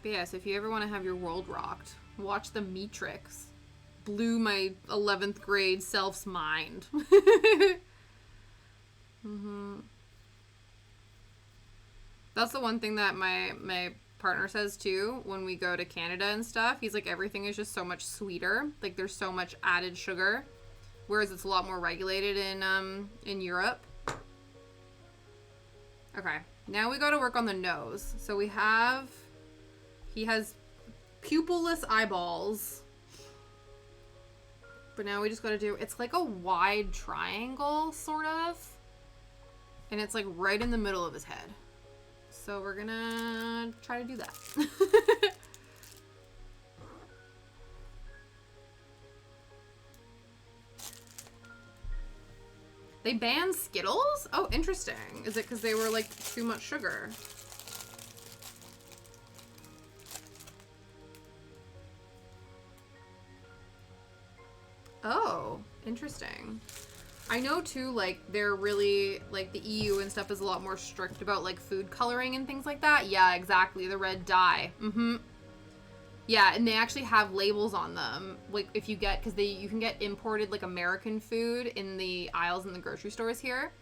But yes, if you ever want to have your world rocked, watch The Matrix. Blew my 11th grade self's mind. Mm-hmm. That's the one thing that my partner says too when we go to Canada and stuff. He's like, everything is just so much sweeter. Like there's so much added sugar, whereas it's a lot more regulated in Europe. Okay, now we go to work on the nose. So we have, he has pupilless eyeballs. But now we just gotta do, it's like a wide triangle, sort of. And it's like right in the middle of his head. So we're gonna try to do that. They banned Skittles? Oh, interesting. Is it because they were like too much sugar? Oh, interesting. I know too, like, they're really, like, the EU and stuff is a lot more strict about, like, food coloring and things like that. Yeah, exactly. The red dye. Mm-hmm. Yeah, and they actually have labels on them, like, if you get, because you can get imported, like, American food in the aisles in the grocery stores here,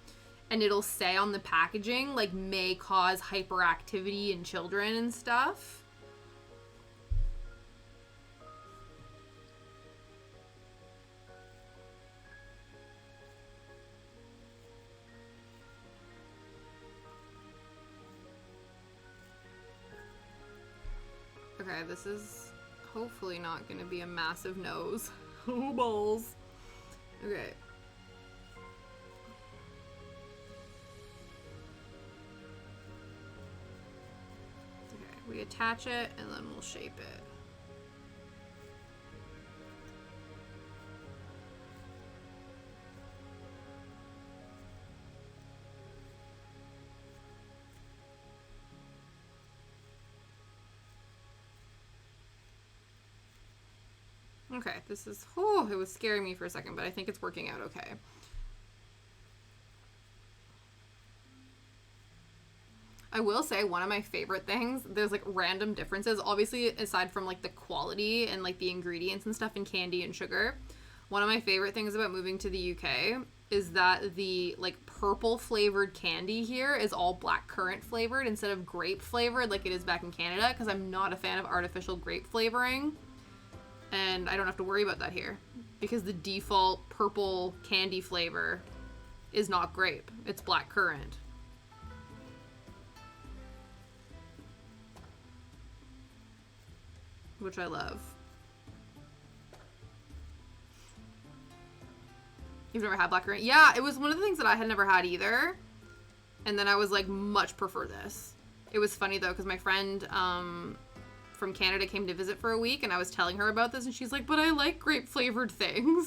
and it'll say on the packaging, like, may cause hyperactivity in children and stuff. Okay, this is hopefully not going to be a massive nose. Oh, balls. Okay. Okay, we attach it and then we'll shape it. Okay, this is, oh, it was scaring me for a second, but I think it's working out okay. I will say one of my favorite things, there's like random differences, obviously aside from like the quality and like the ingredients and stuff in candy and sugar. One of my favorite things about moving to the UK is that the like purple flavored candy here is all blackcurrant flavored instead of grape flavored like it is back in Canada, because I'm not a fan of artificial grape flavoring. And I don't have to worry about that here because the default purple candy flavor is not grape. It's blackcurrant. Which I love. You've never had blackcurrant? Yeah, it was one of the things that I had never had either. And then I was like, much prefer this. It was funny though, because my friend, from Canada came to visit for a week and I was telling her about this and she's like, but I like grape flavored things.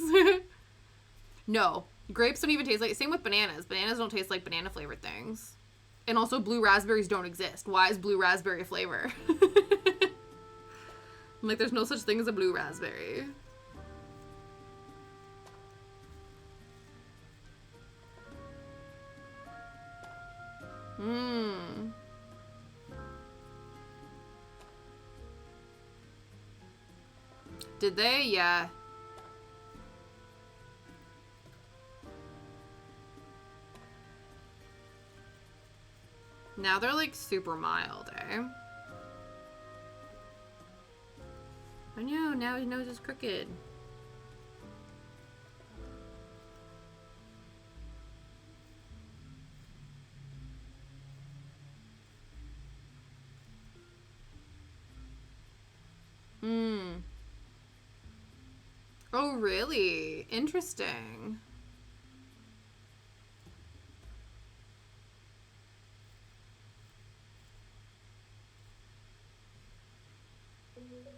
No, grapes don't even taste like, same with bananas. Bananas don't taste like banana flavored things. And also blue raspberries don't exist. Why is blue raspberry a flavor? I'm like, there's no such thing as a blue raspberry. Mmm. Did they? Yeah. Now they're like super mild, eh? I know, now his nose is crooked. Hmm. Oh, really? Interesting.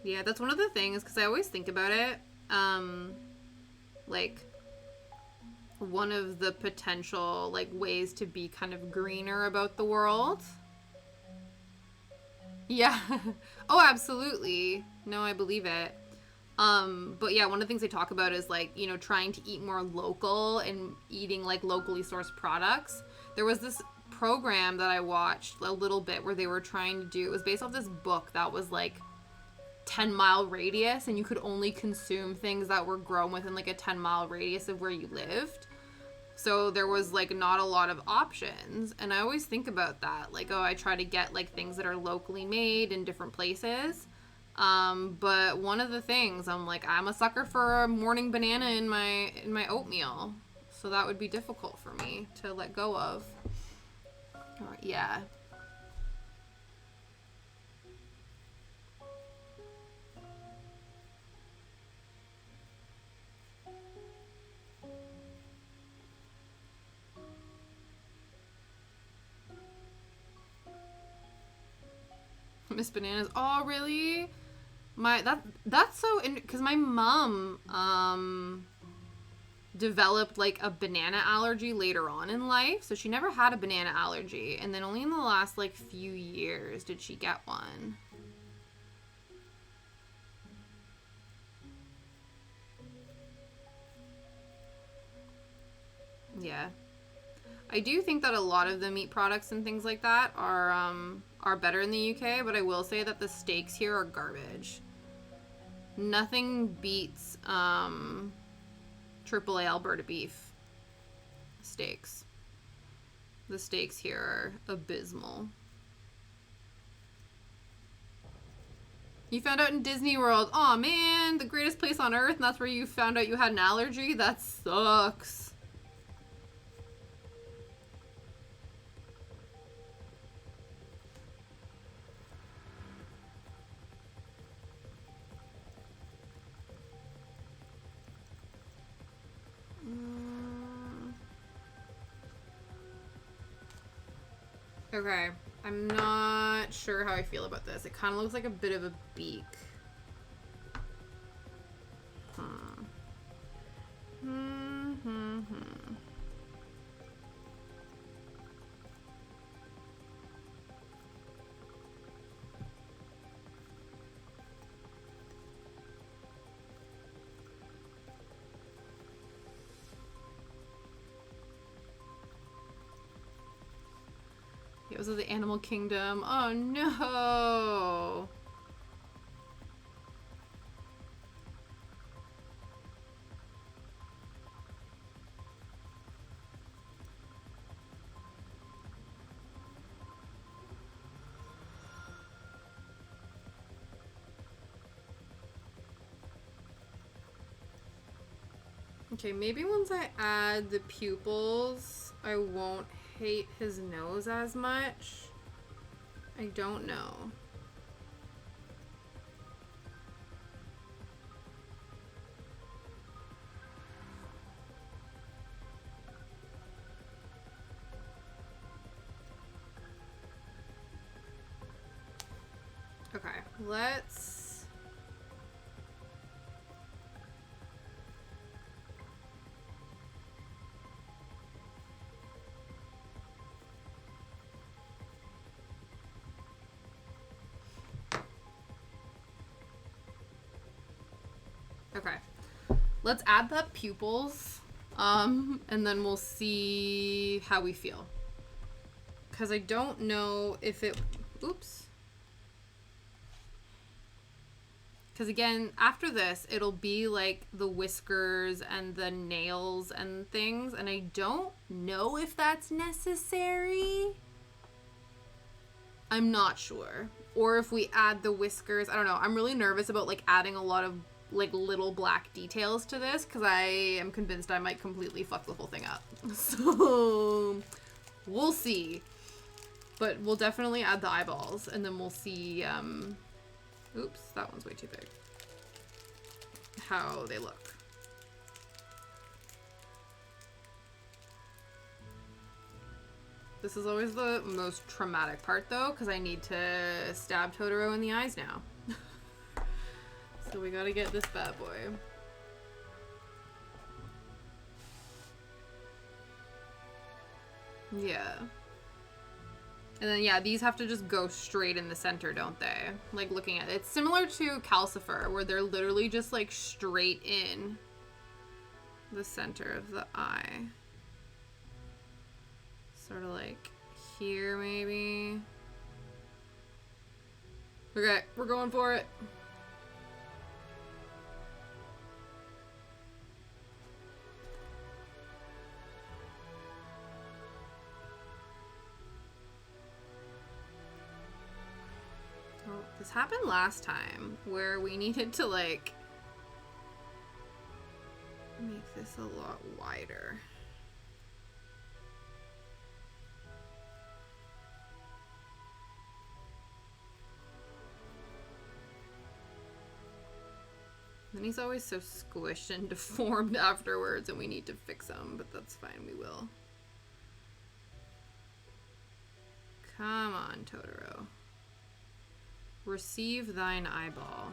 Yeah, that's one of the things, because I always think about it, like, one of the potential, like, ways to be kind of greener about the world. Yeah. Oh, absolutely. No, I believe it. But yeah, one of the things they talk about is like, you know, trying to eat more local and eating like locally sourced products. There was this program that I watched a little bit where they were trying to do, it was based off this book that was like 10-mile radius and you could only consume things that were grown within like a 10-mile radius of where you lived. So there was like not a lot of options. And I always think about that. Like, oh, I try to get like things that are locally made in different places. But one of the things I'm like, I'm a sucker for a morning banana in my oatmeal. So that would be difficult for me to let go of. Yeah. Miss Bananas. Oh, really? That's so because my mom developed like a banana allergy later on in life, so she never had a banana allergy, and then only in the last like few years did she get one. Yeah. I do think that a lot of the meat products and things like that are better in the UK, but I will say that the steaks here are garbage. Nothing beats AAA Alberta beef steaks. The steaks here are abysmal. You found out in Disney World, aw man, the greatest place on earth, and that's where you found out you had an allergy? That sucks. Okay, I'm not sure how I feel about this. It kind of looks like a bit of a beak. It was of the animal kingdom. Oh no! Okay, maybe once I add the pupils, I won't hate his nose as much. I don't know. Okay, let's... Okay, let's add the pupils, and then we'll see how we feel. Because I don't know if it... Oops. Because again, after this, it'll be like the whiskers and the nails and things, and I don't know if that's necessary. I'm not sure. Or if we add the whiskers, I don't know. I'm really nervous about like adding a lot of like little black details to this because I am convinced I might completely fuck the whole thing up. So we'll see. But we'll definitely add the eyeballs and then we'll see, oops, that one's way too big. How they look. This is always the most traumatic part though, because I need to stab Totoro in the eyes now. So we gotta get this bad boy. Yeah. And then, yeah, these have to just go straight in the center, don't they? Like, looking at it. It's similar to Calcifer, where they're literally just, like, straight in the center of the eye. Sort of like here, maybe. Okay, we're going for it. This happened last time where we needed to like make this a lot wider. And he's always so squished and deformed afterwards and we need to fix him, but that's fine, we will. Come on, Totoro. Receive thine eyeball.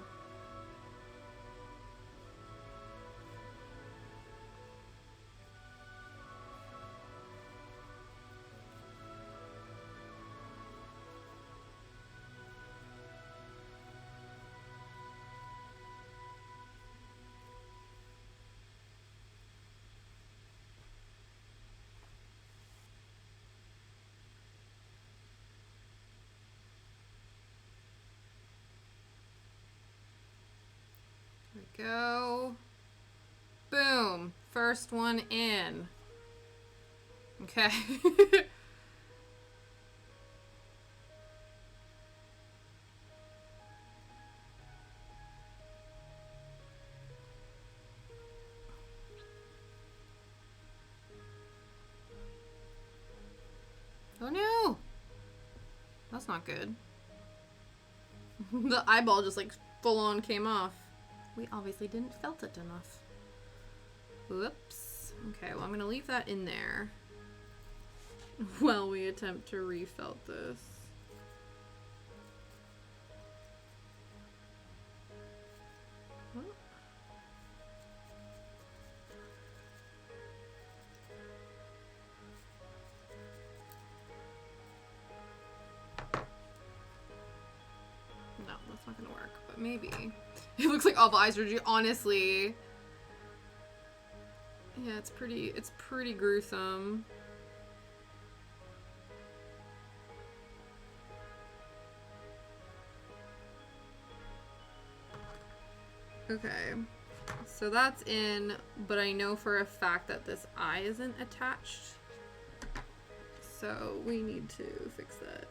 Go. Boom. First one in. Okay. Oh no. That's not good. The eyeball just like full on came off. We obviously didn't felt it enough. Whoops. Okay, well I'm gonna leave that in there. while we attempt to refelt this. No, that's not gonna work, but maybe. It looks like awful eye surgery, honestly. Yeah, it's pretty gruesome. Okay, so that's in, but I know for a fact that this eye isn't attached. So we need to fix that.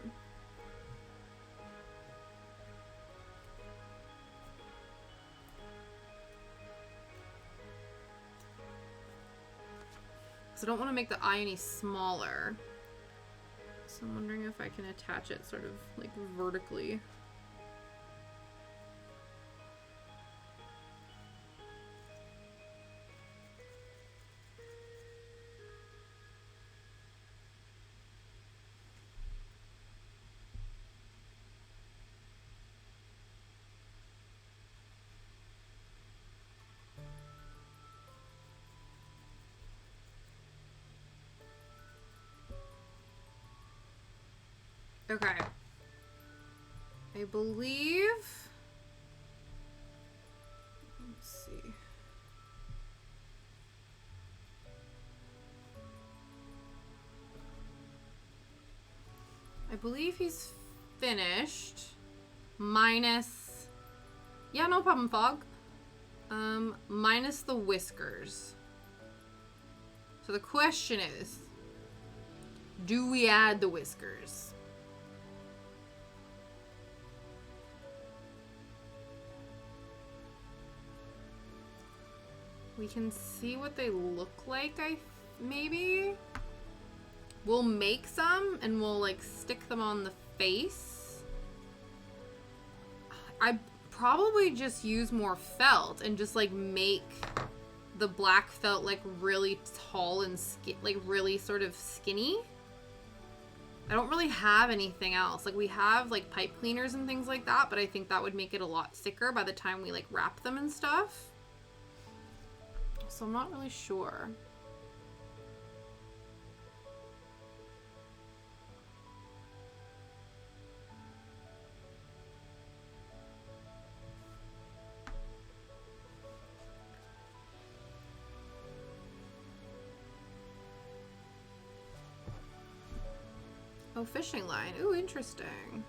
So I don't want to make the eye any smaller. So I'm wondering if I can attach it sort of like vertically. Okay. I believe... Let's see. I believe he's finished. Minus... Yeah, no problem, Fog. Minus the whiskers. So the question is, do we add the whiskers? We can see what they look like, maybe? We'll make some and we'll like stick them on the face. I probably just use more felt and just like make the black felt like really tall and like really sort of skinny. I don't really have anything else. Like we have like pipe cleaners and things like that, but I think that would make it a lot thicker by the time we like wrap them and stuff. So I'm not really sure. Oh, fishing line. Ooh, interesting.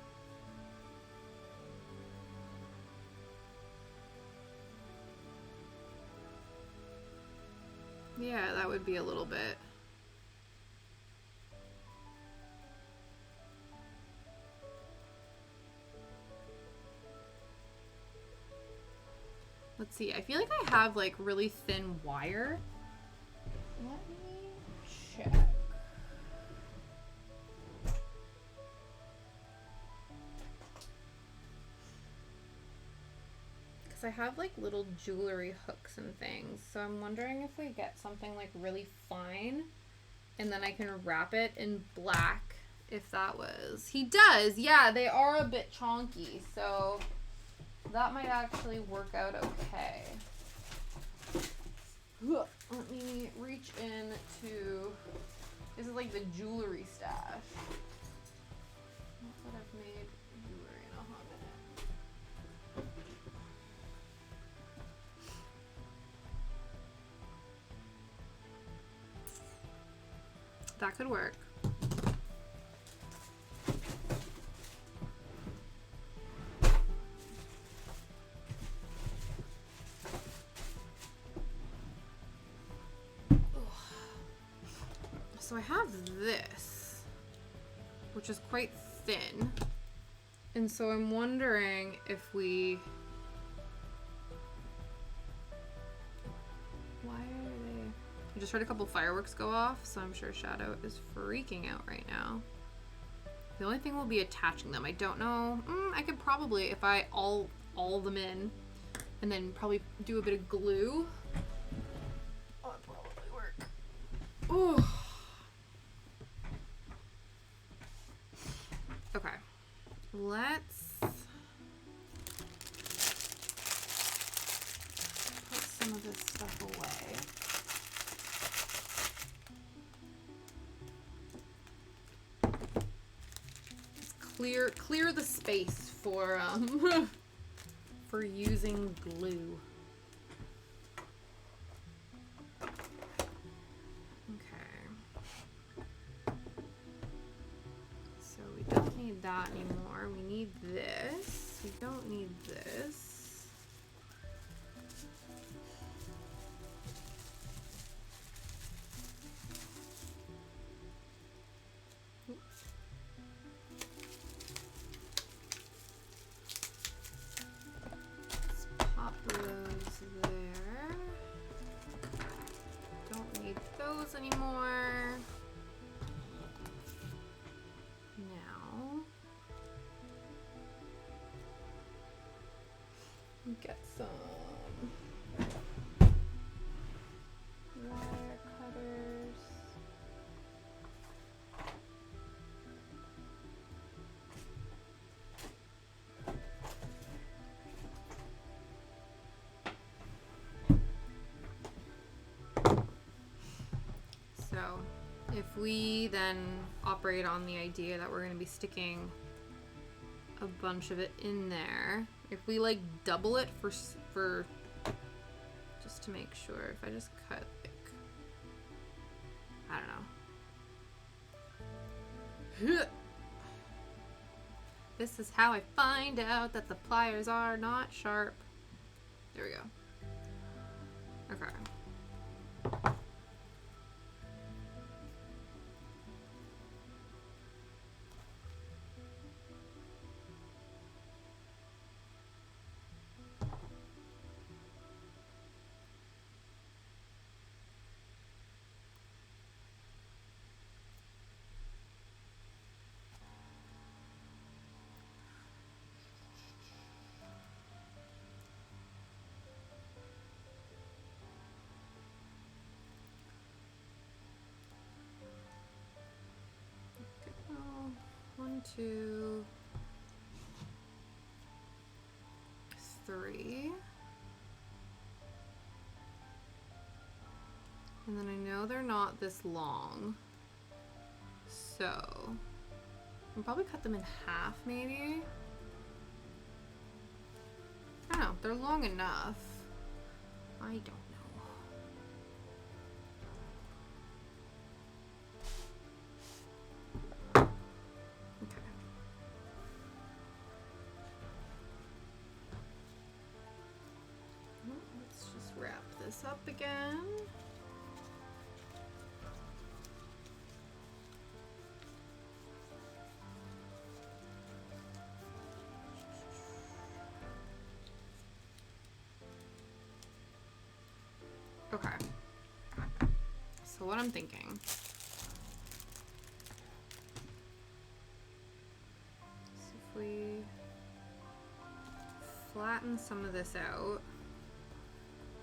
Yeah, that would be a little bit. Let's see. I feel like I have like really thin wire. Let me check. Because I have like little jewelry hooks and things. So I'm wondering if we get something like really fine and then I can wrap it in black if that was. He does. Yeah, they are a bit chonky. So that might actually work out okay. Let me reach into, this is like the jewelry stash. Not that I've made jewelry in a hot minute. That could work. So I have this, which is quite thin. And so I'm wondering if we... Why are they... I just heard a couple fireworks go off, so I'm sure Shadow is freaking out right now. The only thing will be attaching them. I don't know. I could probably, if I all them in, and then probably do a bit of glue. Oh, that'd probably work. Ooh. let's put some of this stuff away. Just clear the space for for using glue. That anymore. We need this. We don't need this. Let's pop those there. Don't need those anymore. Get some wire cutters. So if we then operate on the idea that we're going to be sticking a bunch of it in there, if we like double it for just to make sure, if I just cut like, I don't know. This is how I find out that the pliers are not sharp. There we go. Okay. One, two, three. And then I know they're not this long, so I'll probably cut them in half maybe. I don't know, they're long enough. I don't know. This up again. Okay. So what I'm thinking, so if we flatten some of this out,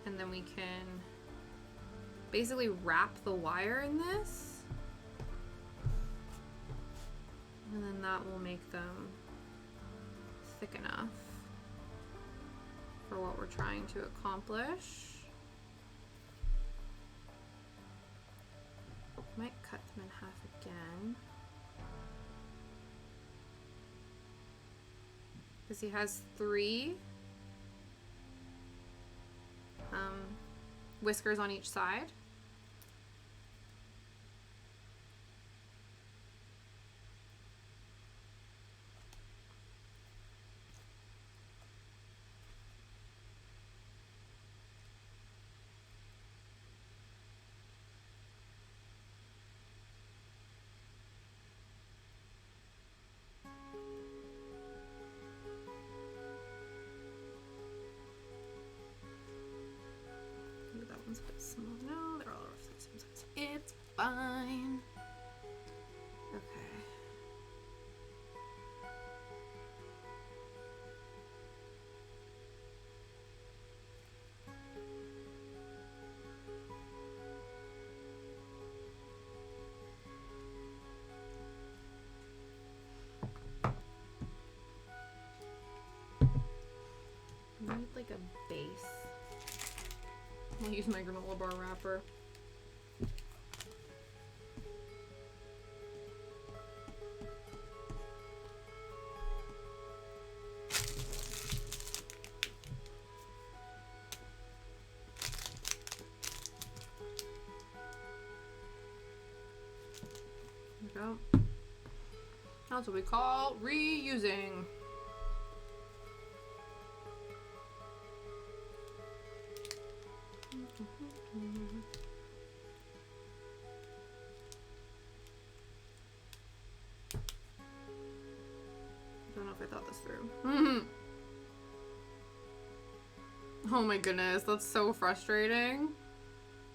and then we can basically wrap the wire in this. And then that will make them thick enough for what we're trying to accomplish. Might cut them in half again. Because he has 3 whiskers on each side. A bit small. No, they're all roughly the same size. It's fine. Okay. I'll use my granola bar wrapper. There we go. That's what we call reusing. I don't know if I thought this through. Oh my goodness, that's so frustrating.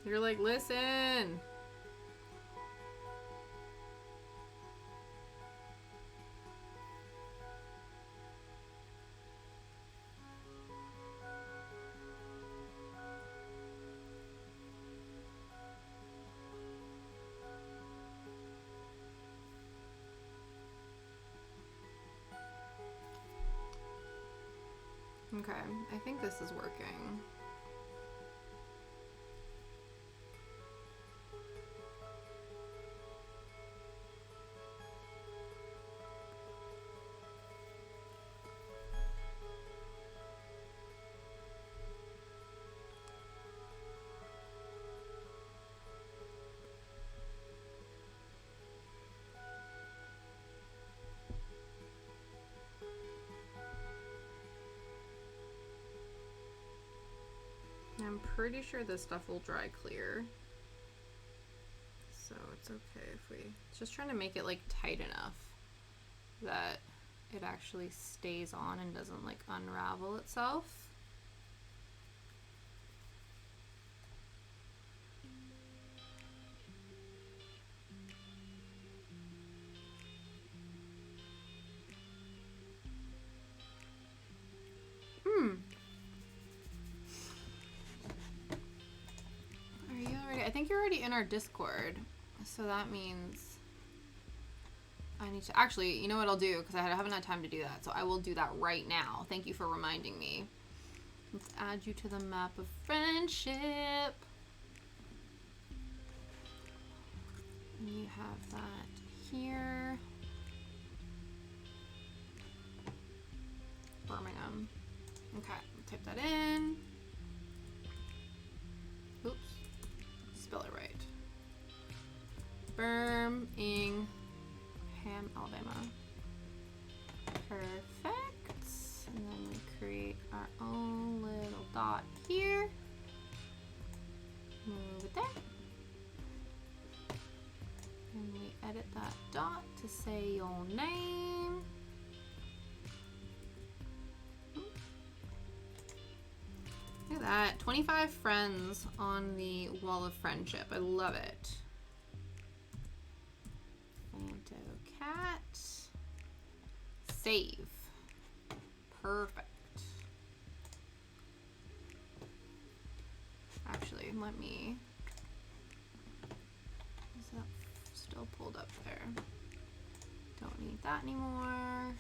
You're like, listen. Okay, I think this is working. I'm pretty sure this stuff will dry clear. So it's okay if we... Just trying to make it like tight enough that it actually stays on and doesn't like unravel itself. I think you're already in our Discord, so that means I need to actually, you know what I'll do, because I haven't had time to do that, so I will do that right now. Thank you for reminding me. Let's add you to the map of friendship. And you have that here. Birmingham. Okay, type that in. Oops. Spell it right. Birmingham, Alabama. Perfect. And then we create our own little dot here. Move it there. And we edit that dot to say your name. Look at that, 25 friends on the wall of friendship. I love it. Fanto cat. Save. Perfect. Actually, let me... Is that still pulled up there? Don't need that anymore.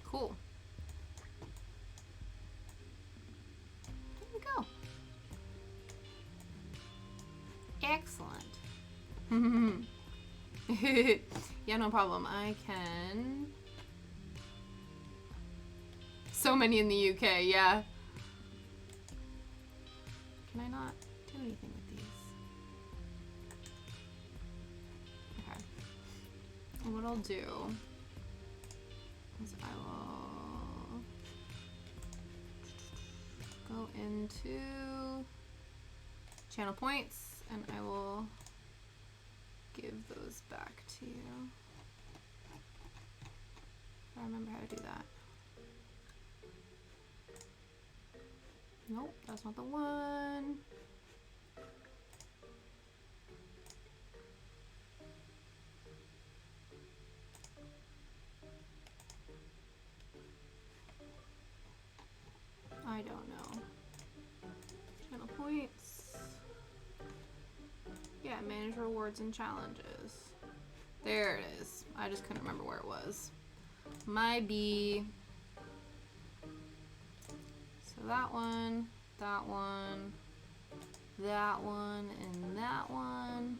Cool. There we go. Excellent. Yeah, no problem. I can... So many in the UK, yeah. Can I not do anything with these? Okay. And what I'll do is I will go into channel points and I will give those back to you. I remember how to do that. Nope, that's not the one. I don't know. Channel points. Yeah, manage rewards and challenges. There it is. I just couldn't remember where it was. My B. that one, that one, that one, and that one.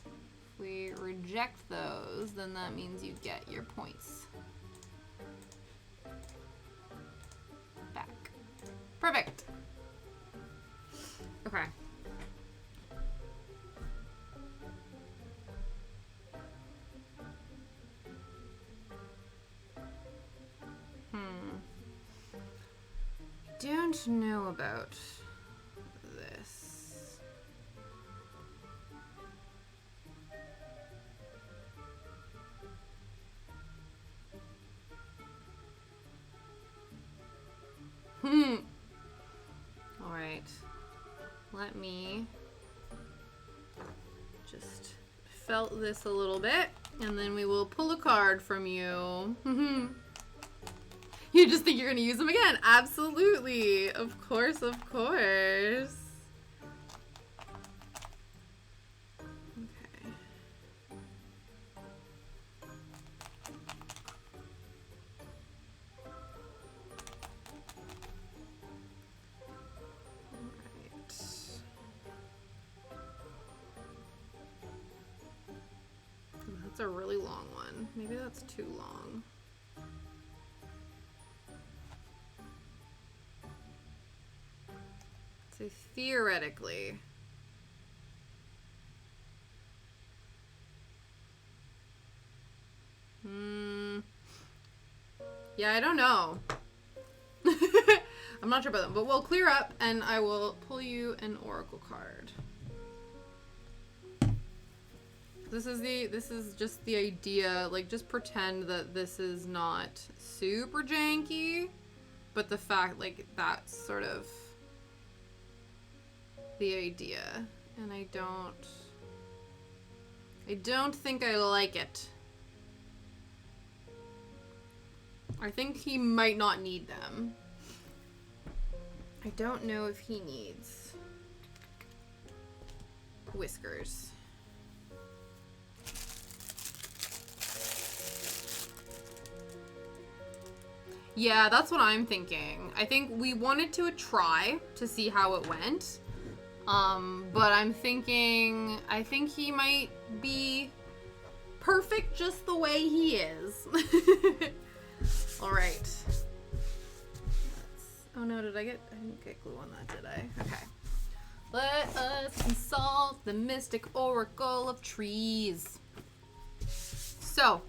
If we reject those, then that means you get your points back. Perfect. Okay. Don't know about this. All right. Let me just felt this a little bit, and then we will pull a card from you. You just think you're going to use them again. Absolutely. Of course, of course. Okay. All right. That's a really long one. Maybe that's too long. So theoretically, yeah, I don't know. I'm not sure about them, but we'll clear up and I will pull you an oracle card. This is just the idea, like just pretend that this is not super janky, but the fact like that's sort of the idea, and I don't think I like it. I think he might not need them. I don't know if he needs whiskers. Yeah, that's what I'm thinking. I think we wanted to try to see how it went. But I'm thinking, I think he might be perfect just the way he is. All right. Oh no, I didn't get glue on that, did I? Okay. Let us consult the mystic oracle of trees. So,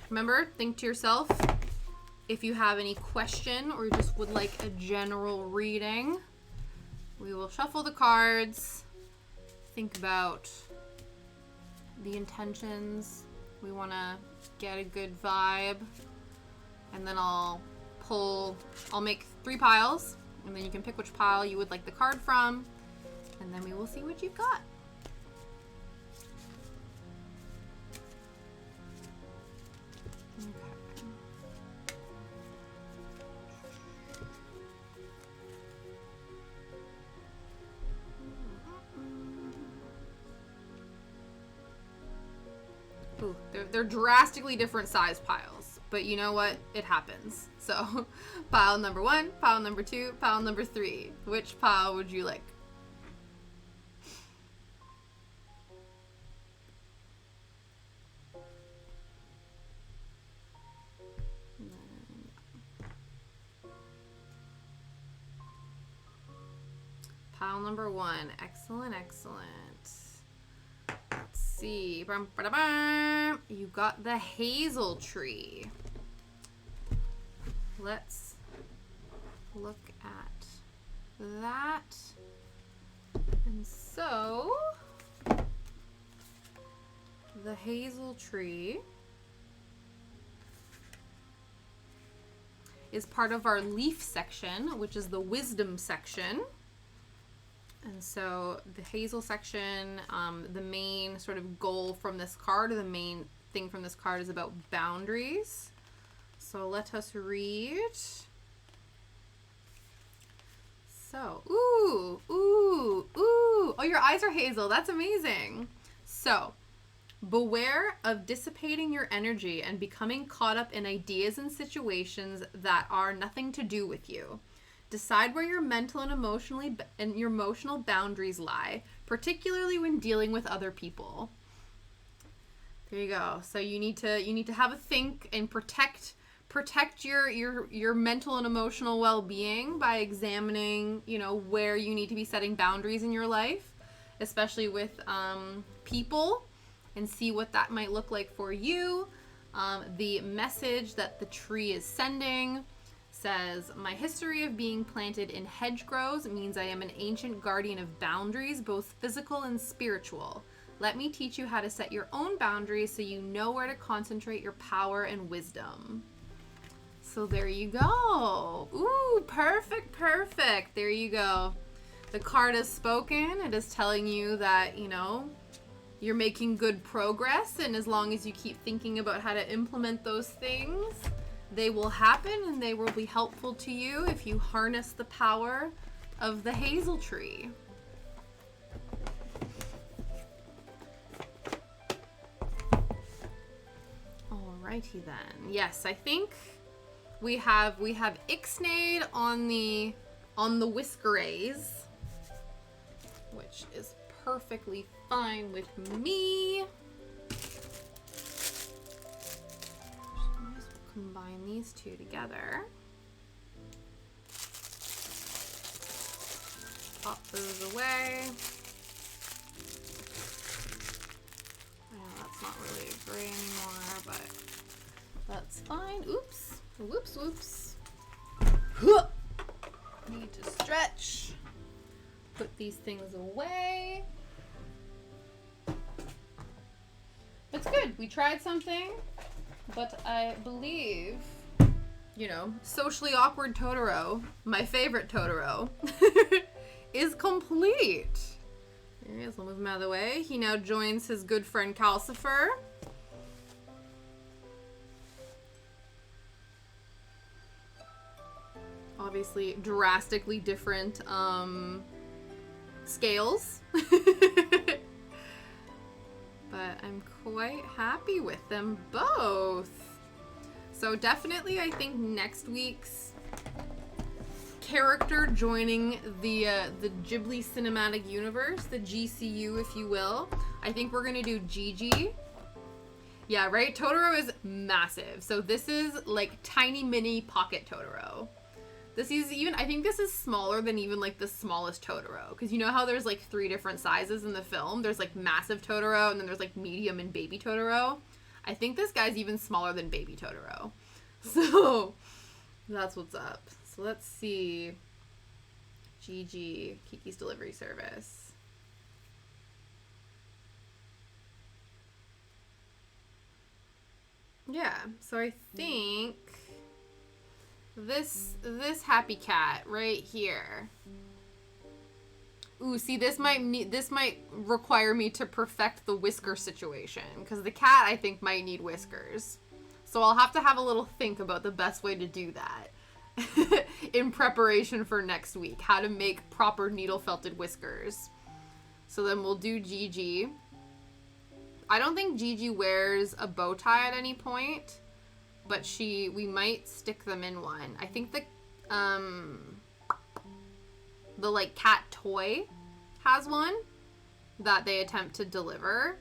remember, think to yourself, if you have any question or just would like a general reading, we will shuffle the cards, think about the intentions. We want to get a good vibe, and then I'll make 3 piles, and then you can pick which pile you would like the card from, and then we will see what you've got. Ooh, they're drastically different size piles, but you know what? It happens. So, pile number 1, pile number 2, pile number 3. Which pile would you like? Pile number 1. Excellent, excellent. Let's see. You got the hazel tree. Let's look at that. And so, the hazel tree is part of our leaf section, which is the wisdom section. And so the hazel section, the main sort of goal from this card, or the main thing from this card, is about boundaries. So let us read. So, ooh. Oh, your eyes are hazel. That's amazing. So, beware of dissipating your energy and becoming caught up in ideas and situations that are nothing to do with you. decide where your mental and emotional boundaries lie, particularly when dealing with other people. There you go. So you need to have a think and protect your mental and emotional well-being by examining, you know, where you need to be setting boundaries in your life, especially with people, and see what that might look like for you. The message that the tree is sending says, my history of being planted in hedgerows means I am an ancient guardian of boundaries, both physical and spiritual. Let me teach you how to set your own boundaries so you know where to concentrate your power and wisdom. So there you go. Ooh, perfect. There you go. The card has spoken. It is telling you that, you know, you're making good progress, and as long as you keep thinking about how to implement those things, they will happen and they will be helpful to you if you harness the power of the hazel tree. Alrighty then. Yes, I think we have Ixnade on the Whiskerays, which is perfectly fine with me. Combine these two together. Pop those away. I know that's not really gray anymore, but that's fine. Oops. Whoops. Need to stretch. Put these things away. It's good. We tried something. But I believe, you know, socially awkward Totoro, my favorite Totoro, is complete. There he is. I'll move him out of the way. He now joins his good friend Calcifer. Obviously, drastically different scales. But I'm quite happy with them both. So definitely, I think next week's character joining the Ghibli cinematic universe, the GCU, if you will. I think we're gonna do Gigi. Yeah, right? Totoro is massive. So this is like tiny mini pocket Totoro. This is even, I think this is smaller than even like the smallest Totoro. Because you know how there's like 3 different sizes in the film? There's like massive Totoro, and then there's like medium and baby Totoro. I think this guy's even smaller than baby Totoro. So that's what's up. So let's see. GG, Kiki's Delivery Service. Yeah, so I think this happy cat right here. Ooh, see, this might require me to perfect the whisker situation, because the cat, I think, might need whiskers. So I'll have to have a little think about the best way to do that in preparation for next week, how to make proper needle felted whiskers. So then we'll do Gigi. I don't think Gigi wears a bow tie at any point, but we might stick them in one. I think the like cat toy has one that they attempt to deliver.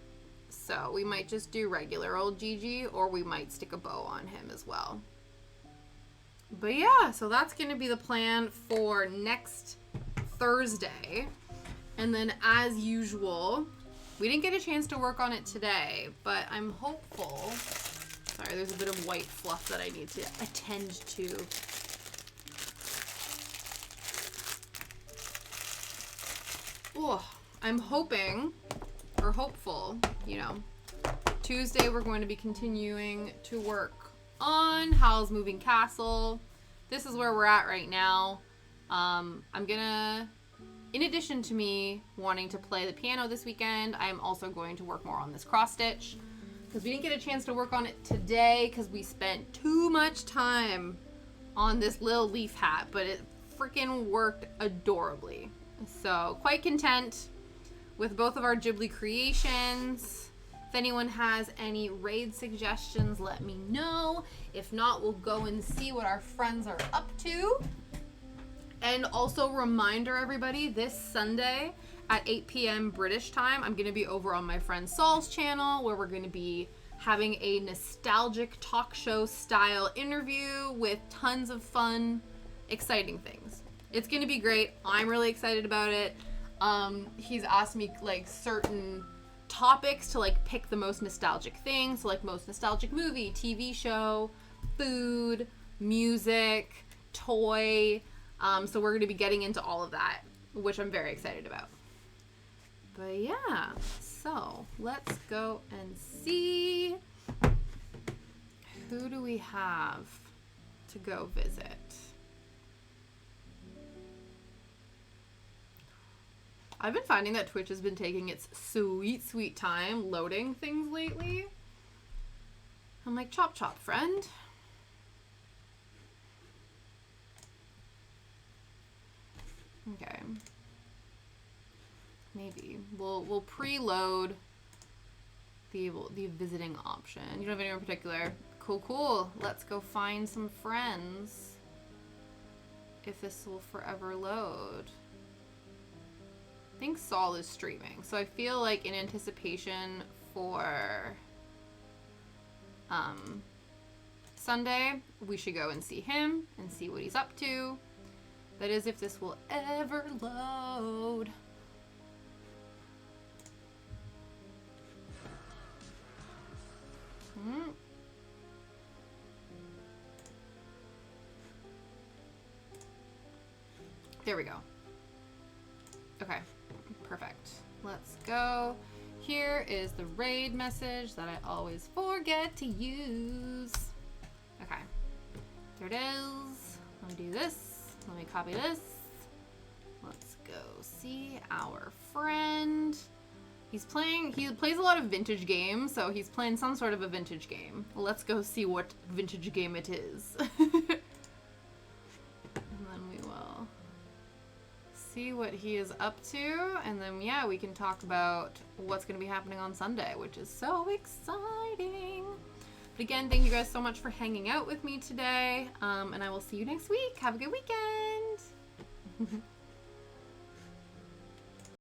So we might just do regular old Gigi, or we might stick a bow on him as well. But yeah, so that's going to be the plan for next Thursday. And then as usual, we didn't get a chance to work on it today, but I'm hopeful. Sorry, there's a bit of white fluff that I need to attend to. Oh, I'm hoping, or hopeful, you know, Tuesday we're going to be continuing to work on Howl's Moving Castle. This is where we're at right now. I'm gonna, in addition to me wanting to play the piano this weekend, I am also going to work more on this cross stitch, because we didn't get a chance to work on it today because we spent too much time on this little leaf hat, but it freaking worked adorably. So quite content with both of our Ghibli creations. If anyone has any raid suggestions, let me know. If not, we'll go and see what our friends are up to. And also reminder everybody, this Sunday at 8 p.m. British time, I'm going to be over on my friend Saul's channel where we're going to be having a nostalgic talk show style interview with tons of fun, exciting things. It's going to be great. I'm really excited about it. He's asked me like certain topics to like pick the most nostalgic things, so like most nostalgic movie, TV show, food, music, toy. So we're going to be getting into all of that, which I'm very excited about. But yeah, so let's go and see, who do we have to go visit? I've been finding that Twitch has been taking its sweet, sweet time loading things lately. I'm like, chop chop, friend. Okay. Maybe. We'll preload the visiting option. You don't have anyone in particular? Cool, cool. Let's go find some friends. If this will forever load. I think Saul is streaming, so I feel like in anticipation for Sunday, we should go and see him and see what he's up to. That is, if this will ever load. There we go. Okay, perfect. Let's go. Here is the raid message that I always forget to use. Okay, there it is. Let me do this. Let me copy this. Let's go see our friend. He plays a lot of vintage games, so he's playing some sort of a vintage game. Let's go see what vintage game it is. And then we will see what he is up to, and then yeah, we can talk about what's going to be happening on Sunday, which is so exciting. But again, thank you guys so much for hanging out with me today, and I will see you next week. Have a good weekend.